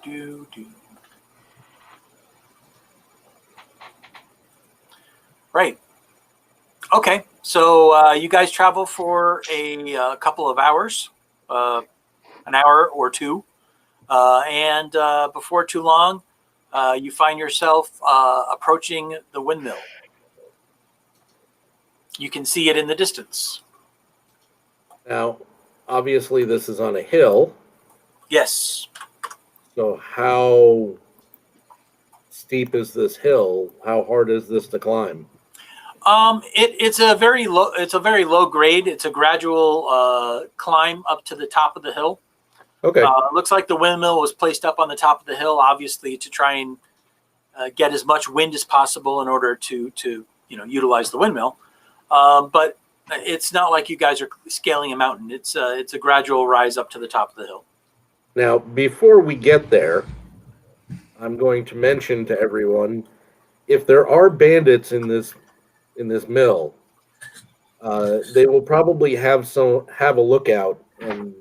Do. Right. Okay. So you guys travel for a couple of hours, an hour or two, and before too long, you find yourself approaching the windmill. You can see it in the distance. Now, obviously, this is on a hill. Yes. So how steep is this hill? How hard is this to climb? It's a very low grade. It's a gradual climb up to the top of the hill. Okay. It looks like the windmill was placed up on the top of the hill, obviously, to try and get as much wind as possible in order to utilize the windmill. But it's not like you guys are scaling a mountain. It's a gradual rise up to the top of the hill. Now, before we get there, I'm going to mention to everyone, if there are bandits in this mill, they will probably have a lookout, and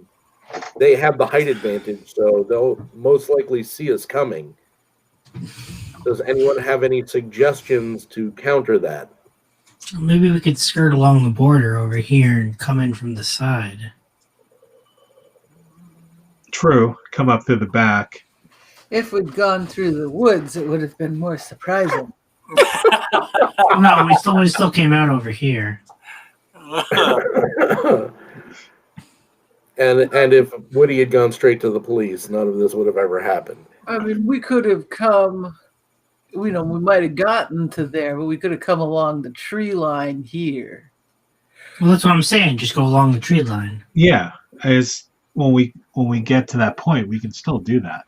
they have the height advantage, so they'll most likely see us coming. Does anyone have any suggestions to counter that? Maybe we could skirt along the border over here and come in from the side. True. Come up through the back. If we'd gone through the woods, it would have been more surprising. No, we still came out over here. And if Woody had gone straight to the police, none of this would have ever happened. I mean, we could have come, we might have gotten to there, but we could have come along the tree line here. Well, that's what I'm saying. Just go along the tree line. Yeah, as when we get to that point, we can still do that.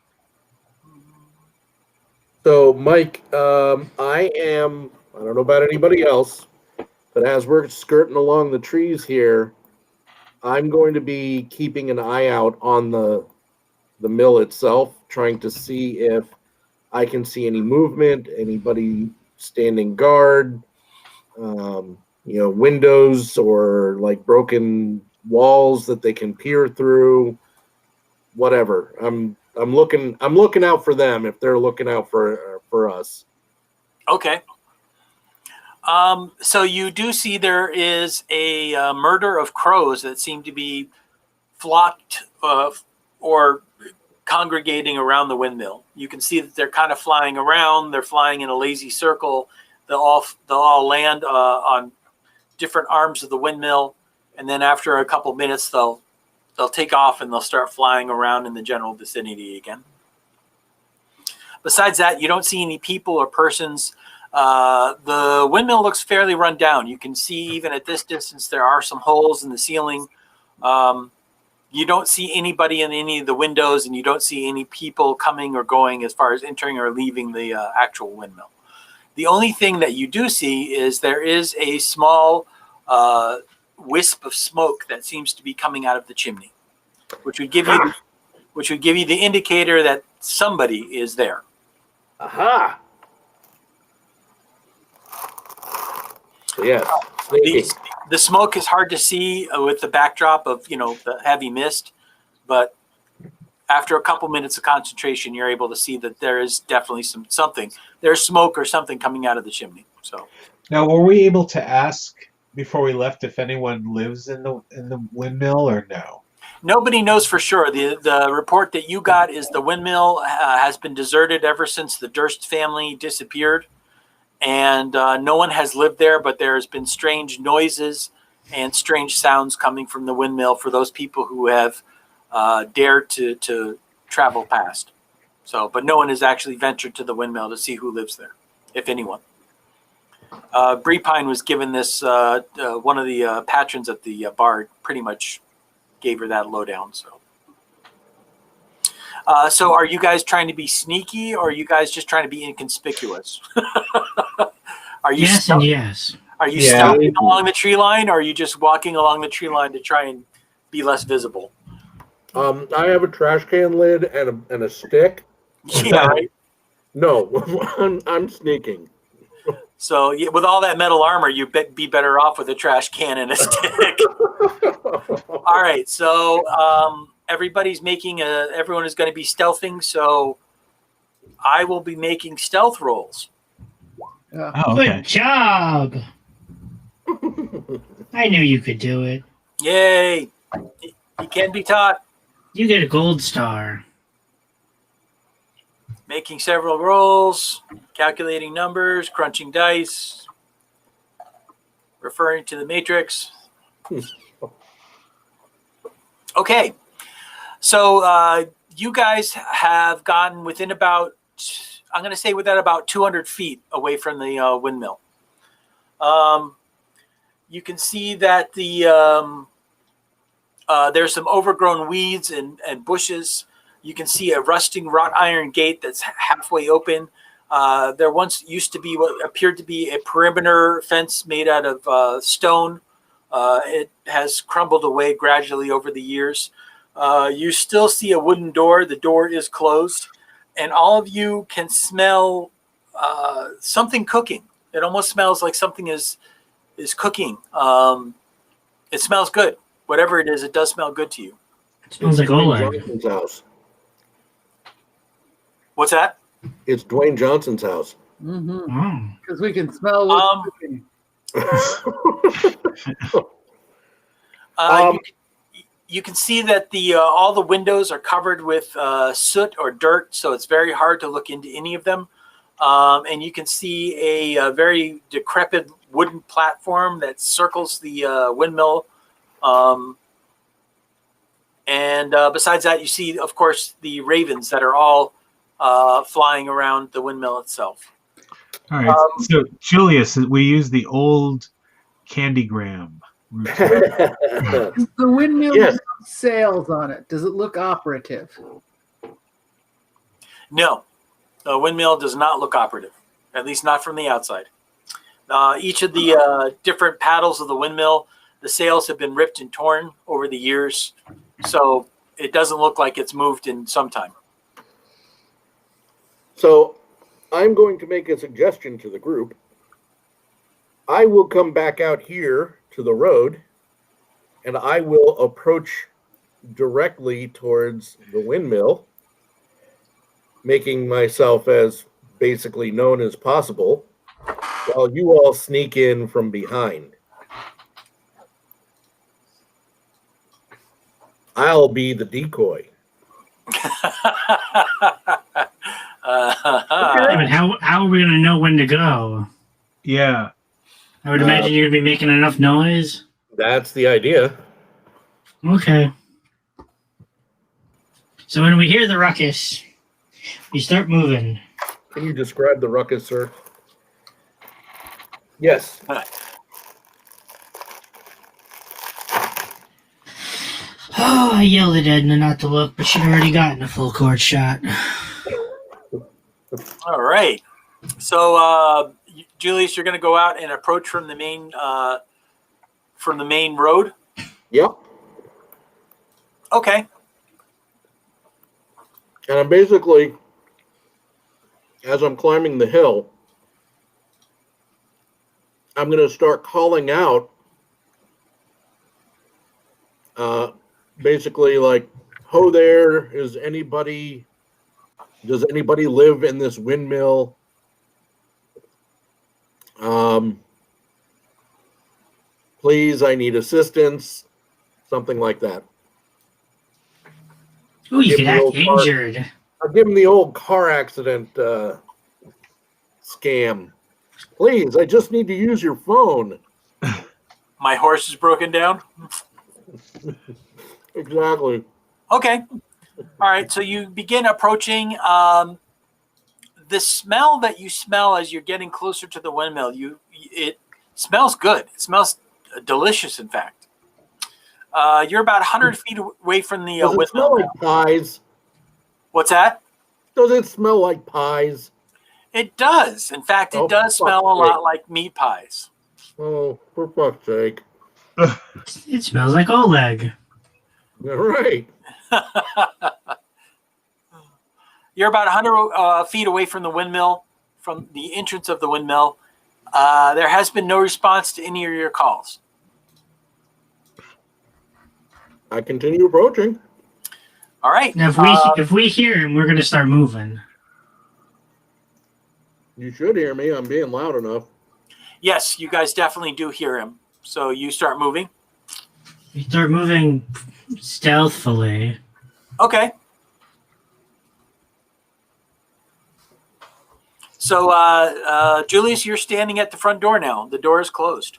So, Mike, I don't know about anybody else, but as we're skirting along the trees here, I'm going to be keeping an eye out on the mill itself, trying to see if I can see any movement, anybody standing guard, windows or like broken walls that they can peer through, whatever. I'm looking out for them if they're looking out for us. Okay. So you do see there is a murder of crows that seem to be flocked or congregating around the windmill. You can see that they're kind of flying around. They're flying in a lazy circle. They'll all land on different arms of the windmill, and then after a couple minutes, they'll take off and they'll start flying around in the general vicinity again. Besides that, you don't see any people or persons. The windmill looks fairly run down. You can see even at this distance there are some holes in the ceiling. You don't see anybody in any of the windows, and you don't see any people coming or going as far as entering or leaving the actual windmill. The only thing that you do see is there is a small wisp of smoke that seems to be coming out of the chimney, which would give you the indicator that somebody is there. Aha! Yes. The smoke is hard to see with the backdrop of, the heavy mist, but after a couple minutes of concentration, you're able to see that there is definitely something. There's smoke or something coming out of the chimney. So Now, were we able to ask before we left if anyone lives in the windmill or no? nobody knows for sure. The report that you got is the windmill has been deserted ever since the Durst family disappeared. And no one has lived there, but there's been strange noises and strange sounds coming from the windmill for those people who have dared to travel past. So, but no one has actually ventured to the windmill to see who lives there, if anyone. Bree Pine was given this, one of the patrons at the bar pretty much gave her that lowdown. So are you guys trying to be sneaky, or are you guys just trying to be inconspicuous? Are you Yes and yes. Are you stealthing along the tree line, or are you just walking along the tree line to try and be less visible? I have a trash can lid and a stick. Yeah, right. No, I'm sneaking. So with all that metal armor, you'd be better off with a trash can and a stick. All right, so everybody's making everyone is going to be stealthing, so I will be making stealth rolls. Oh, okay. Good job. I knew you could do it. Yay! You can be taught. You get a gold star. Making several rolls, calculating numbers, crunching dice, referring to the matrix. Okay, so you guys have gotten within about, I'm going to say within about 200 feet away from the windmill. You can see that there's some overgrown weeds and bushes. You can see a rusting wrought iron gate that's halfway open. There once used to be what appeared to be a perimeter fence made out of stone. It has crumbled away gradually over the years. You still see a wooden door. The door is closed. And all of you can smell something cooking. It almost smells like something is cooking. It smells good. Whatever it is, it does smell good to you. It smells like Oleg. Johnson's house. What's that? It's Dwayne Johnson's house. Mm-hmm. Because we can smell what's cooking. You can see that all the windows are covered with soot or dirt, so it's very hard to look into any of them. And you can see a very decrepit wooden platform that circles the windmill. And besides that, you see, of course, the ravens that are all flying around the windmill itself. All right. So, Julius, we use the old candygram. The windmill has sails on it. Does it look operative? No, the windmill does not look operative, at least not from the outside. Each of the different paddles of the windmill, the sails have been ripped and torn over the years, so it doesn't look like it's moved in some time. So I'm going to make a suggestion to the group. I will come back out here to the road, and I will approach directly towards the windmill, making myself as basically known as possible. while you all sneak in from behind. I'll be the decoy. But how are we going to know when to go? Yeah. I would imagine you're going to be making enough noise. That's the idea. Okay. So when we hear the ruckus, we start moving. Can you describe the ruckus, sir? Yes. Oh, I yelled at Edna not to look, but she'd already gotten a full court shot. All right. So, Julius, you're going to go out and approach from the main road. Yep. Okay. And I'm basically, as I'm climbing the hill, I'm going to start calling out, basically like, "Ho there, does anybody live in this windmill? Please, I need assistance," something like that. Oh, you could act injured. I'll give him the old car accident scam. "Please, I just need to use your phone." My horse is broken down. Exactly. Okay. All right. So you begin approaching. The smell that you smell as you're getting closer to the windmill, it smells good. It smells delicious, in fact. You're about 100 feet away from the Does it windmill. smell like pies? What's that? Does it smell like pies? It does. In fact, it does smell a lot like meat pies. Oh, for fuck's sake. It smells like Oleg. All right. You're about 100 feet away from the windmill, from the entrance of the windmill. There has been no response to any of your calls. I continue approaching. All right. Now, if we hear him, we're going to start moving. You should hear me. I'm being loud enough. Yes, you guys definitely do hear him. So you start moving. We start moving stealthily. Okay. So, Julius, you're standing at the front door now. The door is closed.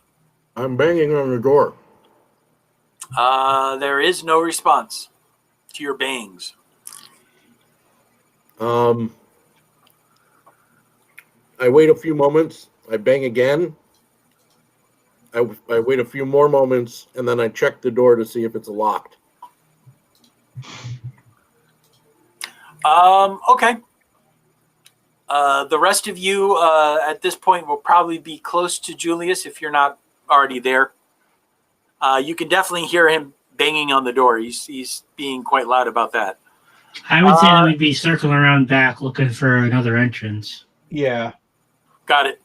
I'm banging on the door. There is no response to your bangs. I wait a few moments. I bang again. I wait a few more moments, and then I check the door to see if it's locked. Okay. The rest of you at this point will probably be close to Julius if you're not already there. You can definitely hear him banging on the door. He's being quite loud about that. I would say that we'd be circling around back looking for another entrance. Yeah. Got it.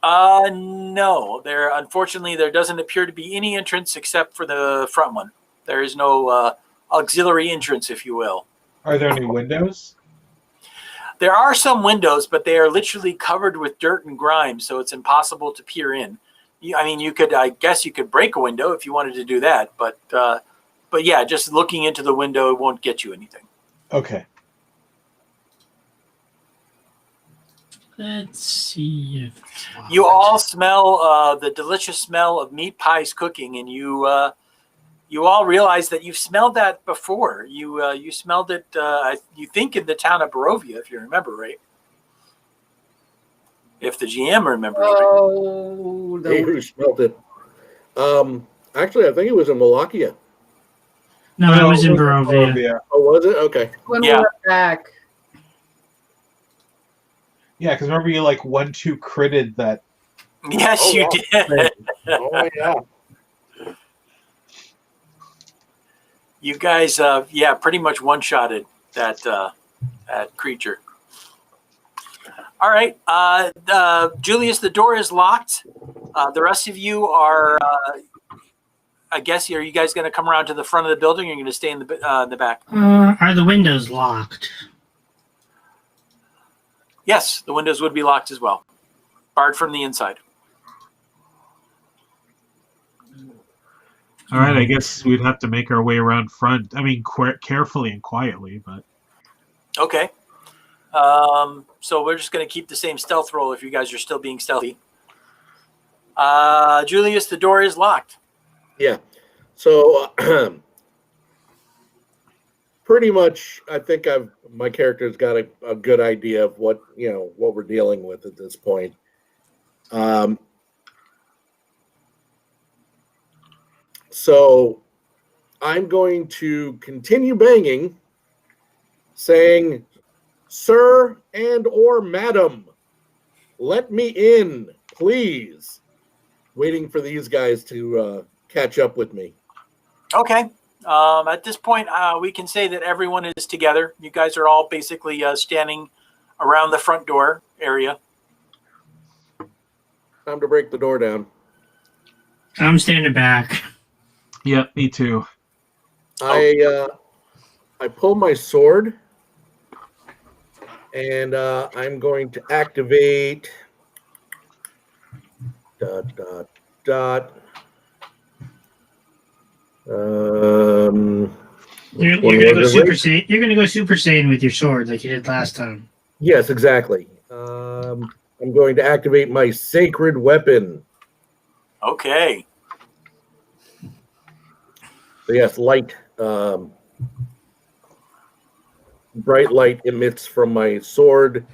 No. Unfortunately, there doesn't appear to be any entrance except for the front one. There is no auxiliary entrance, if you will. Are there any windows? There are some windows, but they are literally covered with dirt and grime, so it's impossible to peer in. I guess you could break a window if you wanted to do that, but yeah, just looking into the window won't get you anything. Okay. Let's see if you all smell the delicious smell of meat pies cooking, and you all realize that you've smelled that before. You smelled it, you think, in the town of Barovia, if you remember right. If the GM remembers right. Hey, who smelled it? Actually, I think it was in Vallaki. No, it was in Barovia. Oh, was it? Okay. When we went back. Yeah, because remember you 1-2 critted that. Yes, you did. Oh, yeah. You guys, pretty much one-shotted that creature. All right, Julius, the door is locked. The rest of you are, I guess, are you guys going to come around to the front of the building, or are you going to stay in the back? Are the windows locked? Yes, the windows would be locked as well, barred from the inside. All right, I guess we'd have to make our way around front. I mean, carefully and quietly, but Okay. So we're just going to keep the same stealth roll if you guys are still being stealthy. Julius, the door is locked. Yeah. So pretty much, I think my character's got a good idea of what we're dealing with at this point. So I'm going to continue banging, saying, "Sir and or madam, let me in, please." Waiting for these guys to catch up with me. Okay. At this point, we can say that everyone is together. You guys are all basically standing around the front door area. Time to break the door down. I'm standing back. Yep, me too. I pull my sword, and I'm going to activate. ... You're gonna go Super Saiyan. You're gonna go Super Saiyan with your sword like you did last time. Yes, exactly. I'm going to activate my sacred weapon. Okay. So yes, light, bright light emits from my sword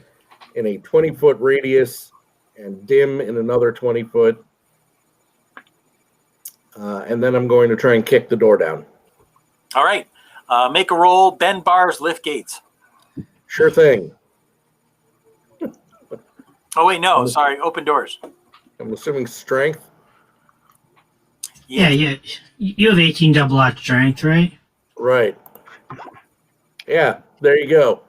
in a 20-foot radius and dim in another 20-foot. And then I'm going to try and kick the door down. All right. Make a roll. Bend bars, lift gates. Sure thing. Oh, wait, no. Sorry. Open doors. I'm assuming strength. Yeah. You have 18 double lot strength, right? Right. Yeah, there you go.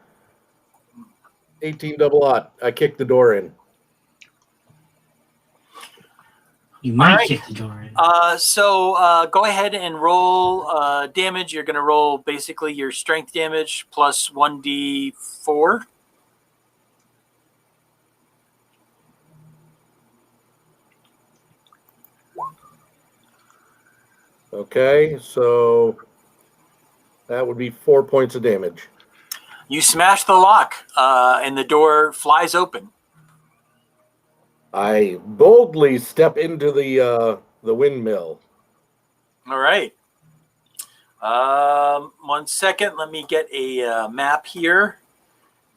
18 double aught. I kicked the door in. You might kick the door in. So go ahead and roll damage. You're going to roll basically your strength damage plus 1d4. Okay, so that would be 4 points of damage. You smash the lock, and the door flies open. I boldly step into the windmill. All right. 1 second. Let me get a map here.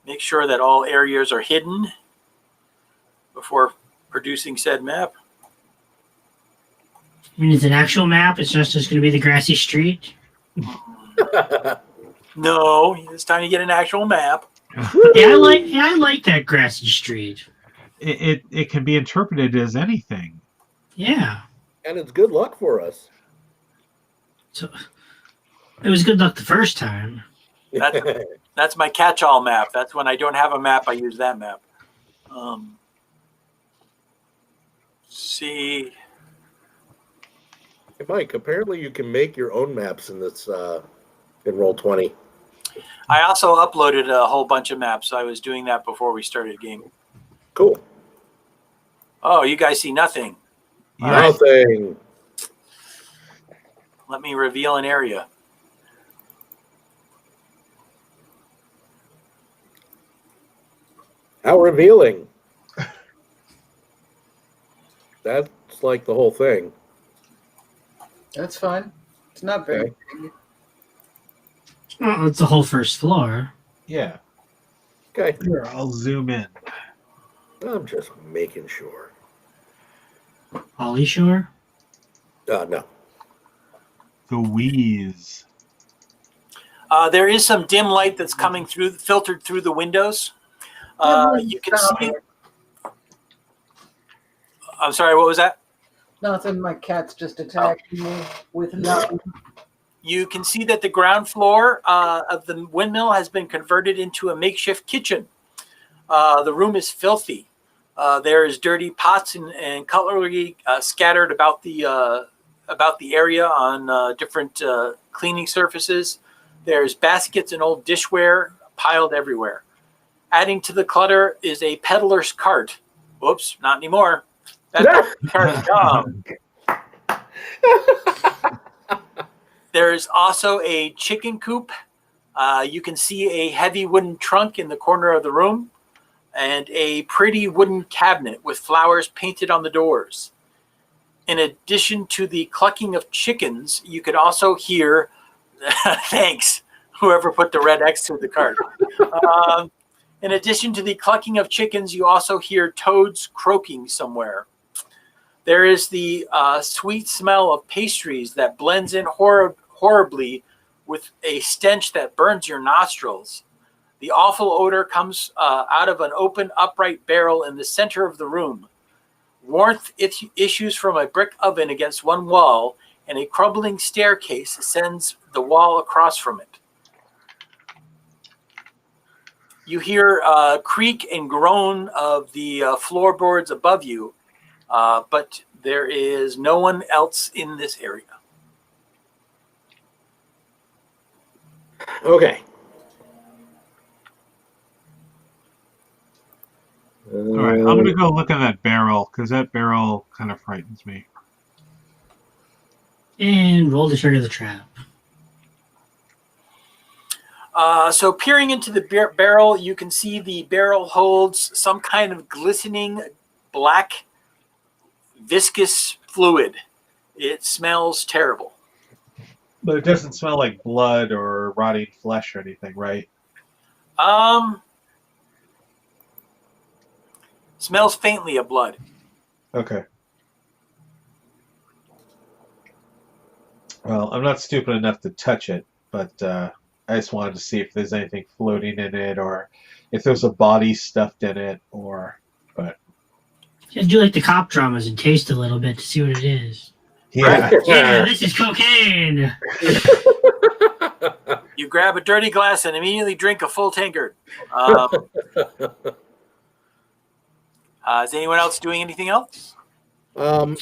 Make sure that all areas are hidden before producing said map. I mean, it's an actual map. It's just going to be the grassy street. No, it's time to get an actual map. Yeah, I like that grassy street. It can be interpreted as anything. Yeah. And it's good luck for us. So it was good luck the first time. That's my catch-all map. That's when I don't have a map, I use that map. See. Hey, Mike, apparently you can make your own maps in this in Roll20. I also uploaded a whole bunch of maps. I was doing that before we started the game. Cool. Oh, you guys see nothing. Nothing. Let me reveal an area. How revealing. That's like the whole thing. That's fine. It's not very big. Well, it's the whole first floor. Yeah. Okay. Here, I'll zoom in. I'm just making sure. Ollie Shore? No. The wheeze. There is some dim light that's coming through, filtered through the windows. You can see. I'm sorry, what was that? Nothing. My cat's just attacked me with nothing. You can see that the ground floor of the windmill has been converted into a makeshift kitchen. The room is filthy. There is dirty pots and cutlery scattered about the area on different cleaning surfaces. There's baskets and old dishware piled everywhere. Adding to the clutter is a peddler's cart. Whoops, not anymore. That cart is gone. There's also a chicken coop. You can see a heavy wooden trunk in the corner of the room and a pretty wooden cabinet with flowers painted on the doors. In addition to the clucking of chickens, you could also hear, thanks, whoever put the red X through the card. In addition to the clucking of chickens, you also hear toads croaking somewhere. There is the sweet smell of pastries that blends in horribly with a stench that burns your nostrils. The awful odor comes out of an open, upright barrel in the center of the room. Warmth issues from a brick oven against one wall, and a crumbling staircase ascends the wall across from it. You hear creak and groan of the floorboards above you, but there is no one else in this area. Okay. All right, I'm going to go look at that barrel, because that barrel kind of frightens me. And roll to trigger the trap. So peering into the barrel, you can see the barrel holds some kind of glistening black viscous fluid. It smells terrible. But it doesn't smell like blood or rotting flesh or anything, right? Smells faintly of blood. Okay. Well, I'm not stupid enough to touch it, but I just wanted to see if there's anything floating in it, or if there's a body stuffed in it, but Just do like the cop dramas and taste a little bit to see what it is. yeah. Yeah, this is cocaine. You grab a dirty glass and immediately drink a full tankard. Is anyone else doing anything else? I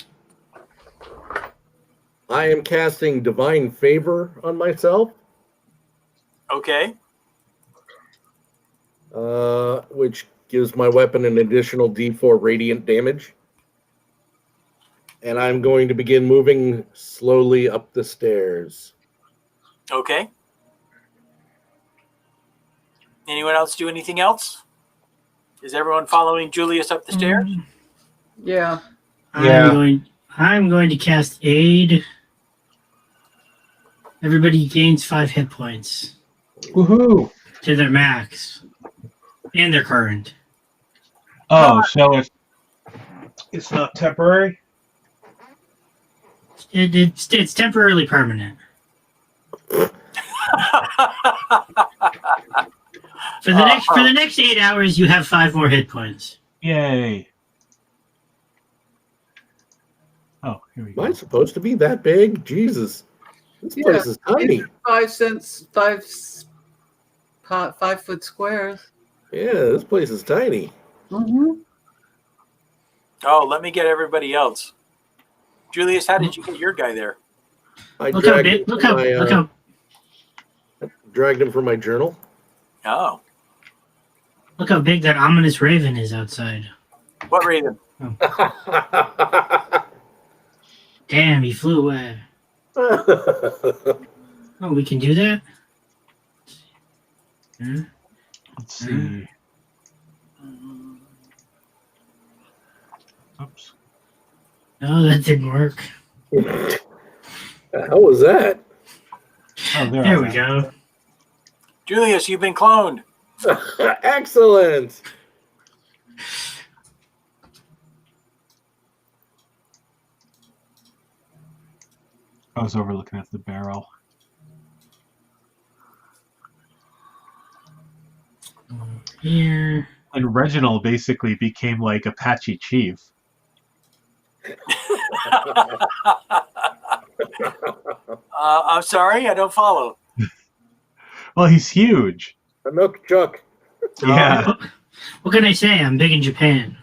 am casting Divine Favor on myself. Okay. Which gives my weapon an additional D4 radiant damage. And I'm going to begin moving slowly up the stairs. Okay. Anyone else do anything else? Is everyone following Julius up the stairs? Yeah. I'm going to cast Aid. Everybody gains 5 hit points. Woohoo! To their max. And their current. Oh, so it's not temporary? It's temporarily permanent. For the next 8 hours, you have 5 more hit points. Yay! Oh, here we go. Am I supposed to be that big? Jesus, this place is tiny. 5 cents, 5 foot squares. Yeah, this place is tiny. Mm-hmm. Oh, let me get everybody else. Julius, how did you get your guy there? I Look dragged how dragged him from my journal. Oh. Look how big that ominous raven is outside. What raven? Damn, he flew away. Oh, we can do that? Let's see. Oops. No, that didn't work. How was that? Oh, There we go. Julius, you've been cloned. Excellent. I was overlooking at the barrel. Here. And Reginald basically became like Apache Chief. I'm sorry, I don't follow. Well, he's huge. A milk chuck. Yeah. What can I say? I'm big in Japan.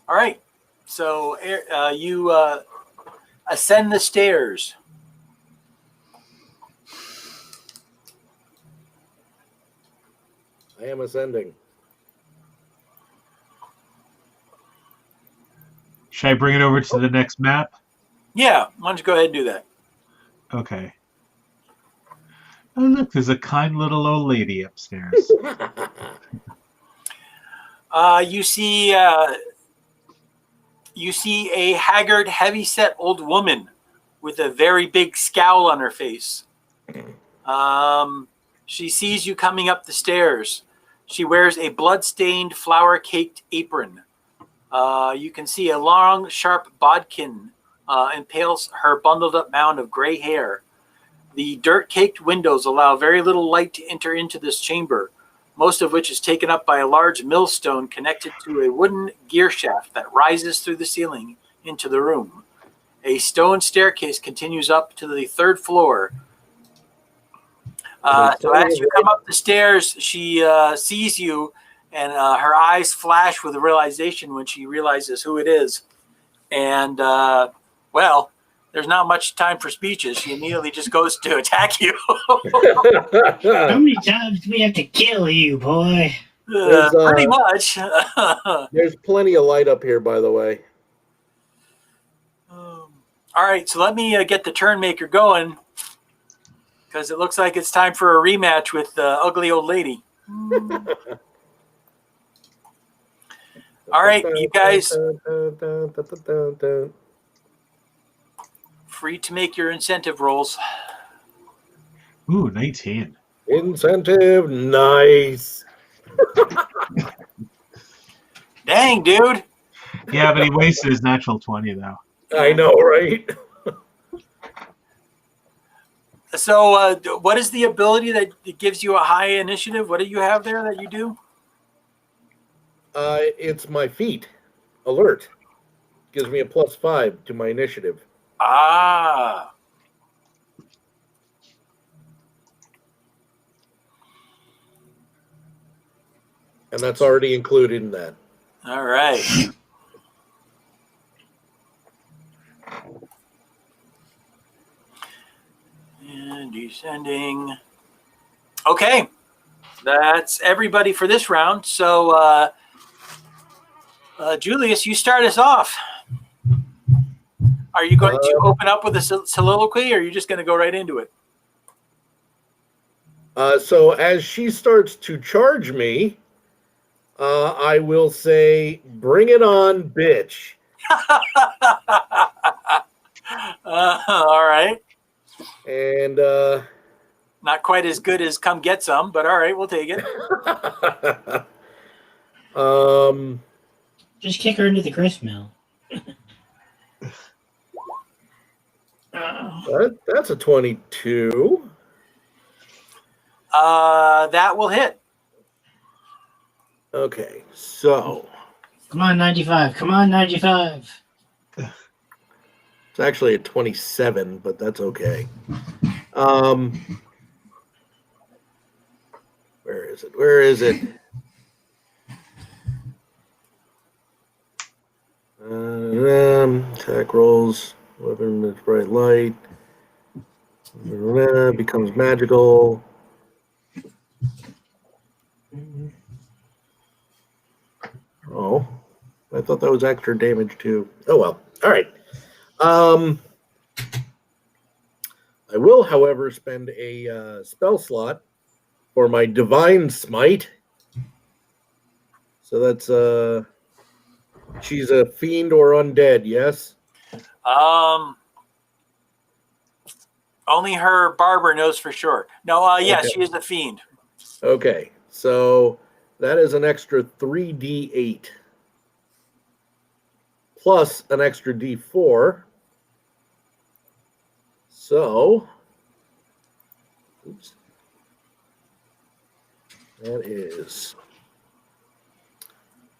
All right. So you ascend the stairs. I am ascending. Should I bring it over to the next map? Yeah, why don't you go ahead and do that? Okay. Oh, look, there's a kind little old lady upstairs. You see a haggard, heavy-set old woman with a very big scowl on her face. She sees you coming up the stairs. She wears a blood-stained, flour-caked apron. You can see a long, sharp bodkin impales her bundled-up mound of gray hair. The dirt-caked windows allow very little light to enter into this chamber, most of which is taken up by a large millstone connected to a wooden gear shaft that rises through the ceiling into the room. A stone staircase continues up to the third floor. So as you come up the stairs, she sees you, and her eyes flash with a realization when she realizes who it is. And, well, there's not much time for speeches. She immediately just goes to attack you. How many times do we have to kill you, boy? Pretty much. There's plenty of light up here, by the way. All right, so let me get the turn maker going, because it looks like it's time for a rematch with the ugly old lady. All right, you guys, free to make your incentive rolls. Ooh, 19. Incentive, nice. Dang, dude. Yeah, but he wasted his natural 20, though. I know, right? So what is the ability that gives you a high initiative? What do you have there that you do? It's my feat. Alert. Gives me a +5 to my initiative. Ah. And that's already included in that. All right. And descending. Okay. That's everybody for this round. So, Julius, you start us off. Are you going to open up with a soliloquy, or are you just going to go right into it? So as she starts to charge me, I will say, "Bring it on, bitch." All right. And not quite as good as "Come Get Some," but all right, we'll take it. Just kick her into the grist mill. That's a 22. That will hit. Okay, so come on, 95. Come on, 95. It's actually a 27, but that's okay. Where is it? Where is it? Attack rolls, weapon with bright light, becomes magical. Oh, I thought that was extra damage too. Oh well. All right. I will, however, spend a spell slot for my divine smite. So that's she's a fiend or undead, yes? Only her barber knows for sure. No, yes, Okay. she is a fiend. Okay, so that is an extra 3d8 plus an extra d4. So, oops, that is,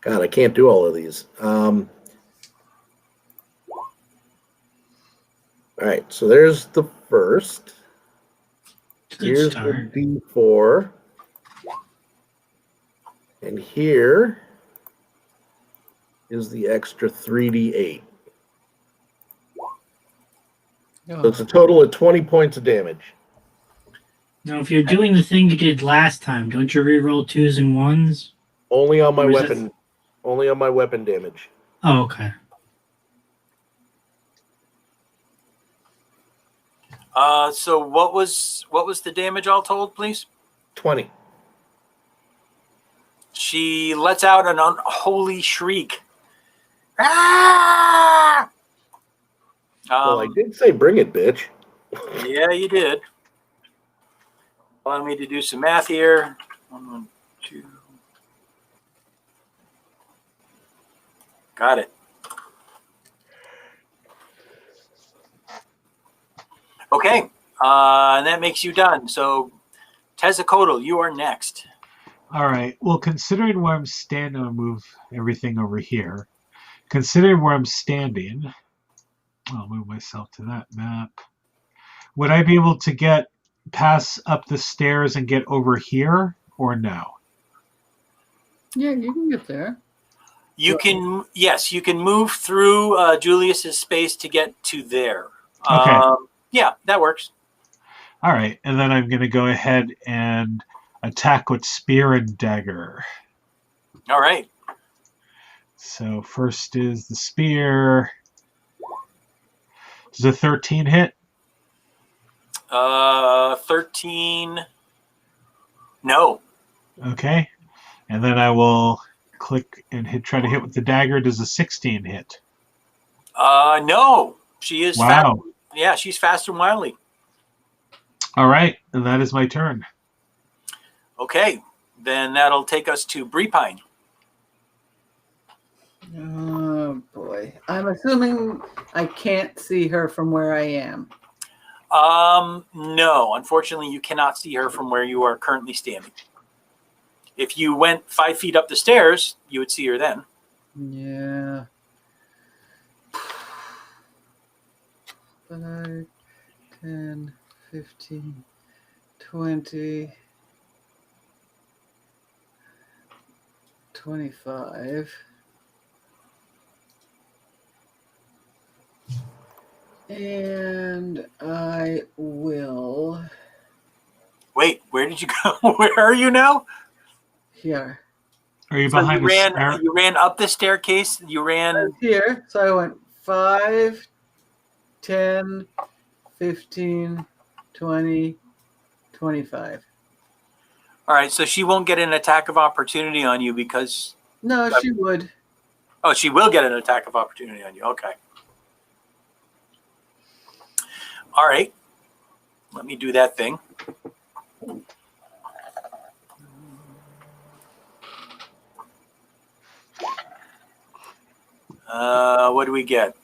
God, I can't do all of these. All right, so there's the first. Here's the d4. And here is the extra 3d8. So it's a total of 20 points of damage. Now, if you're doing the thing you did last time, don't you reroll 2s and 1s? Only on my Or is weapon. Only on my weapon damage. Oh, okay. So what was the damage all told, please? 20. She lets out an unholy shriek. Ah! Well, I did say bring it, bitch. Yeah, you did. Allow me to do some math here. 1, 2. Got it. Okay, and that makes you done. So, Tezzacotl, you are next. All right. Well, considering where I'm standing, I'll move everything over here. Considering where I'm standing, I'll move myself to that map. Would I be able to pass up the stairs and get over here, or no? Yeah, you can get there. You can, yes, you can move through Julius's space to get to there. Okay. Yeah, that works. All right. And then I'm going to go ahead and attack with spear and dagger. All right. So first is the spear. Does a 13 hit? 13. No. Okay. And then I will click and try to hit with the dagger. Does a 16 hit? No. She is fast. Wow. Yeah, she's fast and wily. All right. And that is my turn. Okay. Then that'll take us to Breepine. Oh, boy. I'm assuming I can't see her from where I am. No. Unfortunately, you cannot see her from where you are currently standing. If you went 5 feet up the stairs, you would see her then. Yeah. 5, 10, 15, 20, 25. And I will. Wait, where did you go? Where are you now? Here. Are you So behind the stair? you ran up the staircase. You I ran was here. So I went 5, 10, 15, 20, 25. All right, so she won't get an attack of opportunity on you because... No, she would. Oh, she will get an attack of opportunity on you. Okay. All right. Let me do that thing. What do we get?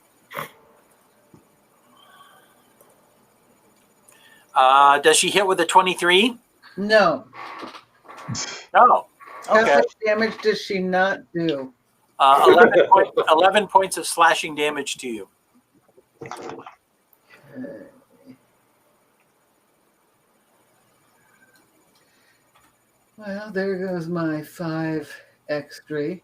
Does she hit with a 23? No. No. How Okay. much damage does she not do? 11 points of slashing damage to you. Well, there goes my 5 extra.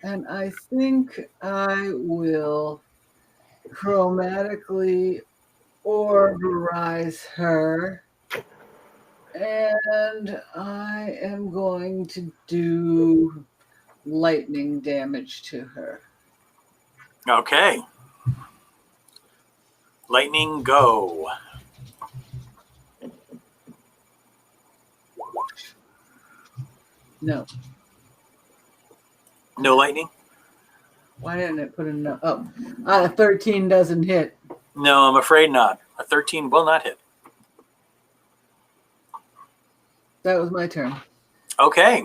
And I think I will chromatically orberize her. And I am going to do lightning damage to her. Okay. Lightning, go. No. No lightning? Why didn't it put in no? Oh, 13 doesn't hit. No, I'm afraid not. A 13 will not hit. That was my turn. Okay.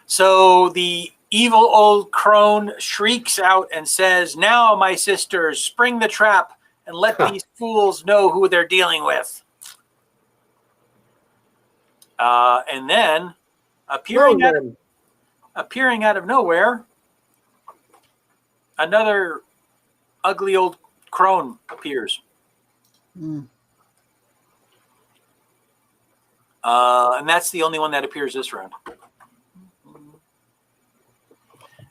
So the evil old crone shrieks out and says, "Now, my sisters, spring the trap and let these fools know who they're dealing with." And then, appearing out of nowhere, another ugly old crone appears. Mm. And that's the only one that appears this round.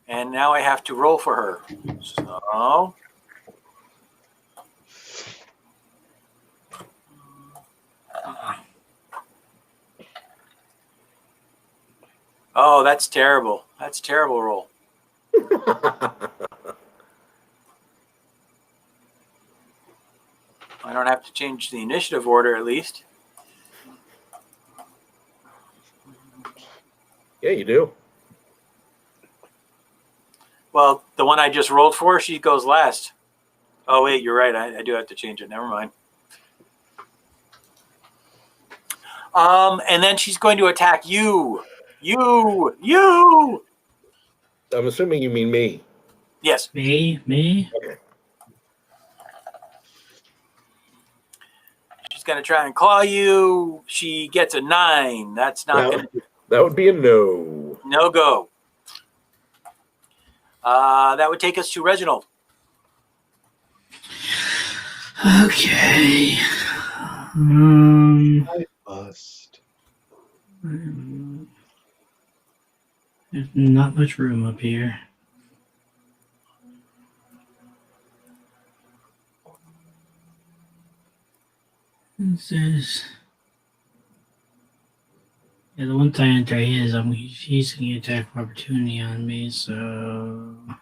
And now I have to roll for her. So Oh, that's terrible. That's a terrible roll. I don't have to change the initiative order at least. Yeah, you do. Well, the one I just rolled for, she goes last. Oh, wait, you're right. I do have to change it. Never mind. And then she's going to attack you. You. I'm assuming you mean me. Yes. Me? Okay. She's going to try and claw you. She gets a 9. That's not going to... That would be a no. No go. That would take us to Reginald. Okay. I bust. There's not much room up here. It says, yeah, the one giant there is, he's going to attack of opportunity on me, so I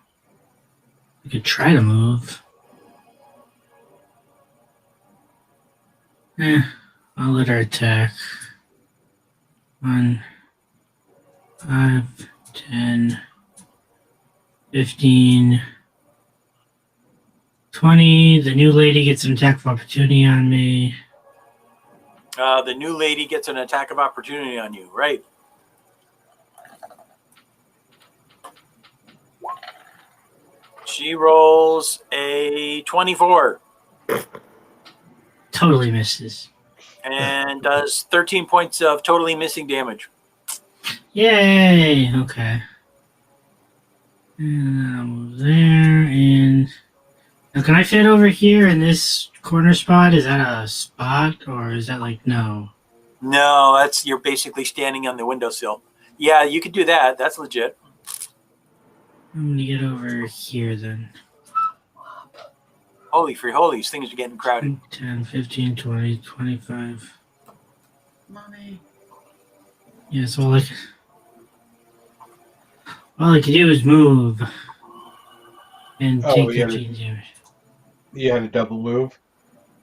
could try to move. I'll let her attack. 1, 5, 10, 15, 20. The new lady gets an attack of opportunity on me. The new lady gets an attack of opportunity on you, right? She rolls a 24. Totally misses. And does 13 points of totally missing damage. Yay! Okay. And I'll move there. And now, can I fit over here in this corner spot? Is that a spot, or is that like no? No, that's you're basically standing on the windowsill. Yeah, you could do that. That's legit. I'm gonna get over here then. Holy free holies, things are getting crowded. 10, 15, 20, 25. Mommy. Yeah, so all I can do is move and take 15 damage. You had a double move?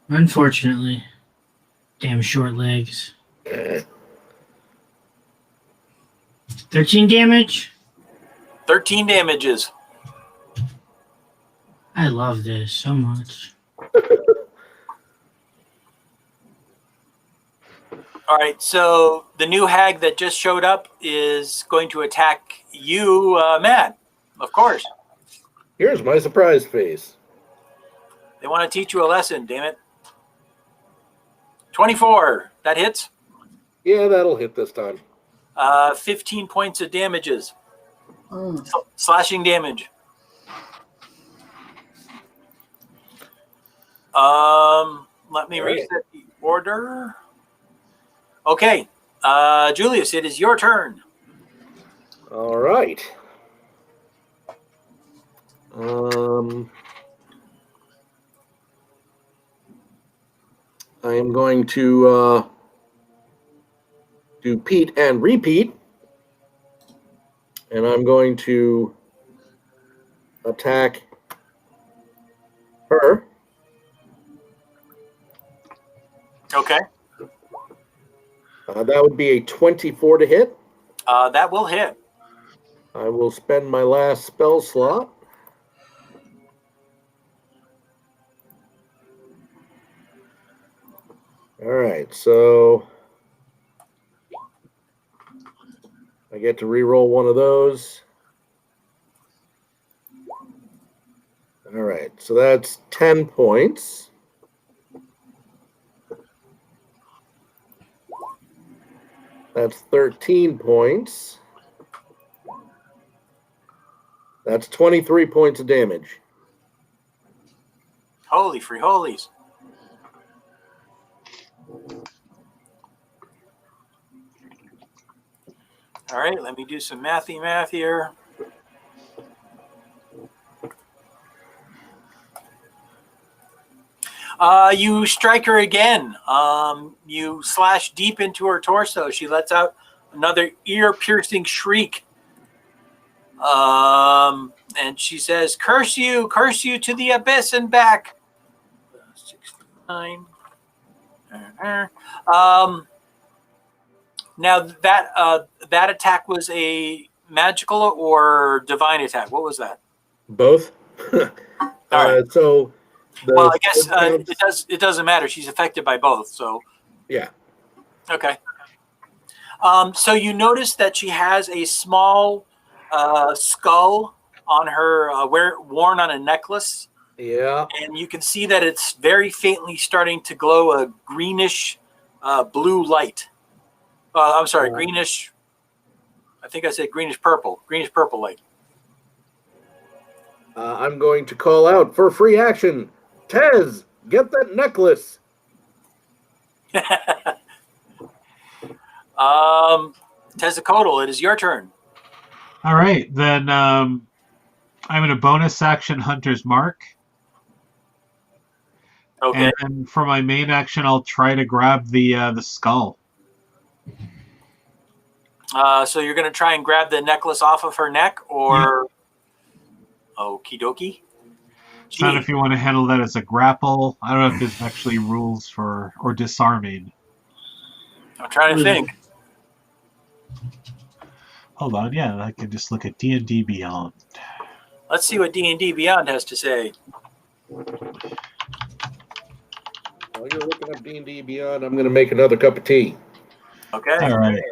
Unfortunately. Damn short legs. 13 damage? 13 damages. I love this so much. All right, so the new hag that just showed up is going to attack you, Matt, of course. Here's my surprise face. They want to teach you a lesson, damn it. 24, that hits? Yeah, that'll hit this time. 15 points of damages. Slashing damage. Let me reset the order. Okay, Julius, it is your turn. All right. I am going to do Pete and repeat, and I'm going to attack her. Okay. That would be a 24 to hit. That will hit. I will spend my last spell slot. All right, so I get to re-roll one of those. All right, so that's 10 points. That's 13 points. That's 23 points of damage. Holy free holies. All right, let me do some mathy math here. You strike her again. You slash deep into her torso. She lets out another ear-piercing shriek. And she says, curse you to the abyss and back. 69. Now that attack was a magical or divine attack. What was that? Both. All right. So, Well, I guess it doesn't matter. She's affected by both. So yeah. Okay. So you notice that she has a small skull on her, worn on a necklace. Yeah. And you can see that it's very faintly starting to glow a greenish blue light. I'm sorry, greenish. I think I said greenish purple light. I'm going to call out for free action. Tez, get that necklace. Tezzacotl, it is your turn. All right, then I'm in a bonus action Hunter's Mark. Okay. And for my main action, I'll try to grab the skull. So you're going to try and grab the necklace off of her neck, or okie dokie. I don't know if you want to handle that as a grapple. I don't know if there's actually rules for or disarming. I'm trying to think. Hold on, yeah, I can just look at D&D Beyond. Let's see what D&D Beyond has to say. While you're looking up D&D Beyond, I'm going to make another cup of tea. Okay. All right.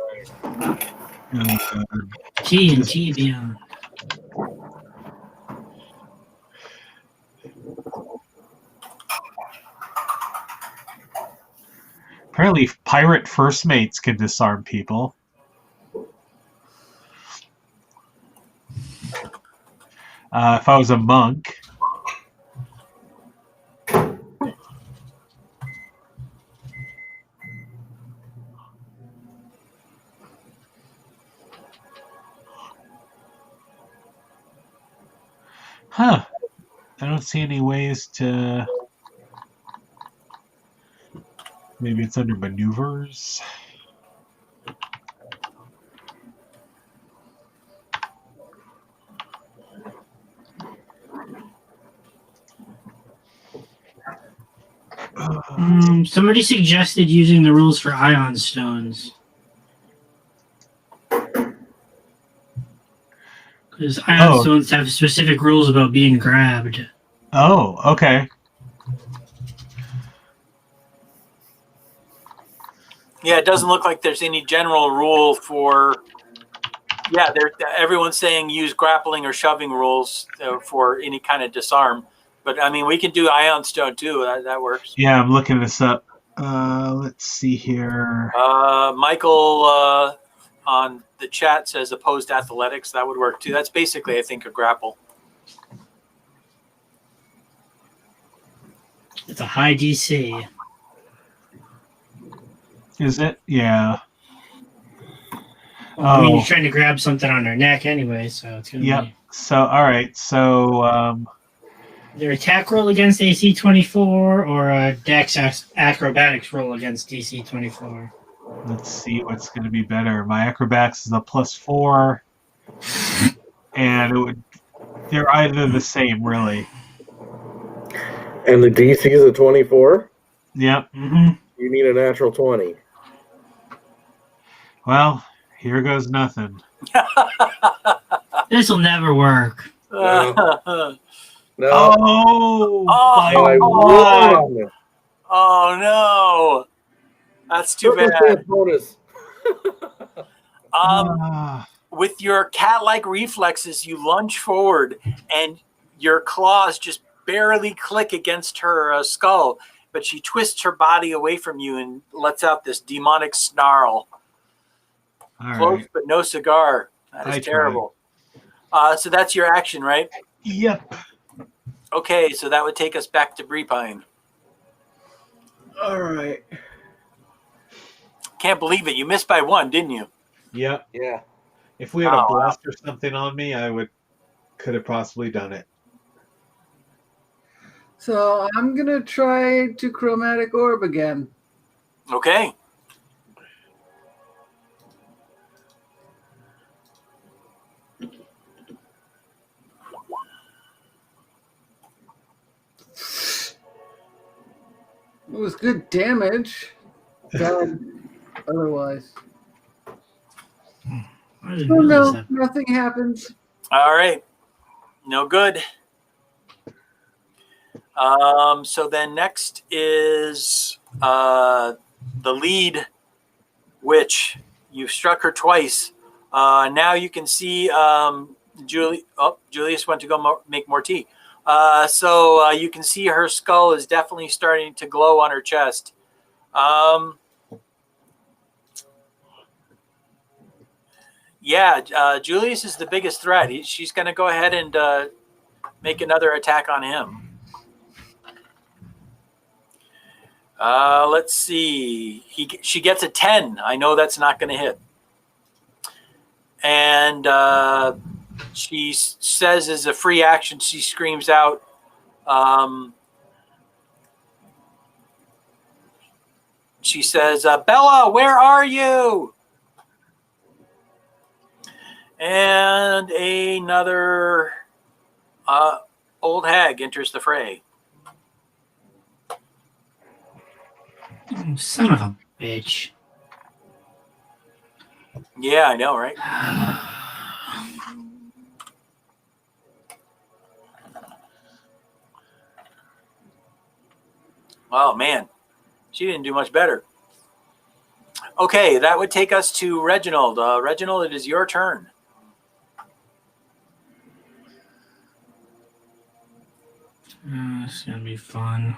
D&D Beyond. Apparently, pirate first mates can disarm people. If I was a monk, I don't see any ways to. Maybe it's under maneuvers. Somebody suggested using the rules for ion stones. Because ion stones have specific rules about being grabbed. Oh, okay. Yeah, it doesn't look like there's any general rule for. Yeah, everyone's saying use grappling or shoving rules for any kind of disarm. But I mean, we can do ion stone too. That works. Yeah, I'm looking this up. Let's see here. Michael on the chat says opposed athletics. That would work too. That's basically, I think, a grapple. It's a high DC. Is it? Yeah. Well, I mean, you're trying to grab something on her neck anyway, so it's going to be... So, all right. So, either attack roll against AC 24 or a Dex acrobatics roll against DC 24. Let's see what's going to be better. My acrobatics is a +4, and they're either the same, really. And the DC is a 24? Yep. Mm-hmm. You need a natural 20. Well, here goes nothing. This will never work. No. Oh no, that's too bad. Bonus. With your cat-like reflexes, you lunge forward, and your claws just barely click against her skull. But she twists her body away from you and lets out this demonic snarl. Close, but no cigar. That is terrible. So that's your action, right? Yep. Okay, so that would take us back to Breepine. All right. Can't believe it. You missed by 1, didn't you? Yep. Yeah. If we had a blast or something on me, could have possibly done it. So I'm going to try to chromatic orb again. Okay. It was good damage. Bad otherwise. I didn't Oh realize no, that. nothing happens. All right. No good. So then next is the lead witch. You've struck her twice. Now you can see Julius went to go make more tea. So you can see her skull is definitely starting to glow on her chest. Julius is the biggest threat. She's going to go ahead and make another attack on him. Let's see. She gets a 10. I know that's not going to hit. And she says as a free action, she screams out, she says, Bella, where are you? And another old hag enters the fray. Son of a bitch. Yeah, I know, right? Oh, man. She didn't do much better. Okay, that would take us to Reginald. Reginald, it is your turn. It's going to be fun.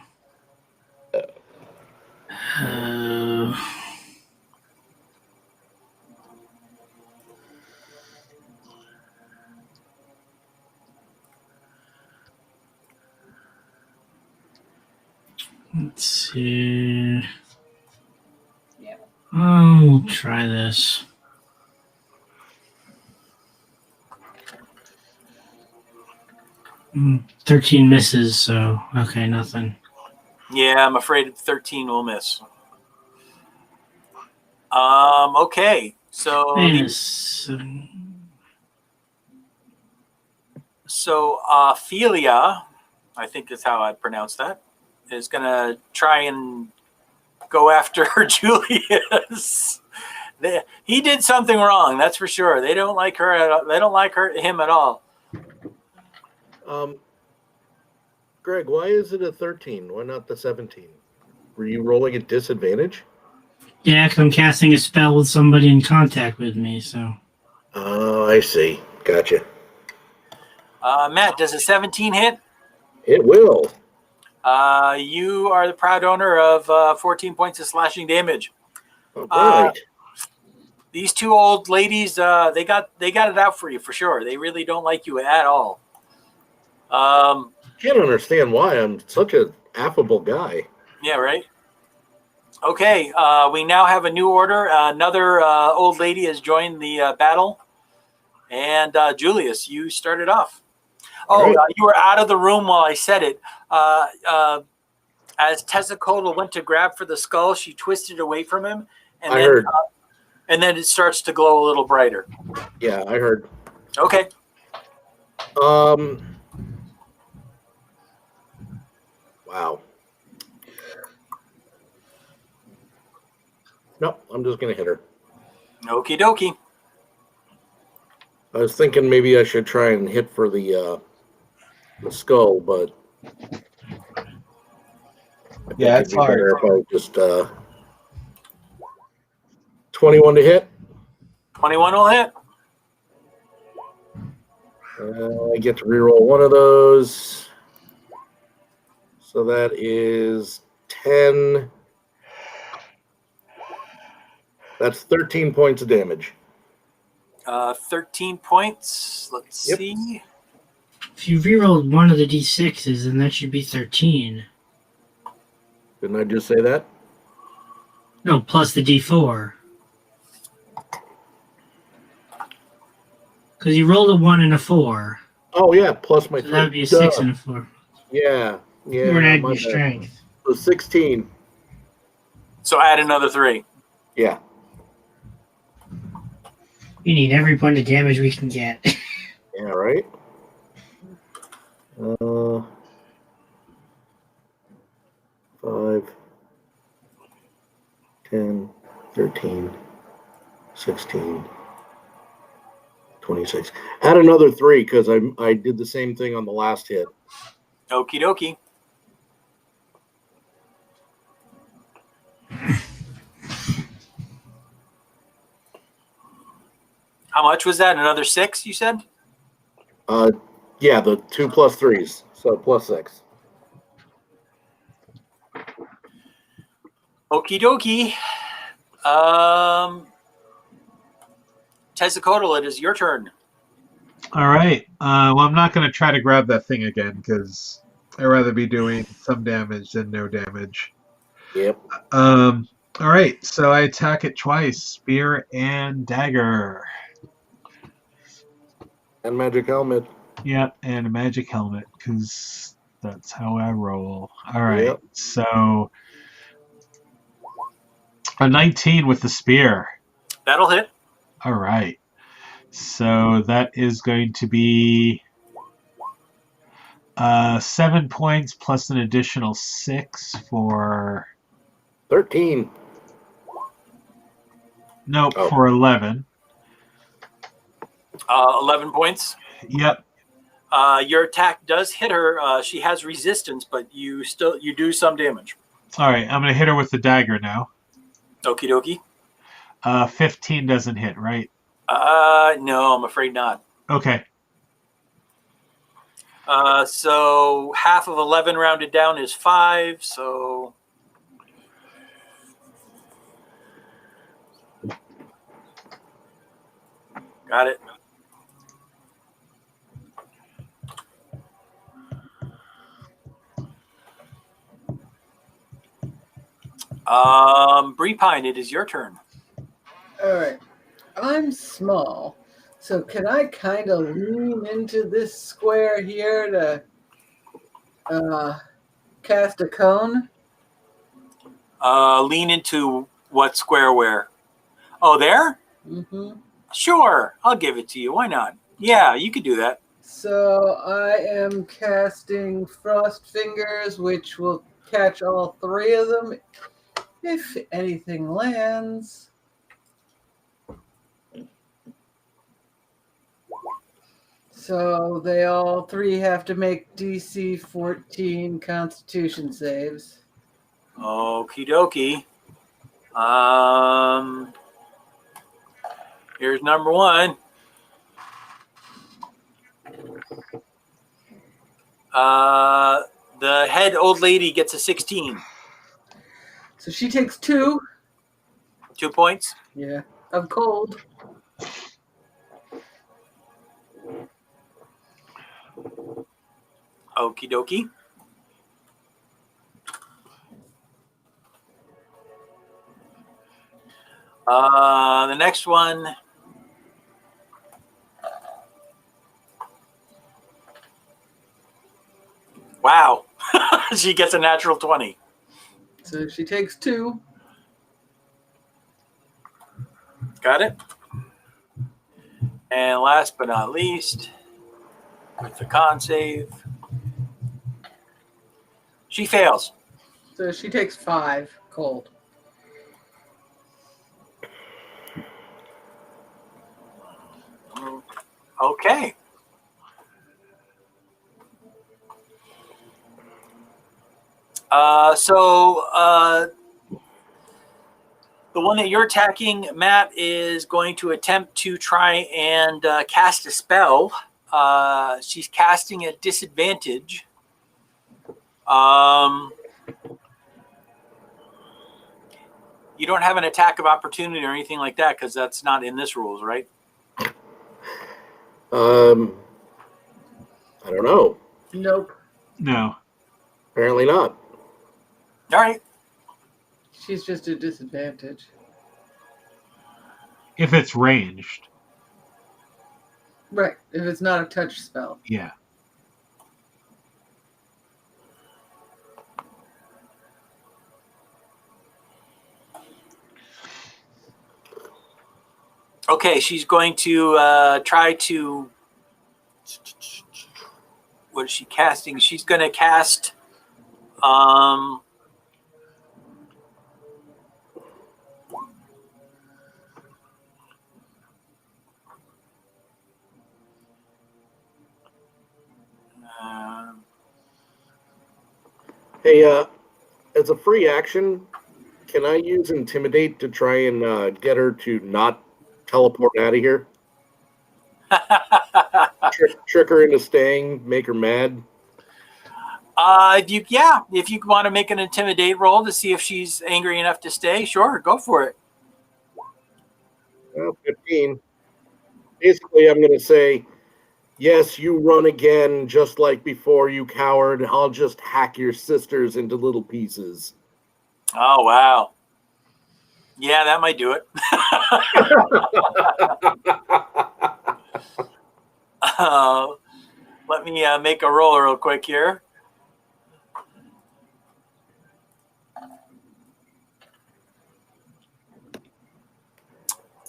Let's see. I'll try this. Mm, 13 misses, so okay, nothing. Yeah, I'm afraid 13 will miss. Okay, so Ophelia, I think is how I pronounce that, is gonna try and go after Julius. He did something wrong, that's for sure. They don't like her. They don't like him at all. Greg, why is it a 13? Why not the 17? Were you rolling at disadvantage? Yeah, because I'm casting a spell with somebody in contact with me, so. Oh, I see. Gotcha. Matt, does a 17 hit? It will. You are the proud owner of 14 points of slashing damage. All right. These two old ladies, they got it out for you for sure. They really don't like you at all. Can't understand why I'm such an affable guy. Yeah, right. Okay, we now have a new order. Another old lady has joined the battle, and Julius, you started off. Oh, Right. You were out of the room while I said it. As Tessacodal went to grab for the skull, she twisted away from him, and I heard. And then it starts to glow a little brighter. Yeah, I heard. Okay. Wow. Nope, I'm just gonna hit her. Okie dokie. I was thinking maybe I should try and hit for the skull, but Yeah, it's hard. If I just 21 to hit. 21 will hit. I get to reroll one of those. So that is 10. That's 13 points of damage. 13 points. Let's see. If you rerolled one of the d6s, then that should be 13. Didn't I just say that? No, plus the d4. Because you rolled a 1 and a 4. Oh, yeah, plus my so that would be a 6 and a 4. Yeah. You were adding your strength. So 16. So add another 3. Yeah. You need every point of damage we can get. Yeah, right? 5, 10, 13, 16, 26. Add another 3 because I did the same thing on the last hit. Okie dokie. How much was that? Another 6, you said? Yeah, the 2 plus 3s, so plus 6. Okie dokie. Tezcatlipoca, it is your turn. All right. Well, I'm not going to try to grab that thing again because I'd rather be doing some damage than no damage. Yep. All right. So I attack it twice, spear and dagger. And magic helmet. Yep, and a magic helmet because that's how I roll. All right. Yep. So a 19 with the spear. That'll hit. All right. So that is going to be 7 points plus an additional 6 for 13. Nope, Oh. for 11. 11 points. Yep. Your attack does hit her. She has resistance, but you do some damage. All right, I'm going to hit her with the dagger now. Okie dokie. 15 doesn't hit, right? No, I'm afraid not. Okay. So half of 11 rounded down is 5, so... Got it. Brepine, it is your turn. All right. I'm small, so can I kind of lean into this square here to cast a cone? Lean into what square where? Oh, there? Mm-hmm. Sure, I'll give it to you. Why not? Yeah, you could do that. So I am casting Frost Fingers, which will catch all 3 of them if anything lands. So they all 3 have to make DC 14 Constitution saves. Okie dokie. Here's number 1. The head old lady gets a 16. So she takes 2. 2 points. Yeah, of cold. Okie dokie. The next one. Wow. She gets a natural 20. So she takes 2. Got it. And last but not least, with the con save, she fails. So she takes 5 cold. Okay. The one that you're attacking, Matt, is going to attempt to try and cast a spell. She's casting at disadvantage. You don't have an attack of opportunity or anything like that because that's not in this rules, right? I don't know. Nope. No. Apparently not. All right. She's just at disadvantage. If it's ranged. Right. If it's not a touch spell. Yeah. Okay, she's going to try to... What is she casting? She's going to cast... Hey, as a free action, can I use Intimidate to try and get her to not teleport out of here? Trick her into staying, make her mad? If you want to make an intimidate roll to see if she's angry enough to stay, sure, go for it. Well, 15. Basically, I'm going to say, yes, you run again, just like before, you coward. I'll just hack your sisters into little pieces. Oh, wow. Yeah, that might do it. Let me make a roll real quick here.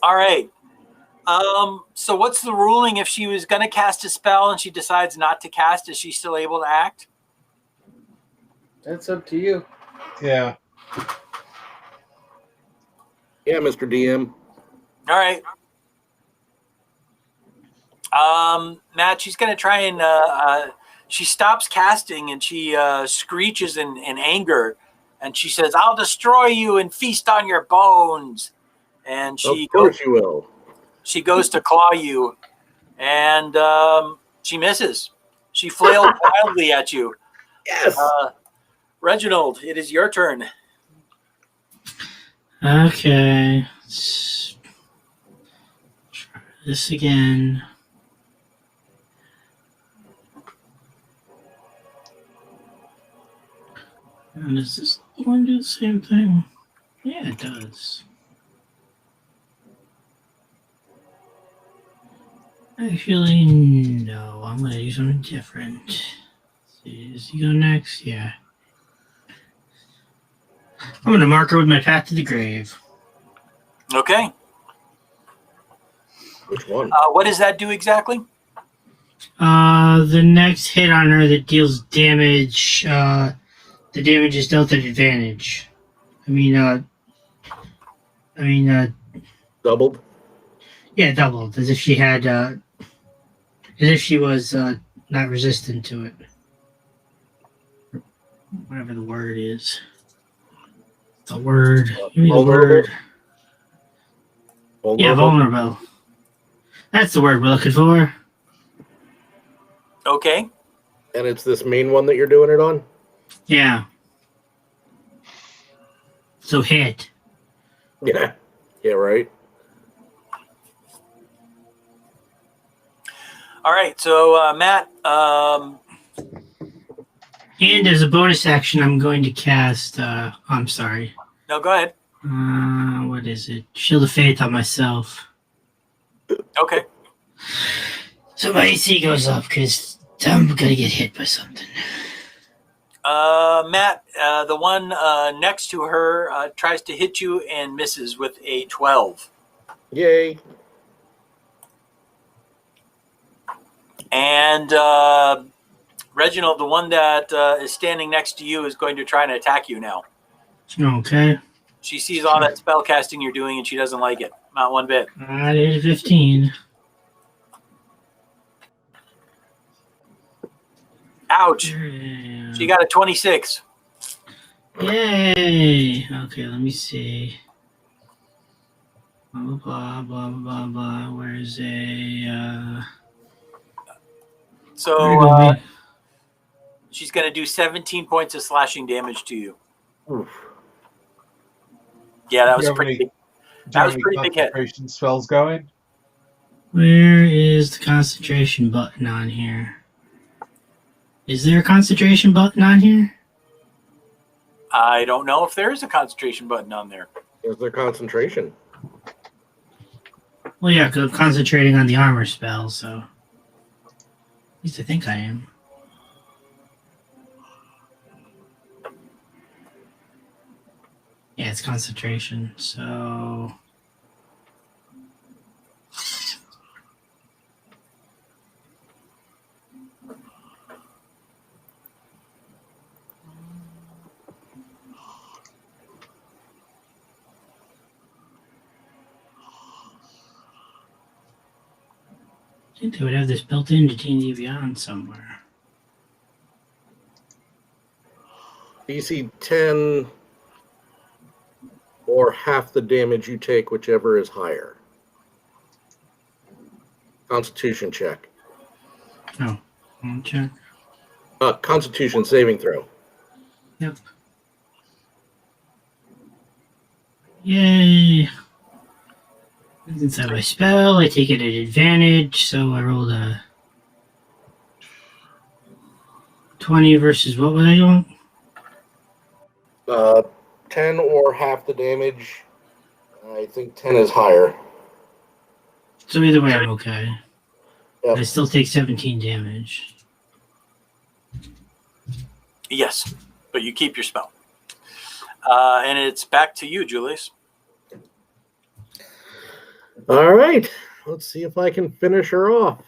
All right. So what's the ruling if she was going to cast a spell and she decides not to cast? Is she still able to act? That's up to you. Yeah. Yeah, Mr. DM. All right. Matt, she's going to try and she stops casting and she screeches in anger, and she says, "I'll destroy you and feast on your bones." And Of course you will. She goes to claw you, and she misses. She flails wildly at you. Yes. Reginald, it is your turn. Okay. Let's try this again. And does this one do the same thing? Yeah, it does. Actually, no. I'm going to do something different. Let's see, does he go next? Yeah. I'm going to mark her with my path to the grave. Okay. Which one? What does that do exactly? The next hit on her that deals damage, the damage is dealt at advantage. Doubled? Yeah, doubled, as if she had, as if she was not resistant to it. Whatever the word is. The word. Give me the word. Vulnerable? Yeah, vulnerable. That's the word we're looking for. Okay. And it's this main one that you're doing it on? Yeah. So hit. Yeah. Yeah, right. All right. So, Matt. And as a bonus action, I'm going to cast. I'm sorry. No, go ahead. What is it? Shield of Faith on myself. Okay. So my AC goes up because I'm gonna get hit by something. Matt, the one next to her tries to hit you and misses with a 12. Yay. And Reginald, the one that is standing next to you, is going to try and attack you now. Okay. She sees all that spell casting you're doing, and she doesn't like it. Not one bit. I did a 15. Ouch. Yeah. She got a 26. Yay. Okay, let me see. Blah, blah, blah, blah, blah. Where's a... So she's going to do 17 points of slashing damage to you. Oof. Yeah, that was pretty big. That was any pretty big hit. concentration spells going? Where is the concentration button on here? Is there a concentration button on here? I don't know if there is a concentration button on there. Is there concentration? Well, yeah, 'cause I'm concentrating on the armor spell, so... At least I think I am. Yeah, it's concentration, so... I think they would have this built into D&D Beyond somewhere. DC 10 or half the damage you take, whichever is higher. Constitution check. Oh, check. Constitution saving throw. Yep. Yay. Inside my spell, I take it at advantage, so I rolled a 20 versus what was I doing? 10 or half the damage. I think 10 is higher. So either way, I'm okay. Yep. I still take 17 damage. Yes, but you keep your spell. And it's back to you, Julius. All right. Let's see if I can finish her off.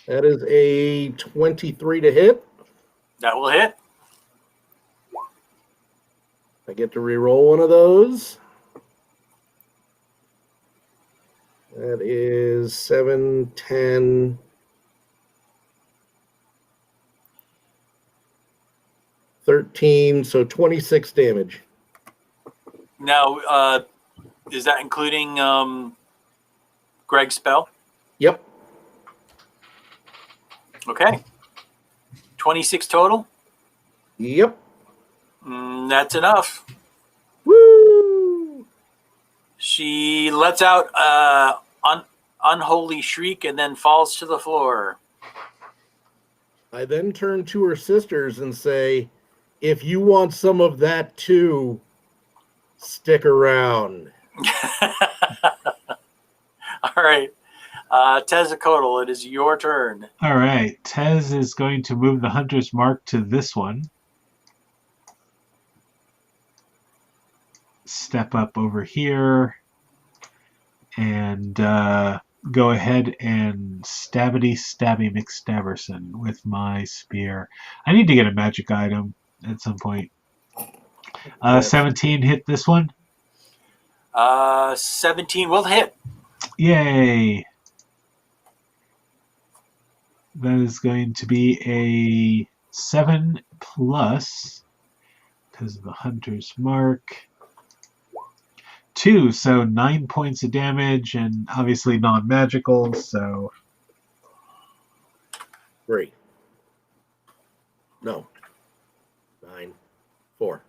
That is a 23 to hit. That will hit. I get to re-roll one of those. That is 7, 10, 13, so 26 damage. Now, is that including Greg's spell? Yep. Okay. 26 total? Yep. That's enough. Woo! She lets out unholy shriek and then falls to the floor. I then turn to her sisters and say, if you want some of that too, stick around. All right. Tezzacotl, it is your turn. All right. Tez is going to move the Hunter's Mark to this one. Step up over here. And go ahead and stabby McStabberson with my spear. I need to get a magic item at some point. 17 hit this one. 17 will hit. Yay! That is going to be a 7 plus, because of the Hunter's Mark. 2, so 9 points of damage, and obviously non-magical, so... 3. No. 9. 4.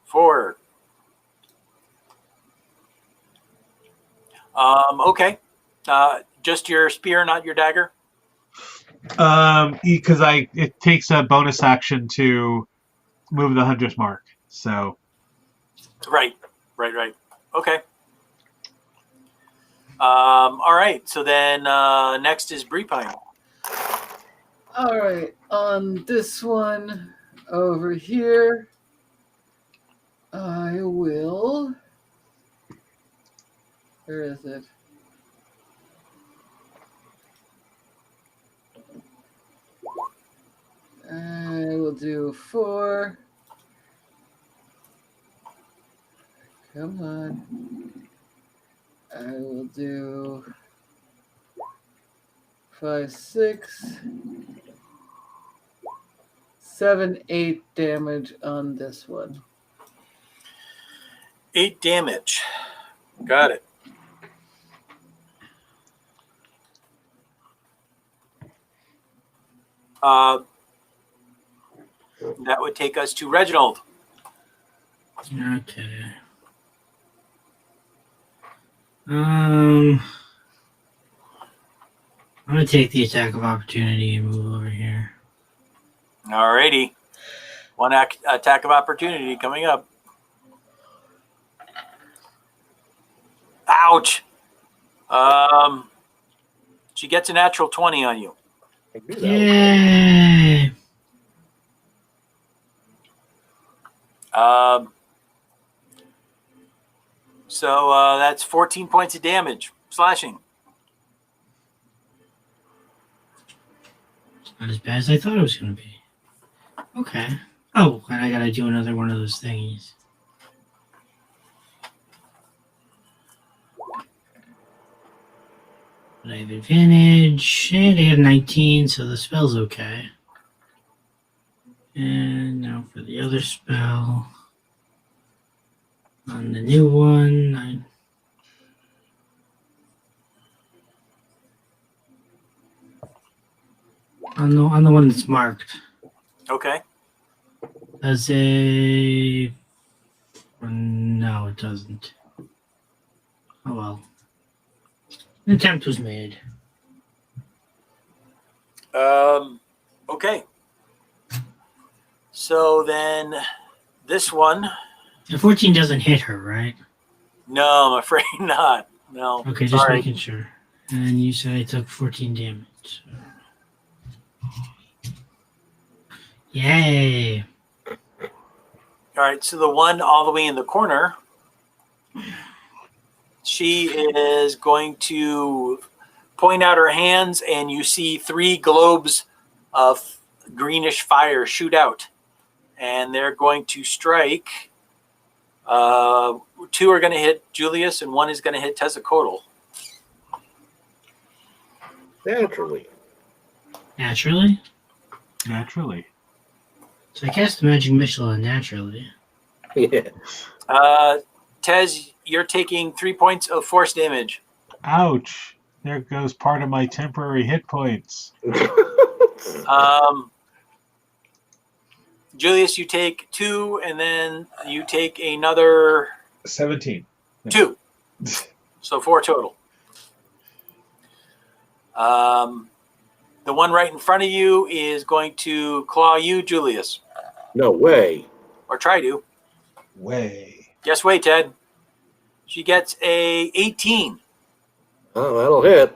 4. Okay. Just your spear, not your dagger? Because it takes a bonus action to move the Hunter's Mark, so... Right. Okay. All right. So then next is Breepine. All right, on this one over here, I will. Where is it? I will do 4. Come on. I will do 5, 6, 7, 8 damage on this one. 8 damage. Got it. That would take us to Reginald. Okay. I'm gonna take the attack of opportunity and move over here. Alrighty. One attack of opportunity coming up. Ouch. She gets a natural 20 on you. Yay! So that's 14 points of damage. Slashing. It's not as bad as I thought it was going to be. Okay. Oh, and I got to do another one of those thingies. But I have advantage, and I have 19, so the spell's okay. And now for the other spell. On the new one, on the one that's marked. Okay. Does a... No, it doesn't. Oh well. An attempt was made. Okay. So then this one. The 14 doesn't hit her, right? No, I'm afraid not. No. Okay, just Sorry. making sure. And you said I took 14 damage. So. Yay. All right, so the one all the way in the corner, she is going to point out her hands, and you see 3 globes of greenish fire shoot out. And they're going to strike. 2 are going to hit Julius, and 1 is going to hit Tezzacotl. Naturally. Naturally? Naturally. So I cast the magic missile unnaturally. Yeah. Tez, you're taking 3 points of force damage. Ouch. There goes part of my temporary hit points. Julius, you take 2, and then you take another 17. 2. So 4 total. The one right in front of you is going to claw you, Julius. No way. Or try to. Way. Guess way, Ted. She gets a 18. Oh, that'll hit.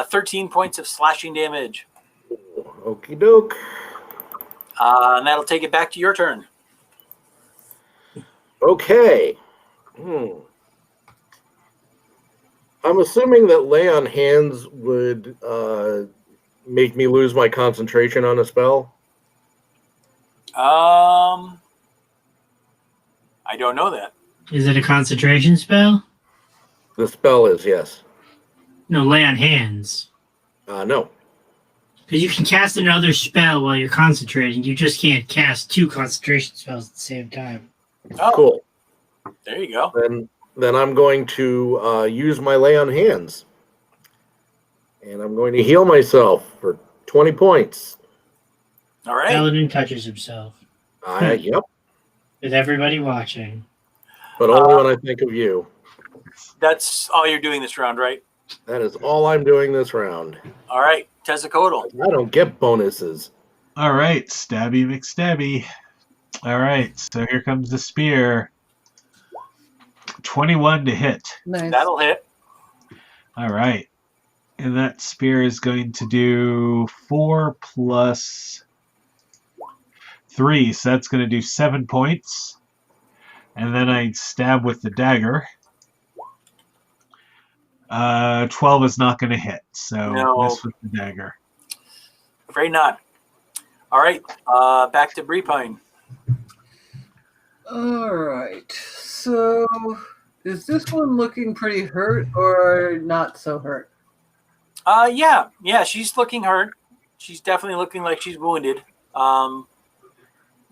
13 points of slashing damage. Okie doke. And that'll take it back to your turn. Okay. I'm assuming that lay on hands would make me lose my concentration on a spell. I don't know that. Is it a concentration spell? The spell is, yes. No, lay on hands. No. Because you can cast another spell while you're concentrating. You just can't cast 2 concentration spells at the same time. Oh, cool. There you go. Then I'm going to use my lay on hands. And I'm going to heal myself for 20 points. All right. Paladin touches himself. Yep. With everybody watching. But only when I think of you. That's all you're doing this round, right? That is all I'm doing this round. All right. Tezzacotl. I don't get bonuses. All right. Stabby McStabby. All right. So here comes the spear. 21 to hit. Nice. That'll hit. All right. And that spear is going to do 4 plus 3. So that's going to do 7 points. And then I stab with the dagger. 12 is not going to hit. So miss with the dagger. Afraid not. All right. Back to Breepine. All right. So, is this one looking pretty hurt or not so hurt? Yeah, she's looking hurt. She's definitely looking like she's wounded.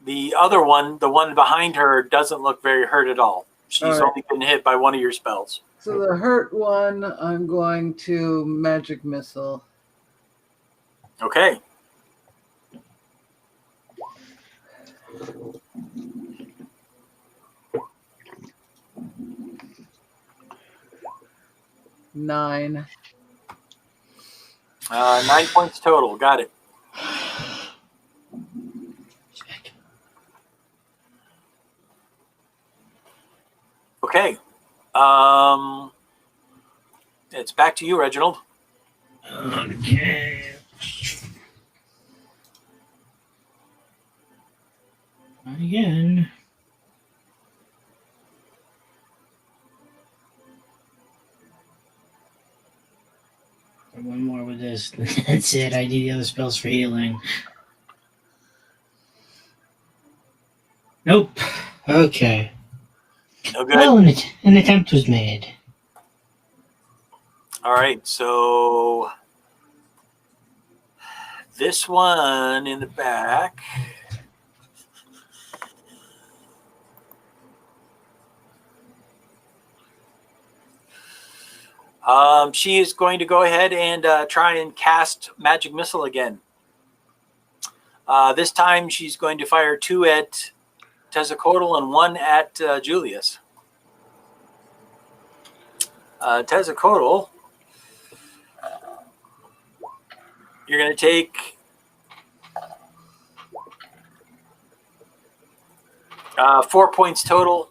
The other one, the one behind her, doesn't look very hurt at all. She's only been hit by one of your spells. So the hurt one, I'm going to magic missile. Okay. Nine. 9 points total. Got it. Okay. It's back to you, Reginald. Okay. Again. One more with this. That's it. I need the other spells for healing. Nope. Okay. No good. Well, an attempt was made. All right, so this one in the back. She is going to go ahead and try and cast Magic Missile again. This time she's going to fire 2 at Tezzacotl and 1 at Julius. Tezzacotl, you're going to take 4 points total.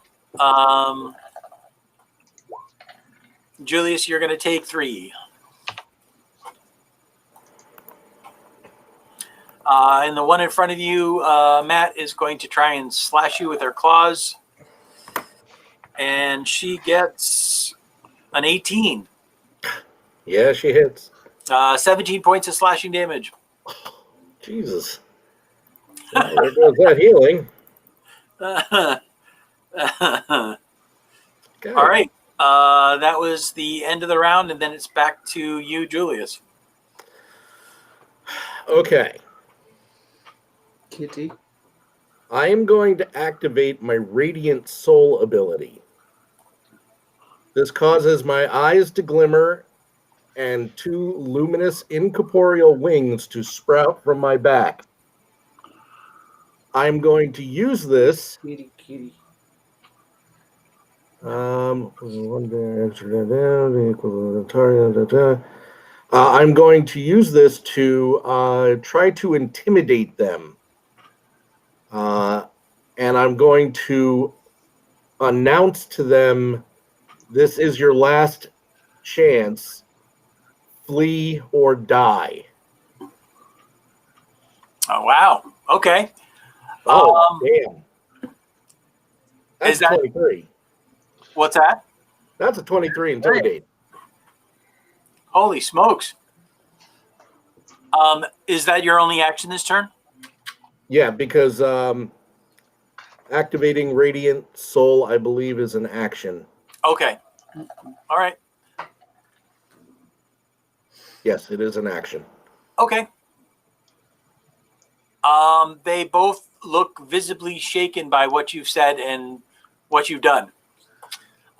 Julius, you're going to take 3. And the one in front of you, Matt, is going to try and slash you with her claws. And she gets an 18. Yeah, she hits. 17 points of slashing damage. Jesus. Well, there goes that healing. Okay. All right. That was the end of the round, and then it's back to you, Julius. Okay. Kitty. I am going to activate my Radiant Soul ability. This causes my eyes to glimmer and 2 luminous incorporeal wings to sprout from my back. I'm going to use this. Kitty. I'm going to use this to try to intimidate them. And I'm going to announce to them, this is your last chance. Flee or die. Oh, wow. Okay. Oh, damn. That's is that 23. What's that? That's a 23 intimidate. Holy smokes. Is that your only action this turn? Yeah, because activating Radiant Soul, I believe, is an action. Okay. All right. Yes, it is an action. Okay. They both look visibly shaken by what you've said and what you've done.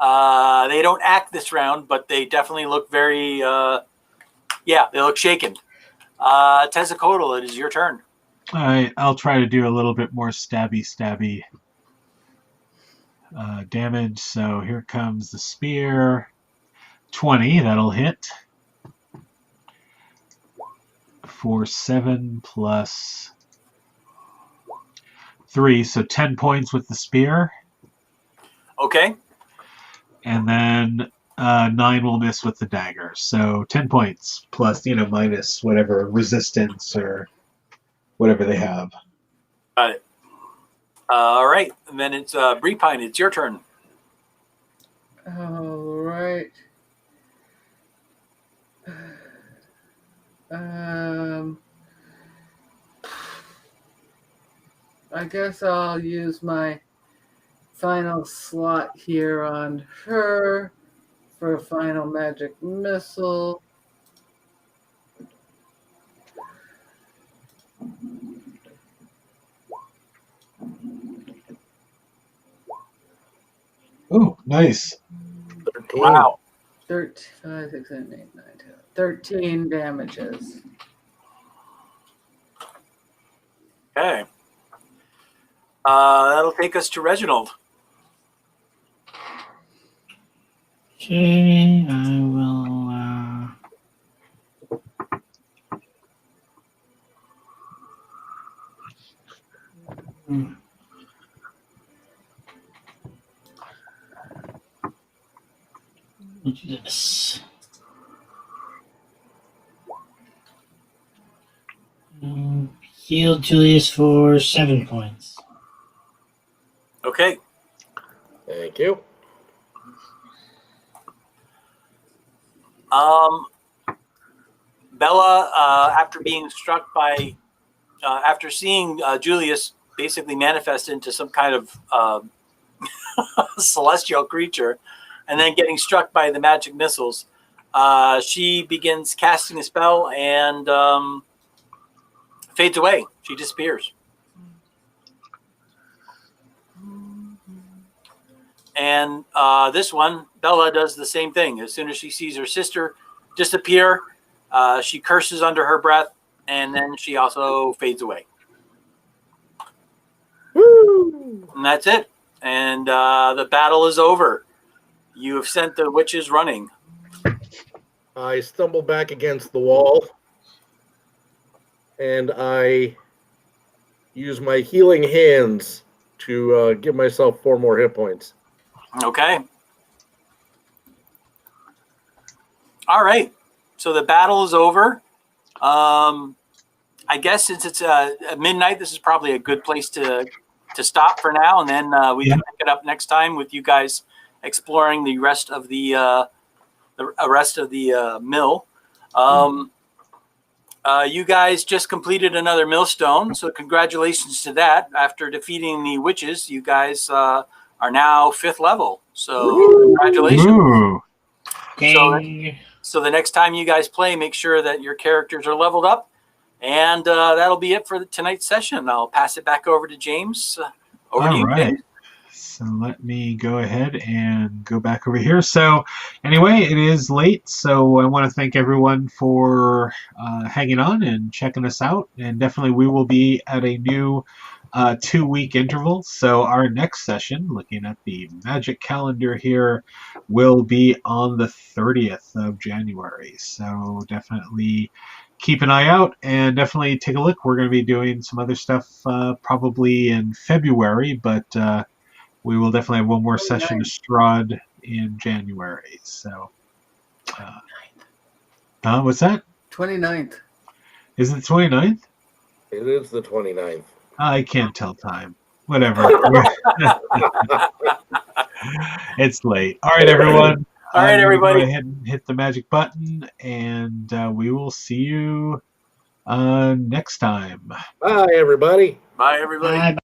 They don't act this round, but they definitely look very, they look shaken. Tezzacotl, it is your turn. I'll try to do a little bit more stabby damage. So here comes the spear. 20, that'll hit. For 7 plus 3, so 10 points with the spear. Okay. And then 9 will miss with the dagger. So 10 points plus, minus whatever resistance or whatever they have. Got it. All right. And then it's Brepine. It's your turn. All right. I guess I'll use my final slot here on her for a final magic missile. Oh, nice. 13. Wow. 13, 5, 6, 7, 8, 9, 10, 13 damages. Okay. That'll take us to Reginald. Okay, I will. We'll do this. Heal Julius for 7 points. Okay. Thank you. Bella, after being struck by, after seeing Julius basically manifest into some kind of celestial creature, and then getting struck by the magic missiles, she begins casting a spell and fades away. She disappears. And this one, Bella, does the same thing. As soon as she sees her sister disappear, she curses under her breath, and then she also fades away. Woo! And that's it. And the battle is over. You have sent the witches running. I stumble back against the wall, and I use my healing hands to give myself 4 more hit points. Okay. All right. So the battle is over. I guess since it's at midnight, this is probably a good place to stop for now, and then we can pick it up next time with you guys exploring the rest of the mill. You guys just completed another millstone, so congratulations to that. After defeating the witches, you guys are now 5th level. So congratulations. Ooh. So the next time you guys play, make sure that your characters are leveled up. And that'll be it for tonight's session. I'll pass it back over to James. Over to you, James. So let me go ahead and go back over here. So anyway, it is late, so I want to thank everyone for hanging on and checking us out. And definitely we will be at a new 2-week interval. So our next session, looking at the magic calendar here, will be on the 30th of January. So definitely keep an eye out and definitely take a look. We're going to be doing some other stuff probably in February, but we will definitely have one more session of Strahd in January. So, what's that? 29th. Is it the 29th? It is the 29th. I can't tell time. Whatever. It's late. All right, everyone. All right, everybody. Go ahead and hit the magic button, and we will see you next time. Bye, everybody. Bye, everybody. Bye.